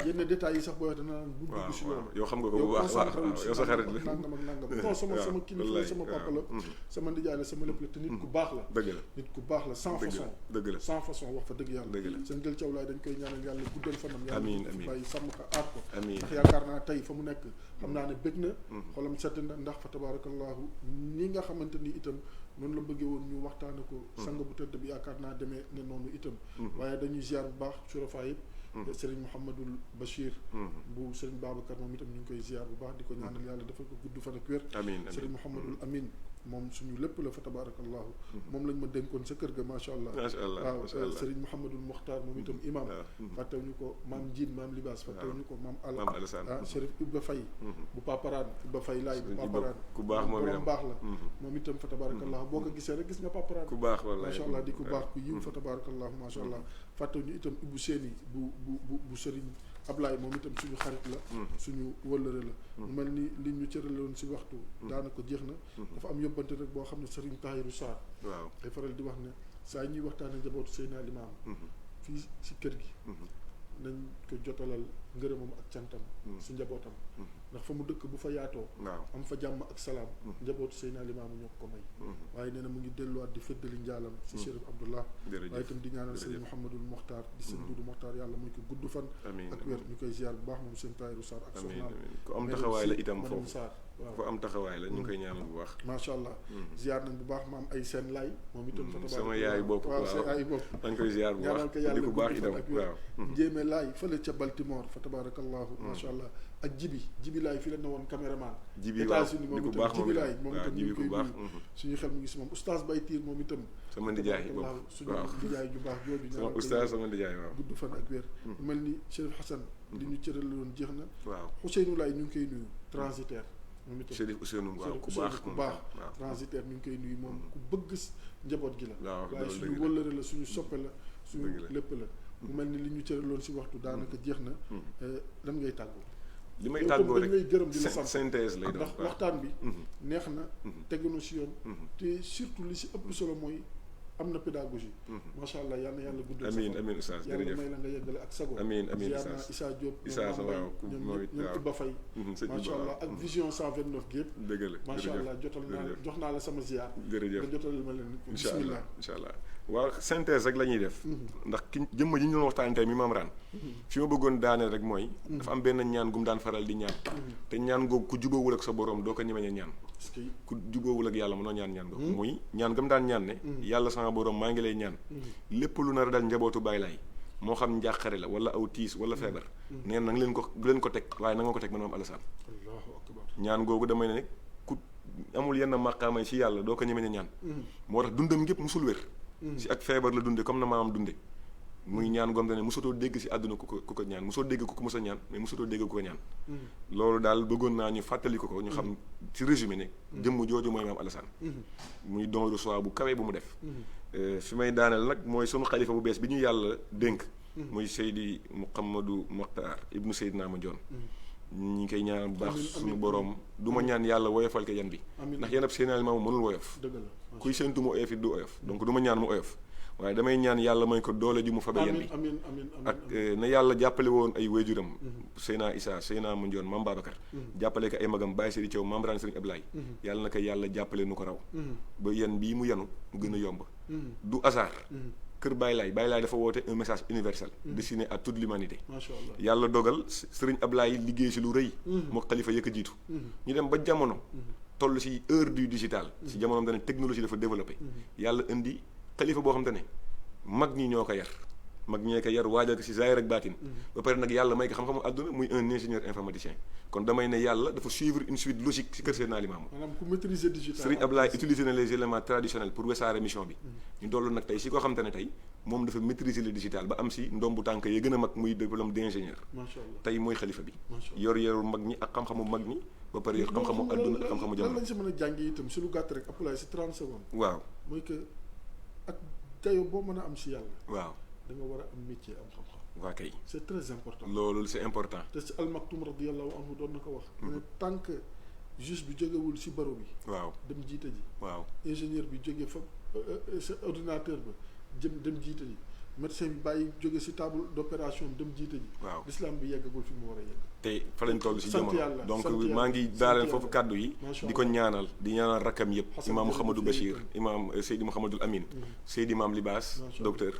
yenn détails yi sax booy wax dana naan bu dugg si loolu yow xam nga ko bu baax yow sa xarit la nangam ak nangam non sama kilifa la sama papa la sama ndijaay la sama lépp la te nit ku baax la dëgg la nit ku baax la sans façon dëgg la sans façon wax fa dëgg yàlla dëgg la seen Gël Thiaw Laay dañ koy ñaanal yàlla guddal fanam amiin yàlla bàyyi sàmm ko aar ko amiin ndax yaakaar naa tey fa mu nekk xam naa ne bëgg na xolam sedd na ndax fa tabarakallahu ni nga xamante ni itam noonu la bëggee woon ñu waxtaane ko sang bu tëdd bi yaakaar naa demee ne noonu itam waaye dañuy ziar bu baax surafa yëpp Serigne Mouhamadul Bachir bu Serigne Babacar moom itam ñu ngi koy ziar bu baax di ko ñaanal yàlla dafa ko gudd fan ak wér Serigne Mouhamadul Amin moom suñu lépp la fa tabarakallahu moom lañ ma dénkoon sa kër ga macha allah waaw Serigne Mouhamadul Mokhtar moom itam imam fàttew ñu ko maam Njiin maam Libaas fàttew ñu ko maam Al Chérif Ibba Faye bu Paparaan Ibba Faye laay bu Paparaan ku baax moom borom baax la moom itam fa tabarakallahu boo ko gisee rek gis nga Paparaan ku baax wallaay macha allah di ku baax ku yiw fa tabarakallahu macha allah fàttew ñu itam Ibbu Seeni bu Serigne Ablaye moom itam suñu xarit la suñu wëllëre la mu mel ni li ñu cëraloon si waxtu daanaka jeex na dafa am yóbbante rek boo xam ne Serigne Tahirou Sarr waaw day faral di wax ne saa ñuy waxtaane njabootu Seydina Limaamu fii si kër gi nañ ko jotalal ngërëmam ak cantam si njabootam ndax fa mu dëkk bu fa yaatoo am fa jàmm ak salaam njabootu Seydina Limaamu ñoo ko may waaye nee na mu ngi delluwaat di feddali njaalam si Chérif Abdoulah waaye itam di ñaanal sëñ Mouhamadul Mokhtar di sëñ Dudu Mokhtar yàlla mooy ko gudd fan ak wér ñu koy ziar bu baax moom sëñ Tahirou Sarr ak soxnaam ku am taxawaay la itam foofu Sarr waaw ku am taxawaay la ñu ngi koy ñaanal bu baax macha allah ziar nañ bu baax maam ay seen laay moom itam fa sama yaay bopp waaw sa yaay bopp dañ koy ziar bu baax ñaanal ko yàlla di ku baax itam ak wér njéeme laay fële ca Baltimore fa tabarakallahu macha allah ak jibi laay fi la ne woon caméraman jibi waaw États-Unis di moom ku baax itam jibi laay moom waaw itam ñu jibi ngi koy ku baax nuyu suñu xel mu ngi si moom oustaz Bay Tiir moom itam sama ndijaay bopp suñu ndijaay ju baax jooju sama oustaz sama ndijaay waaw gudd fan ak wér mel ni Chérif Hassan li ñu cëraloon jeex na waaw Ousseynou Laay ñu ngi koy nuyu transitaire moom itam Chérif Ousseynou waaw ku baax ku baax transitaire ñu ngi koy nuyu moom ku bëgg njaboot gi la waaye suñu wëllëre la suñu soppe la suñu lépp la mu mel ni li ñu cëraloon si waxtu daanaka jeex na lan ngay tàggoo li may tàggoo rek ngay gërëm di la sant synthèse lay doon ndax waxtaan bi neex na tegunu si yoon te surtout li si ëpp solo mooy am na pédagogie macha allah yal na yàlla guddal amiin amiin oustaz yàlla jërëjëf may la nga yeggale ak sago amiin amiin ziar naa oustaz Issa Diop Issa sa waaw ñoom Iba Faye macha allah ak vision 129 gi yëpp dëgg la macha allah jotal naa jox naa la sama ziar jërëjëf nga jotal ma leen incha allah bismillah incha allah waaw synthèse rek la ñuy def ndax ki jëmm ji ñu doon waxtaan tey mi Maam Raan fi ma bëggoon daaneel rek mooy dafa am benn ñaan gu mu daan faral di ñaan te ñaan googu ku jubóowul ak sa borom doo ko ñemeñe ñaan ku jubóowul ak yàlla mënoo ñaan googu muy ñaan gam daan ñaan ne yàlla sama borom maa ngi lay ñaan lépp lu nar a dal njabootu Baay Laay moo xam njàqare la wala aw tiis wala feebar nee na nga leen ko du leen ko teg waaye na nga ko teg man Maam Alassane allahu akbar ñaan googu damay ne ku amul yenn maqaamay ci yàlla doo ko ñemeñe ñaan moo tax dundam gépp musul wér si ak feebar la dunde comme na maamam dunde muy ñaan gom te ne mosutoo dégg si àdduna ku ko ñaan mosoo dégg ku ko mos a ñaan mais mosutoo dégg ku ko ñaan loolu daal bëggoon naa ñu fàttali ko ñu xam ci résumé ne jëmm jooju mooy Maam Alassane muy don de soi bu kawee bu mu def fi may daaneel nag mooy sunu xalifa bu bees bi ñu yàlla dénk muy Seydi Mouhamadou Mokhtar ibnu Seydina Mandione ñi ngi koy ñaan bu baax suñu borom du ma ñaan yàlla woyofal ko yan bi ndax yan ab Seydina Limaamu mënul woyof kuy séntu mu oyof it du oyof donc du ma ñaan mu oyof waaye damay ñaan yàlla may ko doole ju mu fabe yan bi amiin amiin ak na yàlla jàppale woon ay wayjuram Seyna Issa Seyna Mandione Mame Babacar jàppale ko ay magam Baye Seydi Thiaw Mame Rane Serigne Ablaye yàlla na ko yàlla jàppale nu ko raw ba yan bii mu yanu mu gën a yomb du hasard kër Baye Laye dafa woote un message universel destiné à toute l'humanité macha allah yàlla dogal Serigne Ablaye liggéey si lu rëy moo xalifa yëkk a jiitu ñu dem ba jamono toll si heure du digital si jamono xam te ne technologie dafa développé yàlla indi xalifa boo xam te ne mag ñi ñoo ko yar mag ñee ko yar waajal ko si zaahir ak baatin ba pare nag yàlla may ko xam-xamu àdduna muy un ingénieur informaticien kon damay ne yàlla dafa suivre une suite logique si kër Seydina Limaamu maanaam ku maîtriser digital Serigne Ablaye utiliser na les éléments traditionnels pour wesaare mission bi ñu dollu nag tey si koo xam te ne tey moom dafa maîtriser le digital ba am si ndombu tànk yi gën a mag muy diplôme d'ingénieur macha allah tey mooy xalifa bi macha allah yor mag ñi ak xam-xamu mag ñi ba pare yor xam-xamu àdduna ak xam-xamu lan jamono lañ si mën a jàngee itam si lu gàtt rek Abdoulaye si 30 secondes waaw mooy que ak dayo boo mën a am si yàlla waaw da nga war a am métier am xam-xam waa kay c'est très important loolu c'est important te si almaktum radiyallahu anhu doon na ko wax ne tant que juge bi jógewul si baro bi waaw dem jiite ji waaw ingénieur bi jóge fa sa ordinateur ba dem jiite ji médecin bi bàyyi jóge si table d'opération dem jiite ji waaw l'islam bi yeggagul fi mu war a yegg te fa lañ toll si sant jamono yàlla, donc sant yàlla, maa ngi sant daaleel yàlla. foofu kàddu yi Macha di ko Allah. ñaanal rakkam yëpp Hassan imaam Diop Mouhamadou fi Bachir itam. imaam Seydi Mouhamadul Amin Seydi Maam Libaas Macha Allah. docteur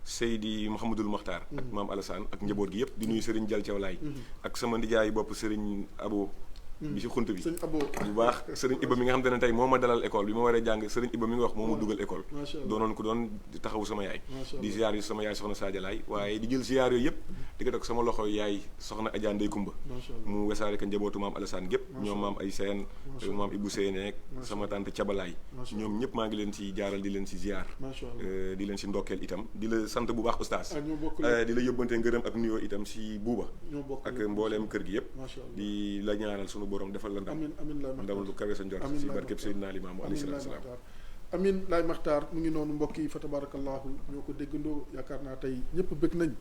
Seydi Mouhamadul Makhtar ak maam Alassane ak njaboot gi yëpp di nuyu Serigne Dial Thiawlaay ak sama ndijaay bopp Serigne Abo bi si xunt bi sëñ Abo bu baax Serigne Iba mi nga xam te ne tey moo ma dalal école bi ma waree jàng Serigne Iba mi nga wax moo ma dugal école Macha Allah. doonoon ko doon taxawu sama yaay Macha Allah. di ziar yi sama yaay soxna Sadio Laay waaye di jël ziar yooyu yëpp di ko teg sama loxo yaay soxna Adja Ndey Kumba Macha Allah. mu wesaare ko njabootu maam Alassane gépp Macha ñoom maam ay seen Macha maam Ibou Seyneek Macha sama tante Cabalaay Macha ñoom ñëpp maa ngi leen ci jaaral di leen ci ziar Macha Allah. di leen ci ndokkeel itam di la sant bu baax oustaz Ah, ñoo bokk lépp. di la yóbbante ngërëm ak nuyoo itam si buuba ñoo bokk ak lépp. mbooleem kër gi yëpp Macha Allah. di la ñaanal sunu borom defal la ndam amin amin laay ndam lu kawe sa njort Amin si laay barkeb Maxtaar. Seydina Limaamu alayhi salaatu salaam amin laay maxtaar mu ngi noonu mbokk yi fa tabarakallahu ñoo ko déggandoo yaakaar naa tey ñëpp bëgg nañ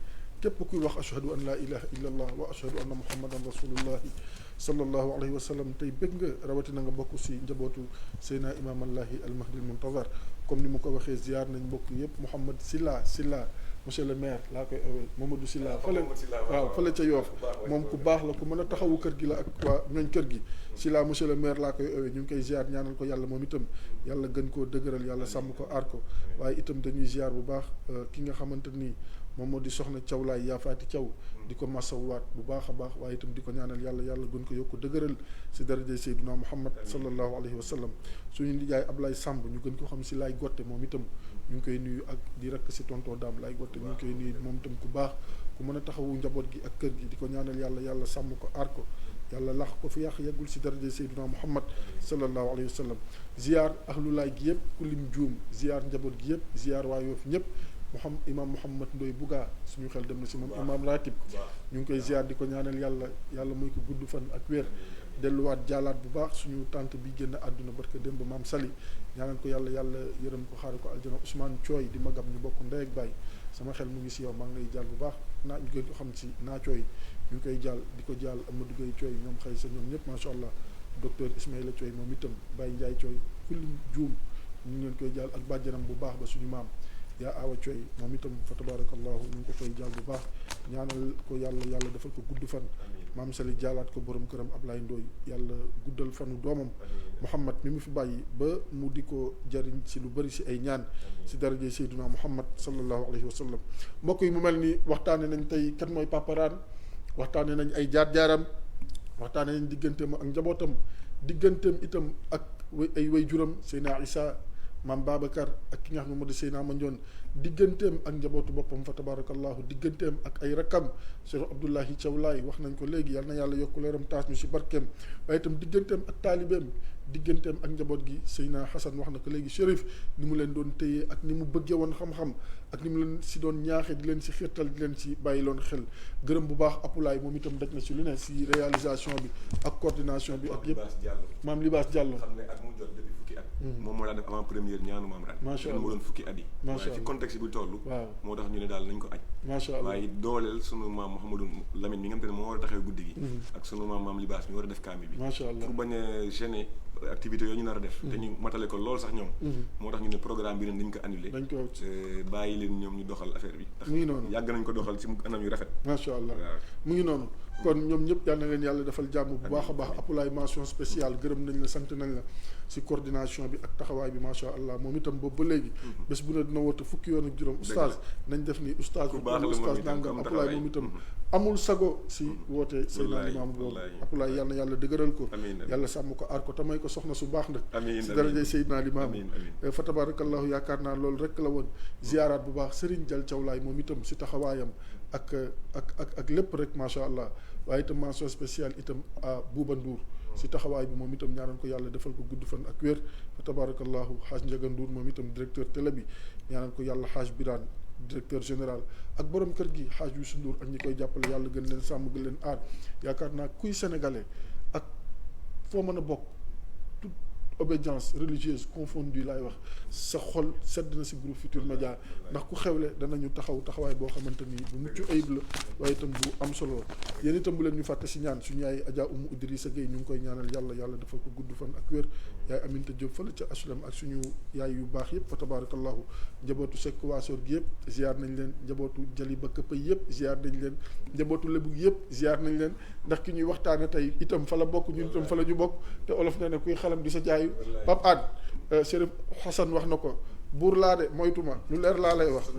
képp kuy wax ashhadu an laa ilaha illa allah wa ashhadu anna muhammadan rasulullahi sallallahu alayhi wa sallam tey bëgg nga rawatina nga bokk si njabootu Seydina imam allahi al mahdi al muntazar comme ni mu ko waxee ziar nañ mbokk yëpp Mouhamad Silla monsieur le maire laa koy owee Mamadou Silla fële waaw fële ca Yoof moom ku baax la ku mën a taxawu kër gi la ak waa ñooñ kër gi Silla monsieur le maire laa koy owee ñu ngi koy ziar ñaanal ko yàlla moom itam yàlla gën koo dëgëral yàlla sàmm ko aar ko waaye itam dañuy ziar bu baax ki nga xamante ni moom moo di soxna Thiawlaay Yaafaati Thiaw di ko masawaat bu baax a baax waaye itam di ko ñaanal yàlla gën ko yokk dëgëral si daraja Seydina Muhammad sallallahu alayhi wa sallam suñu nijaay Ablaye Samb ñu gën ko xam si Laay Gotte moom itam ñu ngi koy nuyu ak di rakk si tonton Dame Laay Gotte ñu ngi koy nuyu moom itam ku baax ku mën a taxawu njaboot gi ak kër gi di ko ñaanal yàlla sàmm ko aar ko yàlla lax ko fi yàq yeggul si daraja Seydina Muhammad sallallahu alayhi wa sallam ziar ahlu laay gi yëpp ku lim juum ziar njaboot gi yëpp ziar waa Yoof ñëpp imam Mouhamad Ndoye Bouga suñu xel dem na si moom imam ratib ñu ngi koy ziar di ko ñaanal yàlla mooy ko gudd fan ak wér delluwaat jaalaat bu baax suñu tante bi génn àdduna barka démb maam Sali ñaanal ko yàlla yërëm ko xaare ko aljana Ousmane Thioy di magam ñu bokk ndey ak baay sama xel mu ngi si yow maa ngi lay jàll bu baax naa ñu gën ko xam si naa Thioy ñu ngi koy jàll di ko jàll Amadou Gueye Thioy ñoom xëy sa ñoom ñëpp macha allah docteur Ismaïla Thioy moom itam Baye Ndiaye Thioy kullim juum ñu ngi leen koy jàll ak bàjjanam bu baax ba suñu maam yaa awa Thioy moom itam fa tabarakallahu ñu ngi ko koy jàll bu baax ñaanal ko yàlla defal ko gudd fan maam Sali jaalaat ko borom këram Ablaye Ndoye yàlla guddal fanu doomam Muhammad mi mu fi bàyyi ba mu di ko jariñ si lu bëri si ay ñaan si daraje Seydina Muhammad sallallahu alayhi wa sallam mbokk yi mu mel ni waxtaane nañ tey kan mooy Papa Rane waxtaane nañ ay jaar-jaaram waxtaane nañ digganteem ak njabootam digganteem itam ak ay way juram Seydina Issa maam Babacar ak ki nga xam ne moo di Seydina Mandione digganteem ak njabootu boppam fa tabarakallahu digganteem ak ay rakkam Cheikh Abdoulahi Thiawlaay wax nañ ko léegi yal na yàlla yokk leeram taas ñu si barkeem waaye itam digganteem ak taalibeem digganteem ak njaboot gi Seydina Hassan wax na ko léegi Chérif ni mu leen doon téye ak ni mu bëggee woon xam-xam ak ni mu leen si doon ñaaxee di leen si xiirtal di leen si bàyyi loon xel gërëm bu baax Apulaay moom itam daj na si lu ne si réalisation bi ak coordination bi ak yëpp maam Libaas Diallo xam ne at mu jot depuis fukki at moom moo daan def avant première ñaanu maam Rane macha allah moo doon fukki at yi macha waaye fi contexte bi toll waaw moo tax ñu ne daal nañ ko aj macha allah waaye dooleel sunu maam Mouhamadou Lamine mi nga xam te ne moo war a taxaw guddi gi ak sunu maam Libaas mi war a def kaami bi macha allah pour bañ a gêner activité yooyu ñu nar a def te ñu matale ko lool sax ñoom moo tax ñu ne programme bi ren dañ ko annulé dañ ko bàyyi leen ñoom ñu doxal affaire bi mu ngi noonu yàgg nañ ko doxal ci anam yu rafet macha allah waaw mu ngi noonu kon ñoom ñëpp yal na leen yàlla defal jàmm bu baax a baax Apulaay mention spéciale gërëm nañ la sant nañ la si coordination bi ak taxawaay bi macha allah moom itam boobu ba léegi bés bu ne dina woote fukki yoon ak juróom oustaz nañ def ni oustaz oustaz nangam Apulaay moom itam amul sago si woote Seydina Limaamu boobu Apulaay yal na yàlla dëgëral ko yàlla sàmm ko aar ko tamay ko soxna su baax nag si darajay Seydina Limaamu fa tabarakallahu yaakaar naa loolu rek la woon ziaraat bu baax Serigne Jal Cawlaay moom itam si taxawaayam ak lépp rek macha allah waaye itam mention spéciale itam à Bouba Ndour si taxawaay bi moom itam ñaanal ko yàlla defal ko gudd fan ak wér fa tabarakallahu xaaj Njaga Ndour moom itam directeur télé bi ñaanal ko yàlla xaaj Birane directeur général ak borom kër gi xaaj Youssou Ndour ak ñi koy jàppale yàlla gën leen sàmm gën leen aar yaakaar naa kuy sénégalais ak foo mën a bokk toute obédience religieuse confondue laay wax sa xol sedd na si groupe Futurs Médias ndax ku xewle danañu taxawaay boo xamante ni bu mucc ayib la waaye itam bu am solo yéen itam bu leen ñu fàtte si ñaan suñu yaay Adja Oumou Idrissa Gueye ñu ngi koy ñaanal yàlla defal ko gudd fan ak wér yaay Aminta Diop fële ca HLM ak suñu yaay yu baax yëpp fa tabarakallahu njabootu Seck Waasoor gi yëpp ziar nañ leen njabootu Jaliba Këppay yëpp ziar nañ leen njabootu Lebu gi yëpp ziar nañ leen ndax ki ñuy waxtaane tey itam fa la bokk ñun itam fa la ñu bokk te olof na ne kuy xalam di sa jaayu Pape An Chérif Hassan wax na ko buur laa de moytuma lu leer laa lay wax.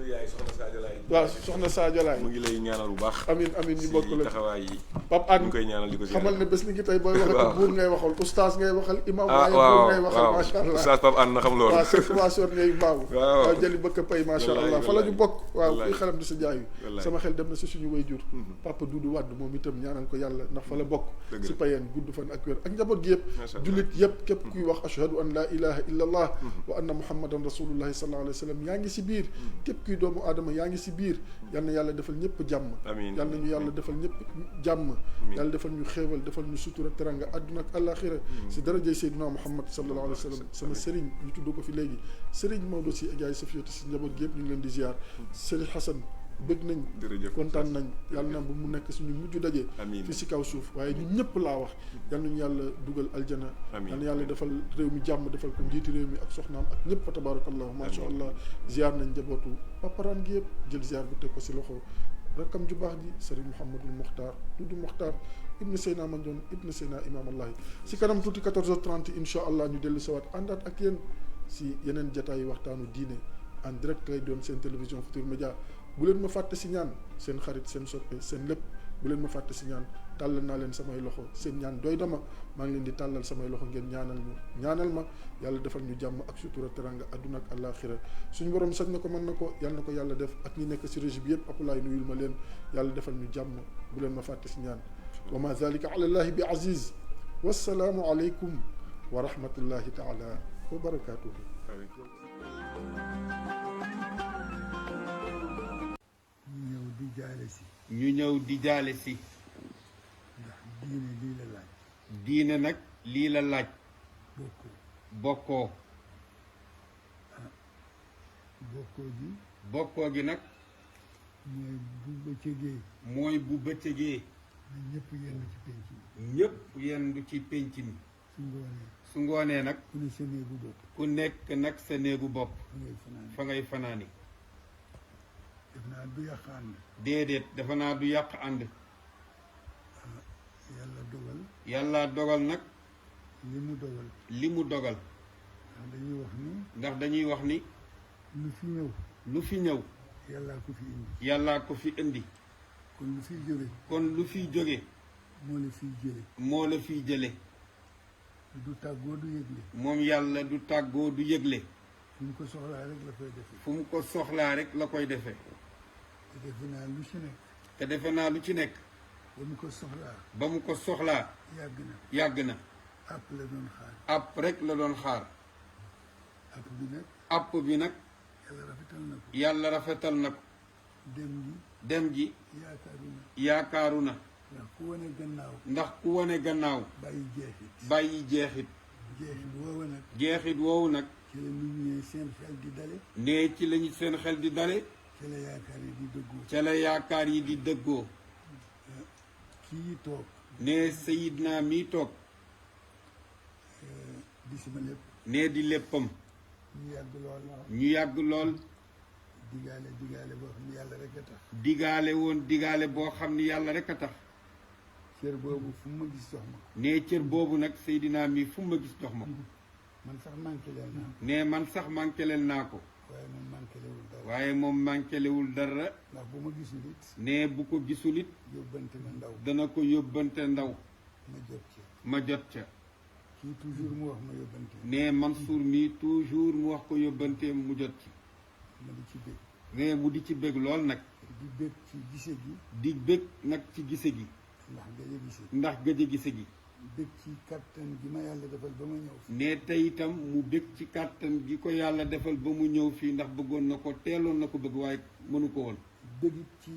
waaw soxna Sadio Laye mu ngi lay ñaanal bu baax. amiin ñu bokk la taxawaay yi. Pape An ñu koy ñaanal di ko xamal ne bés ni ngi tey booy waxati buur ngay waxal oustaz ngay waxal imam waaye buur ngay waxal macha allah oustaz Pape An na xam loolu. waaw c'est commenceur ngay baaw waaw jëli bëkk pay macha allah fa la ñu bokk waaw kuy xelam di sa jaayu sama xel dem na si suñu wayjur Papa Doudou Wade moom itam ñaanal ko yàlla ndax fa la bokk si payeen gudd fan ak wér ak njaboot gi yëpp jullit yëpp képp kuy wax ashhadu an la ilaha illa allah wa anna muhammadan rasulullahi sallallahu alayhi wa sallam yaa ngi si biir képp kuy doomu aadama yaa ngi si biir yal na yàlla defal ñëpp jàmm yal nañu yàlla defal ñëpp jàmm yàlla defal ñu xéewal defal ñu sutura teranga àdduna ak àllaaxira si darajay Seydina Muhammad sallallahu alayhi wa sallam sama sëriñ ñu tudd ko fi léegi sëriñ Maodo si ak yaay Safiyatu si njaboot gi yëpp ñu ngi leen di ziar sëriñ Hassan bëgg nañ kontaan nañ yàlla na bu mu nekk suñu mujj daje fii si kaw suuf waaye ñun ñëpp laa wax yal nañu yàlla dugal aljana yal na yàlla defal réew mi jàmm defal ko njiiti réew mi ak soxnaam ak ñëpp fa tabarakallahu masha allah ziar nañ njabootu paparaan gi yëpp jël ziar bi teg ko si loxo rakkam ju baax ji sëriñ Mouhamadul Mokhtar Dudu Mokhtar ibnu Seyna Mandione ibnu Seyna imam allahi si kanam tuuti 14h30 insha allah ñu dellu sawaat àndaat ak yéen si yeneen jataayu waxtaanu diine en direct lay doon seen télévision Futurs Médias bu leen ma fàtte si ñaan seen xarit seen soppe seen lépp bu leen ma fàtte si ñaan tàllal naa leen samay loxo seen ñaan doy dama maa ngi leen di tàllal samay loxo ngeen ñaanal ma yàlla defal ñu jàmm ak sutura teranga àdduna ak àllaaxira suñu borom sañ na ko mën na ko yàlla na ko yàlla def ak ñi nekk si régie bi yëpp Apulaay nuyul ma leen yàlla defal ñu jàmm bu leen ma fàtte si ñaan wa ma zalika ala llahi bi aziz wassalaamu aleykum wa rahmatullahi taala wa barakatuhu ñu ñëw di jaale si ndax diine lii la laaj diine nag lii la laaj bokkoo bokkoo gi nag mooy bu bëccëgee ñëpp yendu ci penc mi ñëpp yendu ci penc mi su ngoonee nag ku ne sa néegu bopp ku nekk nag sa néegu bopp fa ngay fanaani def naa du yàq ànd déedéet dafa naa du yàq ànd yàlla dogal nag li mu dogal ndax dañuy wax ni lu fi ñëw yàllaa ko fi indi kon lu fiy jóge moo la fiy jële du tàggoo du yëgle moom yàlla du tàggoo du yëgle fu mu ko soxlaa rek la koy defee fu mu ko soxlaa rek la koy defee te defe naa lu ci nekk te defe naa lu ci nekk ba mu ko soxlaa yàgg na àpp la doon xaar àpp rek la doon xaar àpp bi nag yàlla rafetal na ko dem ji yaakaaru na ndax ku wane gannaaw bàyyi jeexit jeexit woowu nag ne ci lañu seen xel di dale ca la yaakaar yi di dëggoo. ca la yaakaar yi di dëggoo. kii toog. ne Seydina mii toog. di sama lépp. ne di léppam. ñu yàgg lool. ñu yàgg lool. digaale boo xam ne yàlla rek a tax. digaale woon digaale boo xam ni yàlla rek a tax. cër boobu fu mu ma gis jox ma ko. ne cër boobu nag Seydina mi fu mu ma gis jox ma ko. man sax manqué leen naa ko. ne man sax manqué leen naa ko. waaye moom manqué lewul dara. waaye moom manqué lewul dara. ndax bu ma gisul it. ne bu ko gisul it. yóbbante na ndaw. dana ko yóbbante ndaw. ma jot ca. ma jot ca. kii toujours mu wax ma yóbbante. ne Mansour mi toujours mu wax ko yóbbanteem mu jot ci. ma di ci bég. ne mu di ci bég lool nag. di bég ci gise gi. di bég nag ci gise gi. ndax gëj a gise. ndax gëj a gise gi. bég ci kattan gi ma yàlla defal ba ma ñëw fi. ne tey itam mu bég ci kàttan gi ko yàlla defal ba mu ñëw fii ndax bëggoon na ko teeloon na ko bëgg waaye mënu ko woon. bégit ci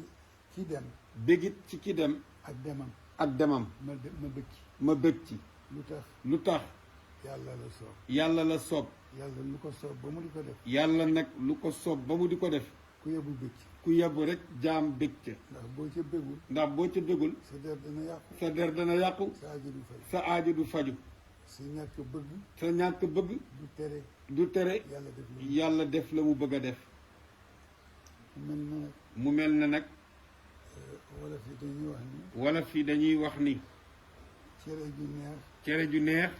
ki dem. bégit ci ki dem. ak demam. ak demam. ma bég ci. ma bég ci. lu tax. yàlla la soob. yàlla la soob. yàlla lu ko soob ba mu di ko def. yàlla nag lu ko soob ba mu di ko def. ku yebu bég ci. ku yebu rek jaam bég ca. ndax boo ca bégul. ndax boo ca bégul. sa der dana yàqu. sa der dana yàqu. sa aajo du faju. sa aajo du faju. sa ñàkk bëgg. sa ñàkk bëgg. du tere. yàlla def la mu bëgg a def. mu mel na nag. wolof yi dañuy wax ni. wolof yi dañuy wax ni. cere ju neex. cere ju neex.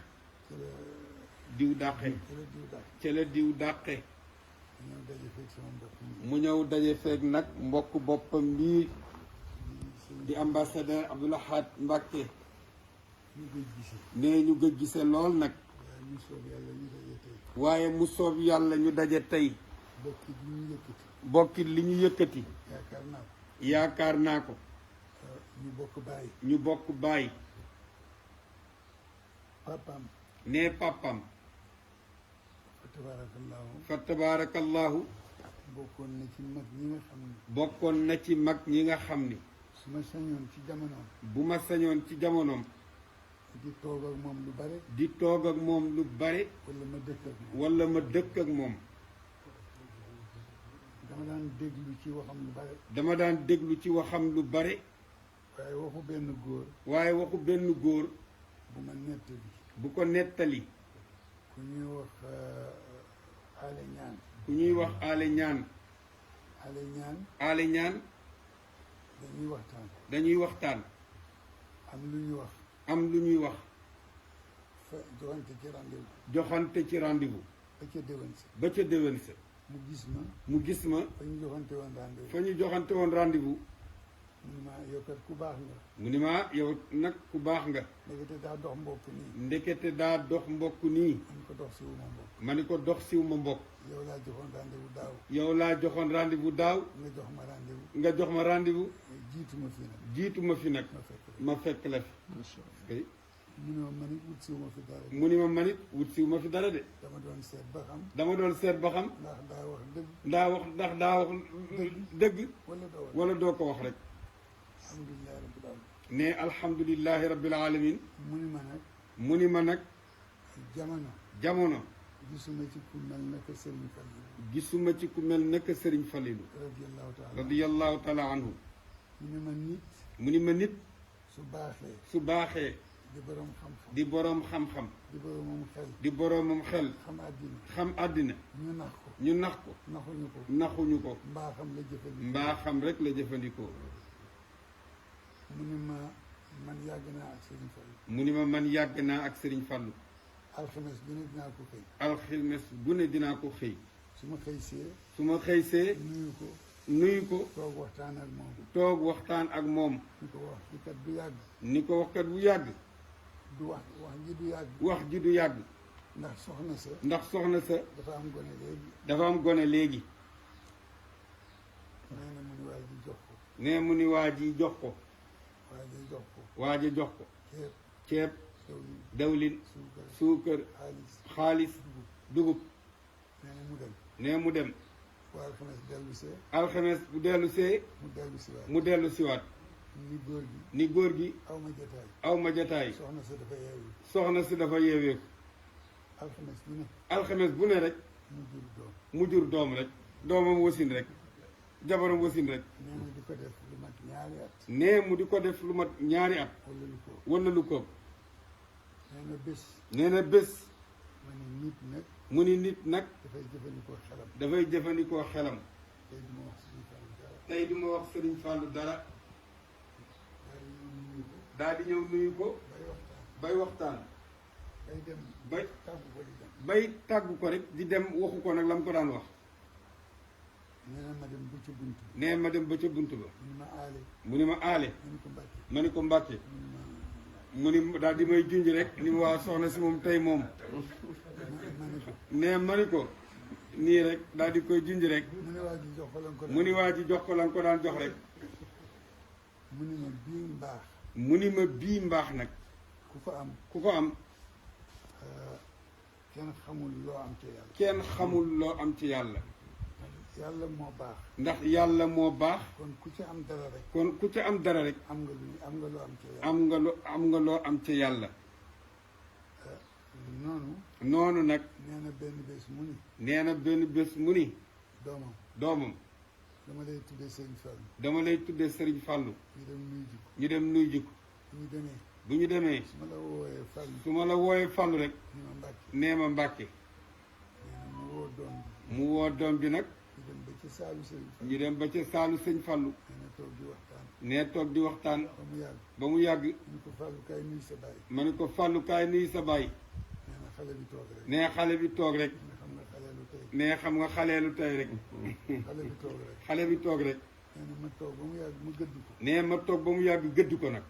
diw dàqe. cere diw dàqe. mu ñëw daje feeg nag mbokk boppam bii di ambassadeur Abdoul Ahad Mbacké. nee ñu gëj gise lool nag. waaye mu soob yàlla ñu daje tey. bokkit li ñu yëkkati. yaakaar naa ko. ñu bokk baay. papam. nee papam. fa tabaarakallaahu. bokkoon na ci mag ñi nga xam ni. bokkoon na ci mag ñi nga xam ni. su ma sañoon ci jamonoom. bu ma sañoon ci jamonoom. di toog ak moom lu bare. di toog ak moom lu bare. wala ma dëkk ak moom. dama daan déglu ci waxam lu bare. dama daan déglu ci waxam lu bare. waaye waxu benn góor. waaye waxu benn góor. bu ma nettali. bu ko nettali. ku ñuy wax ale ñaan. ku ñuy wax ale ñaan. ale ñaan. ale ñaan. dañuy waxtaan. dañuy waxtaan. am lu ñu wax. am lu ñuy wax. fa joxante ci rendez-vous. joxante ci rendez-vous. ba ca déwén sa. ba ca déwén sa. mu gis ma. mu gis ma. fa ñu joxante woon rendez-vous. fa ñu joxante woon rendez-vous. mu ni ma yow kat ku baax nga. mu ni ma yow nag ku baax nga. ndekete daa dox mbokk nii. ndekete daa dox mbokk nii. ma ni ko dox siwu ma mbokk. ma ni ko dox siwu ma mbokk. yow laa joxoon rendez-vous daaw. yow laa joxoon rendez-vous daaw. nga jox ma rendez-vous. nga jox ma rendez-vous. jiitu ma fi nag. jiitu ma fi nag. ma fekk la fi. mu ne ma man it wut siwu ma fi dara. mu ni ma man it wut siwu ma fi dara de. dama doon seet ba xam. dama doon seet ba xam. ndax daa wax dëgg. ndax daa wax dëgg. wala doo ko wax rek. alhamdulilah rabbil alamin. ne alhamdulilahi rabbil alamin. mu ni ma nag. mu ni ma nag. jamono. gisuma ci ku mel naka Serigne Falilou. gisuma ci ku mel naka Serigne Falilou. radiyallahu taala anhu. mu ni ma nit. mu ni ma nit. su baaxee. di borom xam-xam. di borom xam-xam. di boromam xel. di boromam xel. xam àddina. ñu nax ko. ñu nax ko. naxuñu ko. mbaaxam rek la jëfandikoo. mu ni ma man yàgg naa ak Serigne Fallou. mu ni ma man yàgg naa ak Serigne Fallou. alxames bu ne dinaa ko xëy. alxames bu ne dinaa ko xëy. su ma xëysee. su ma xëysee. nuyu ko. toog waxtaan ak moom. toog waxtaan ak moom. ni ko wax ji kat du yàgg. ni ko wax kat bu yàgg. du wax ji du yàgg. wax ji du yàgg. ndax soxna sa. dafa am gone léegi. dafa am gone léegi. nee mu ni waa ji jox ko. waa ji jox ko. ceeb. dawlin. suukar. xaalis. dugub. nee mu dem. bu alxames dellusee. alxames bu dellusee. mu dellu siwaat. ni góor gi. aw ma jataay. soxna si dafa yeeweeku. alxames bu ne rek. mu jur doom rek. doomam wasin rek. jabaram wasin rek. nee mu di ko def lu mat ñaari at. nee mu di ko def lu mat ñaari at. wala lu ko. nee na bés. nee na bés. mu ni nit nag. mu ni nit nag. dafay jëfandikoo xelam. dafay jëfandikoo xelam. tey du ma wax Serigne Fallou dara. tey du ma wax Serigne Fallou dara. daal di ñëw nuyu ko. bay waxtaan. bay dem. bay tàggu ko di dem. bay tàggu ko rek di dem waxu ko nag la mu ko daan wax. nee na ma dem ba ca bunt ba. nee ma dem ba ca bunt ba. mu ni ma aale. mu ni ma aale. ma ni ko mbàkke. ma ni ko mbàkke. mu ni daal di may junj rek ni ma waa soxna si moom tey moom. nee ma ni ko nii rek daal di koy junj rek. mu ni waa ji jox ko lan ko mu ni waa ji jox ko lan ko daan jox rek. mu ni ma bii mbaax. mu ni ma bii mbaax nag. ku ko am. ku ko am. kenn xamul loo am ci yàlla. kenn xamul loo am ci yàlla. yàlla moo baax. ndax yàlla moo baax. kon ku ci am dara rek. kon ku ci am dara rek. am nga loo am ci yàlla. am nga loo am ci yàlla. noonu. noonu nag. nee na benn bés mu ni. nee na benn bés mu ni. doomam. doomam. dama lay tuddee Serigne Fallou. dama lay tuddee Serigne Fallou. ñu dem nuyu ji ko. ñu dem nuyu ji ko. ñu demee. bu ñu demee. su ma la wooyee Fallou. su ma la wooyee Fallou rek. ni ma Mbàkke. nee ma Mbàkke. nee na mu woo doom bi. mu woo doom bi nag. ñu dem ba ci saalu Serigne Fallou. ñu dem ba ca saalu sëñ Fallou. nee na toog di waxtaan. nee toog di waxtaan. ba mu yàgg. ba mu yàgg. ñu ko Fallou kaay nuyu sa baay. ma ni ko Fallou kaay nuyu sa baay. nee na xale bi toog rek. nee xale bi toog rek. nee xam nga xaleelu tey. nee xam nga xaleelu tey rek. xale bi toog rek. xale bi toog rek. nee na ma toog ba mu yàgg ma gëdd ko. nee ma toog ba mu yàgg gëdd ko nag.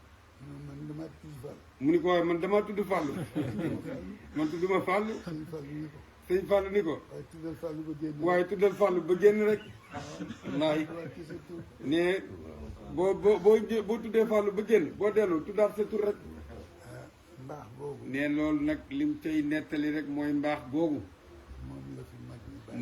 man dama tudd Fall. mu ni ko waaye man damaa tudd Fallou. man tudduma Fallou. Serigne Fallou ni ko. sëñ Fallou ni ko. waaye tuddal Fallou ba génn. waaye tuddal Fallou ba génn rek. wallaahi. nee boo tuddee Fallou ba génn boo dellu tuddaat sa tur rek. mbaax boobu. nee loolu nag lim cay nettali rek mooy mbaax googu.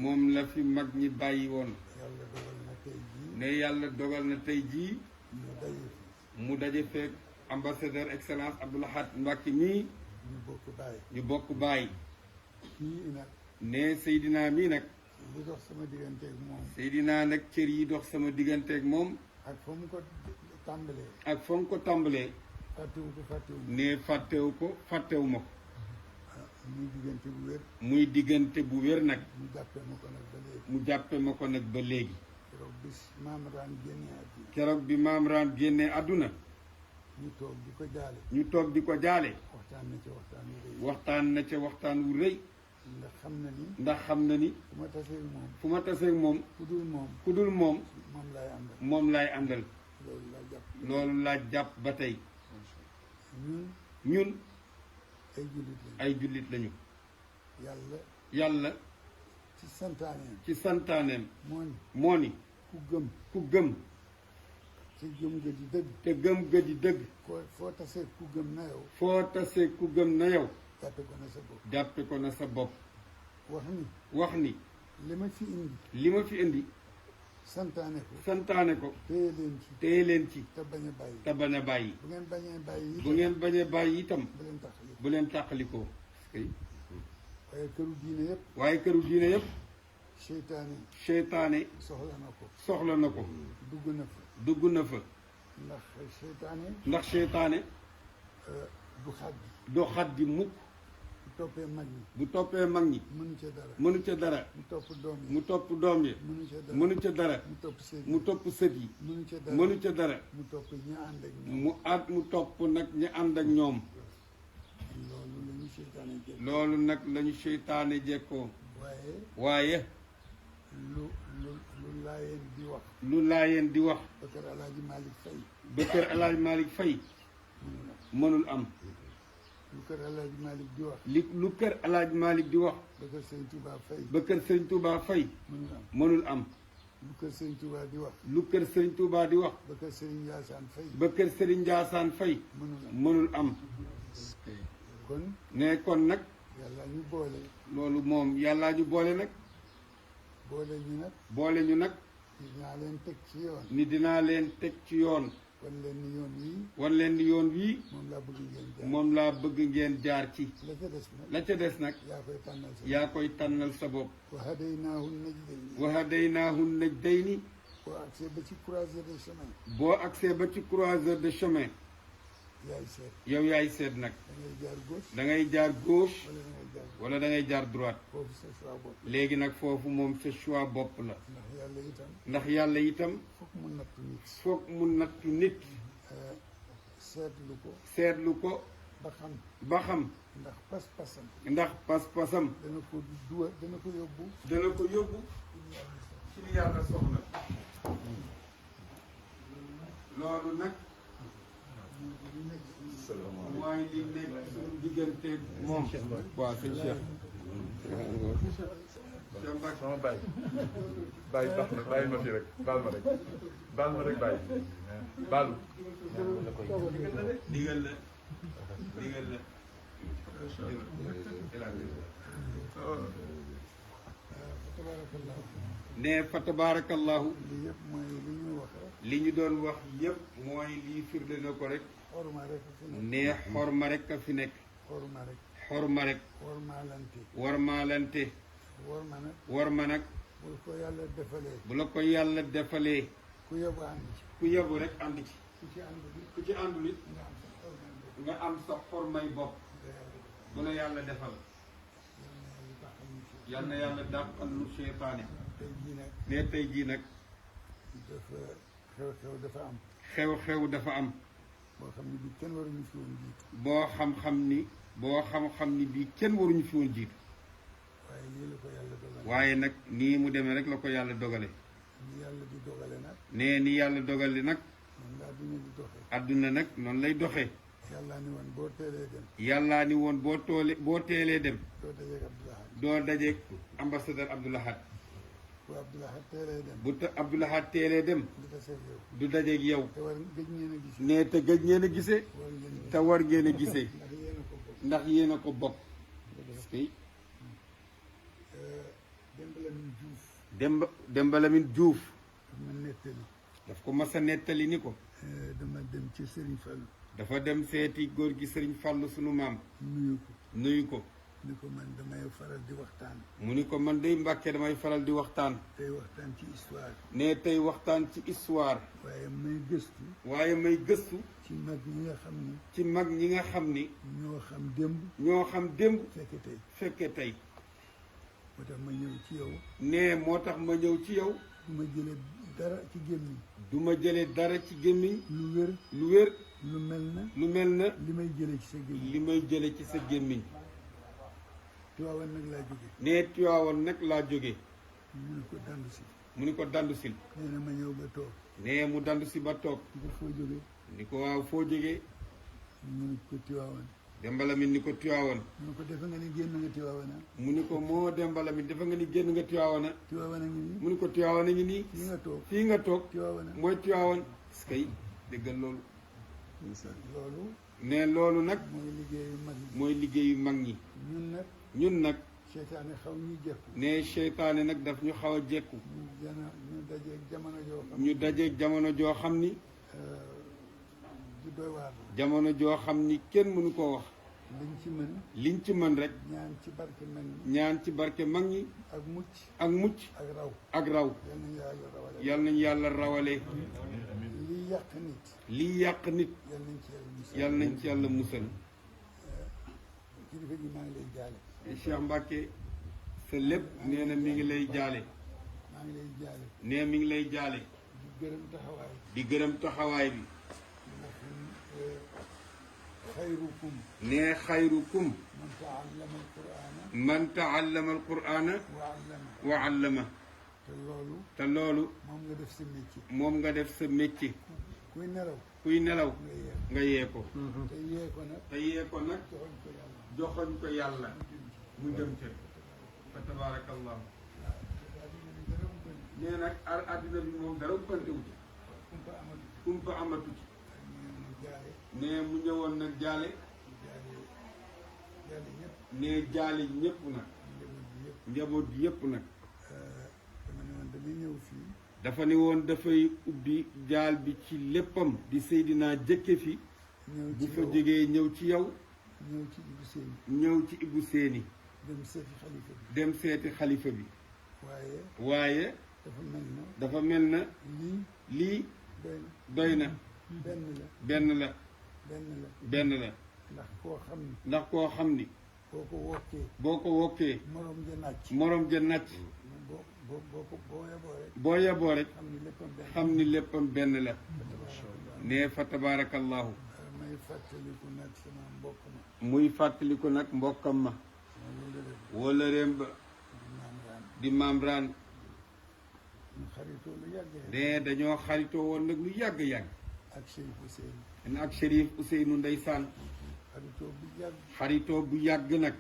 moom la fi mag ñi bàyyi woon. yàlla dogal na tey jii. ne yàlla dogal na tey jii. mu daje fi. mu daje feeg ambassadeur excellence Abdou Lahad Mbacké mii. ñu bokk bàyyi. ñu bokk bàyyi. kii nag. ne Seydina mii nag. li dox sama digganteeg moom. Seydina nag cër yi dox sama digganteeg moom. ak fa mu ko tàmbalee. ak fa mu ko tàmbalee. fàttewu ko. fàttewu ma ko. muy diggante bu wér. muy diggante bu wér nag. mu jàppee ma ko nag ba léegi. mu jàppee ma ko nag ba léegi. keroog bis maam raan génnee àdduna. keroog bi maam raan génnee àdduna. ñu toog di ko jaale. ñu toog di ko jaale. waxtaan na ca waxtaan wu rëy. waxtaan na ca waxtaan wu rëy. ndax xam na ni. ndax xam na ni. fu ma taseeg moom. fu ma taseeg moom. ku dul moom. ku dul moom. moom laay àndal. moom laay àndal. loolu laa jàpp. loolu laa jàpp ba tey. ñun. ñun. ay jullit lañu. ay jullit lañu. yàlla. yàlla. ci santaaneem. ci santaaneem. moo ni. ku gëm. ku gëm. te gëm ga di dëgg. te gëm ga di dëgg. foo tasee ku gëm na yow. foo tasee ku gëm na yow. jàppe ko na sa bopp. jàppe ko na sa bopp. wax ni. li ma fi indi. santaane ko. santaane ko. téye leen ci. te bañ a bàyyi. bu ngeen bañee bàyyi itam. bu leen tàqalikoo. waaye këru diine yëpp. seytaane. soxla na ko. dugg na fa. ndax seytaane. du xaddi mukk. bu toppee mag ñi. mënu ca dara. mu topp doom yi. mënu ca dara. mu topp sët yi. mënu ca dara. mu topp nag ñi ànd ak ñoom. loolu nag lañu seytaane jekkoo. waaye. lu laayeen di wax. ba kër Alaaji Malick Faye. mënul am. lu kër Alaaji Malick di wax. lu kër Alaaji Malick di wax. ba kër Sëriñ Touba Faye. mënul am. lu kër Sëriñ Touba di wax. lu kër Sëriñ Touba di wax. ba kër Sëriñ Ndiassane Faye. ba kër Sëriñ Ndiassane Faye. mënul am. kon. ne kon nag. yàlla ñu boole. loolu moom yàllaa ñu boole nag. boole ñu nag. dinaa leen teg ci yoon. ni dinaa leen teg ci yoon. wan leen ni yoon wii. moom laa bëgg ngeen jaar ci. la ca des nag. yaa koy tànnal sa bopp. wa hadaynaahu najdayni. wa hadaynaahu najdayni. boo agsee ba ci croiseur de chemin. boo agsee ba ci croiseur de chemin. yaay seet. yow yaay seet nag. da ngay jaar gauche. da ngay jaar gauche. wala da ngay jaar droite. foofu sa choix bopp. léegi nag foofu moom sa choix bopp la. ndax yàlla itam. ndax yàlla itam. foog mu nattu nit. foog mu nattu nit. seetlu ko. seetlu ko. ba xam. ba xam. ndax pas-pasam. ndax pas-pasam. dana ko duwa dana ko yóbbu. dana ko yóbbu. ci li yàlla soxla. loolu nag. mooy li nekk suñu diggante moom. waaw sëñ Cheikh. sama bàyyi bàyyi baax na bàyyi ma fii rek baal ma rek bàyyi baalu. digal la digal la. ne fa tabaarakallahu. lii yëpp mooy li ñu wax rek. li ñu doon wax yëpp mooy lii firnde na ko rek. xorma rek a fi nekk. ne xorma rek a fi nekk. xorma rek. xorma rek. wormaalante. warmaalante. worma nag. warma nag. bu ko yàlla defalee. bu la ko yàlla defalee. ku yebu ànd ci. ku yebu rek ànd ci. ku ci ànd bi. ku ci àndul it nga am sa xorma nga am sa xormay bopp. bopp. bu la yàlla defal. yal na yàlla dàqal lu seytaane. tey jii nag. ne tey jii nag. dafa xew-xew dafa am. xew-xew dafa am. boo xam ne bii kenn waruñu fi woon jiitu. boo xam-xam ni bii kenn waruñu fi woon jiitu. waaye nii la ko yàlla dogale. waaye nag nii mu demee rek la ko yàlla dogale. ni yàlla di dogale nag. nee ni yàlla dogale nag. moom la adduna di doxee. adduna nag noonu lay doxee. yàllaa ni woon boo teelee dem. yàllaa ni woon boo teelee dem. doo dajeeg Abdoulahad. doo dajeeg ambassadeur Abdoulahad. bu Abdoulahad teelee dem. bu Abdoulahad teelee dem. du taseeg yow. du dajeeg yow. te war gëj ngeen a gis. nee te gëj ngeen a gisee. war ngeen a te war ngeen a gisee. ndax yéen a ko bokk. ndax yéen a ko bokk. Demba Lamine Diouf. Demba Lamine Diouf. ma nettali. daf ko mas a nettali ni ko. dama dem ci Serigne Fallou. dafa dem seeti góor gi Serigne Fallou sunu maam. nuyu ko. nuyu ko. ni ko man damay faral di waxtaan. mu ni ko man day Mbàkke damay faral di waxtaan. tey waxtaan ci histoire. ne tey waxtaan ci histoire. waaye may gëstu. waaye may gëstu. ci mag ñi nga xam ni. ci mag ñi nga xam ni. ñoo xam démb. ñoo xam démb. fekke tey. fekke tey. moo tax ma ñëw ci yow. ne moo tax ma ñëw ci yow. du ma jële dara ci gémmiñ. du ma jële dara ci gémmiñ. lu wér. lu wér. lu mel na. lu mel na. li may jële ci sa gémmiñ. li may jële ci sa gémmiñ. Tiwaawan nag laa jóge. ne Tiwaawan nag laa jóge. mu ni ko dandu si. mu ni ko dandu sil. nee na ma ñëw ba toog. ne mu dandu si ba toog. ni ko foo jóge. ni ko waaw foo jógee. mu ni ko Tiwaawan. Demba Lamine ni ko Tiwaawan. mu ni ko defe nga ni génn nga Tiwaawan ah. mu ni ko moo Demba Lamine dafa nga ni génn nga Tiwaawan a. Tiwaawan a ngi nii. mu ni ko Tiwaawan a ngi nii. fii nga toog. fii nga toog. Tiwaawan a. mooy Tiwaawan. est-ce que déggal loolu. loolu. ne loolu nag. mooy liggéeyu mag ñi. mooy liggéeyu mag ñi. ñun nag. ñun nag. seytaane xaw ñuy jekku. ne seytaane nag daf ñu xaw a jekku. ñu dajeeg jamono joo xam. ñu dajeeg jamono joo xam ni. du doy waar la. jamono joo xam ni kenn mënu koo wax. liñ ci mën. liñ ci mën rek. ñaan ci barke mag ñi. ñaan ci barke mag ñi. ak mucc. ak mucc. ak raw. ak raw. yal nañu yàlla yal rawale. nañ yàlla rawale. liy yàq nit. liy yàq nit. yal nañ ci yàlla yal nañ ci yàlla musal. musal. kilifa gi maa ngi lay jaale. Cheikh Mbacke sa lépp nee na mi ngi lay jaale. maa ngi lay jaale. nee mi ngi lay jaale. di gërëm taxawaay. di gërëm taxawaay bi. ndax xayrukum. nee xayrukum. man taallama alqur'ana. man taallama alqur'ana. wa allama. wa allama. te loolu. te loolu. moom nga def sa métier. moom nga def sa métier. kuy nelaw. kuy nelaw. nga nga yee yee ko. te yee ko nag. te yee ko nag. joxoñ ko joxoñ ko yàlla. yàlla. mu dem ca. fa tabaarakallah. nee nag àddina bi moom dara umpante wu ci. kumpa amatu ci. nee mu ñëwoon nag jaale. nee jaale ñëpp nag. njaboot gi yëpp nag. dama ne woon damay ñëw fii. dafa ne woon dafay ubbi jaal bi ci léppam di Seydina jëkke fi. bu fa jógee ñëw ci yow. ñëw ci Ibou Séni. ñëw ci Ibou Séni. dem seeti xalifa bi. dem seeti xalifa bi. waaye. waaye. dafa mel na lii doy na benn la ndax koo xam ni boo ko wokkee morom ja nàcc boo yeboo rek xam ni léppam benn la ne fa tabaarakallahu muy fàttaliku nag mbokkam ma wala réem ba di Mamraan ne dañoo xaritoo woon nag lu yàgg-yàgg ak Chérif Ousseynou ndeysaan xaritoo bu yàgg nag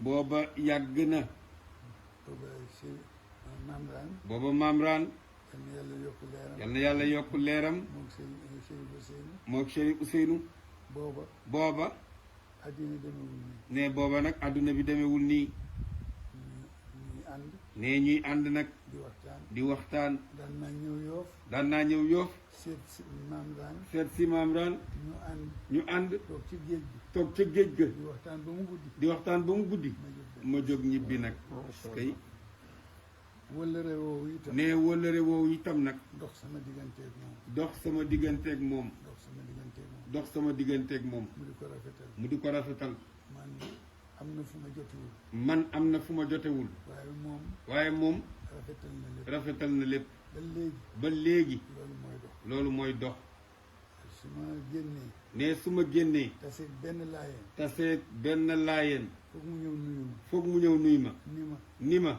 booba yàgg na booba Mamraan yal na yàlla yokk leeram mook Chérif Ousseynou booba ne booba nag adduna bi demewul nii ne ñuy ànd nag di waxtaan daan naa ñëw Yoof seet si Mamraan ñu ànd toog ca géej ga di waxtaan ba mu guddi ma jóg ñibbi nag kay ne wëllëre woowu itam nag dox sama digganteeg moom mu di ko rafetal man am na fu ma jotewul waaye moom rafetal na lépp ba léegi loolu mooy dox ne su ma génnee taseeg benn laayeen foog mu ñëw nuyu ma ni ma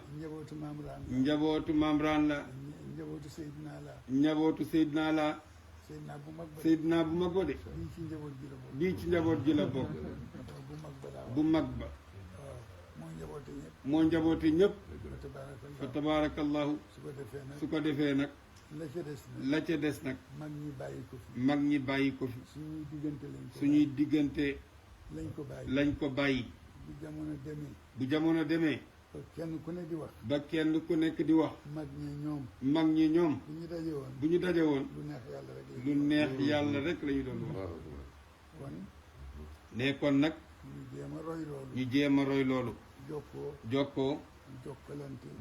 njabootu Mamraan la njabootu Seydina la Seydina bu mag ba de bii ci njaboot gi la bokk bu mag ba moo njaboote ñëpp fa tabaarakallahu su ko defee nag la ca des nag mag ñi bàyyi ko fi suñuy diggante lañ ko bàyyi bu jamono demee ba kenn ku nekk di wax ba kenn ku nekk di wax mag ñi ñoom bu ñu daje woon lu neex yàlla rek la ñu doon wax ne kon nag ñu jéem a roy loolu jokkoo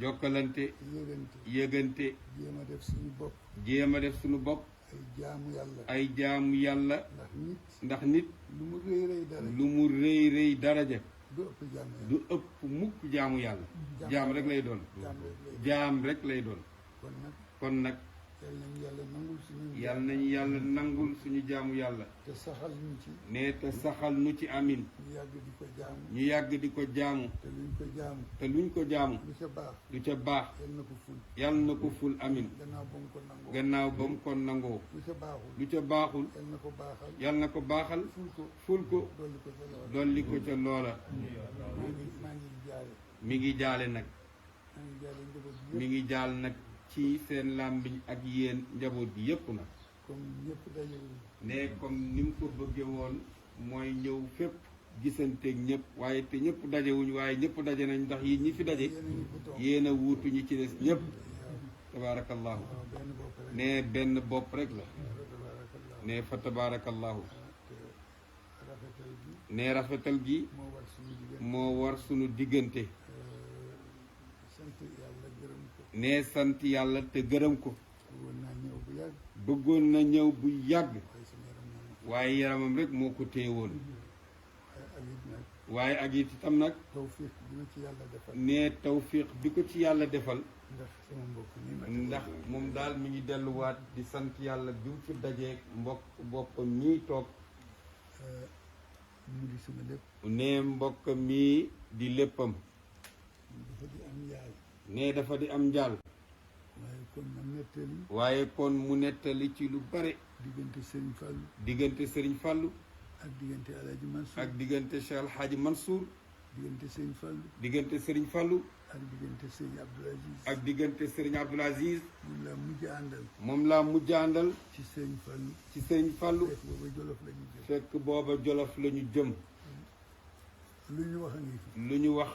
jokkalante yëgante jéem a def suñu bopp ay jaamu yàlla ndax nit lu mu rëy daraja du ëpp mukk jaamu yàlla jaam rek lay doon kon nag yal nañu yàlla nangul suñu jaamu yàlla te saxal nu ci amin ñu yàgg di ko jaamu te luñ ko jaamu lu ca baax yal na ko ful amin gannaaw ba mu ko nangoo lu ca baaxul yal na ko baaxal ful ko dolli ko ca loola mi ngi jaale nag ci seen làmbiñ ak yéen njaboot gi yépp nag ne comme ni mu ko bëggee woon mooy ñëw fépp gisanteeg ñëpp waaye te ñëpp dajewuñ waaye ñëpp daje nañ ndax yi ñi fi daje yéen a wuutu ñi ci des ñëpp tabaarakallahu ne benn bopp rek la ne fa tabaarakallahu ne rafetal gi moo war sunu diggante ne sant yàlla te gërëm ko bëggoon na ñëw bu yàgg waaye yaramam rek moo ko téye woon waaye ak it itam nag ne tawfiq bi ko ci yàlla defal ndax moom daal mi ngi delluwaat di sant yàlla bi mu fi dajeeg mbokk boppam mii toog ne mbokk mii di léppam ne dafa di am njaal waaye kon mu nettali ci lu bare diggante Serigne Fallou ak diggante Cheikh El Hadji Mansour diggante Serigne Fallou ak diggante Serigne Abdoul Aziz moom laa mujj àndal ci Serigne Fallou fekk booba Jolof la ñu jëm lu ñu wax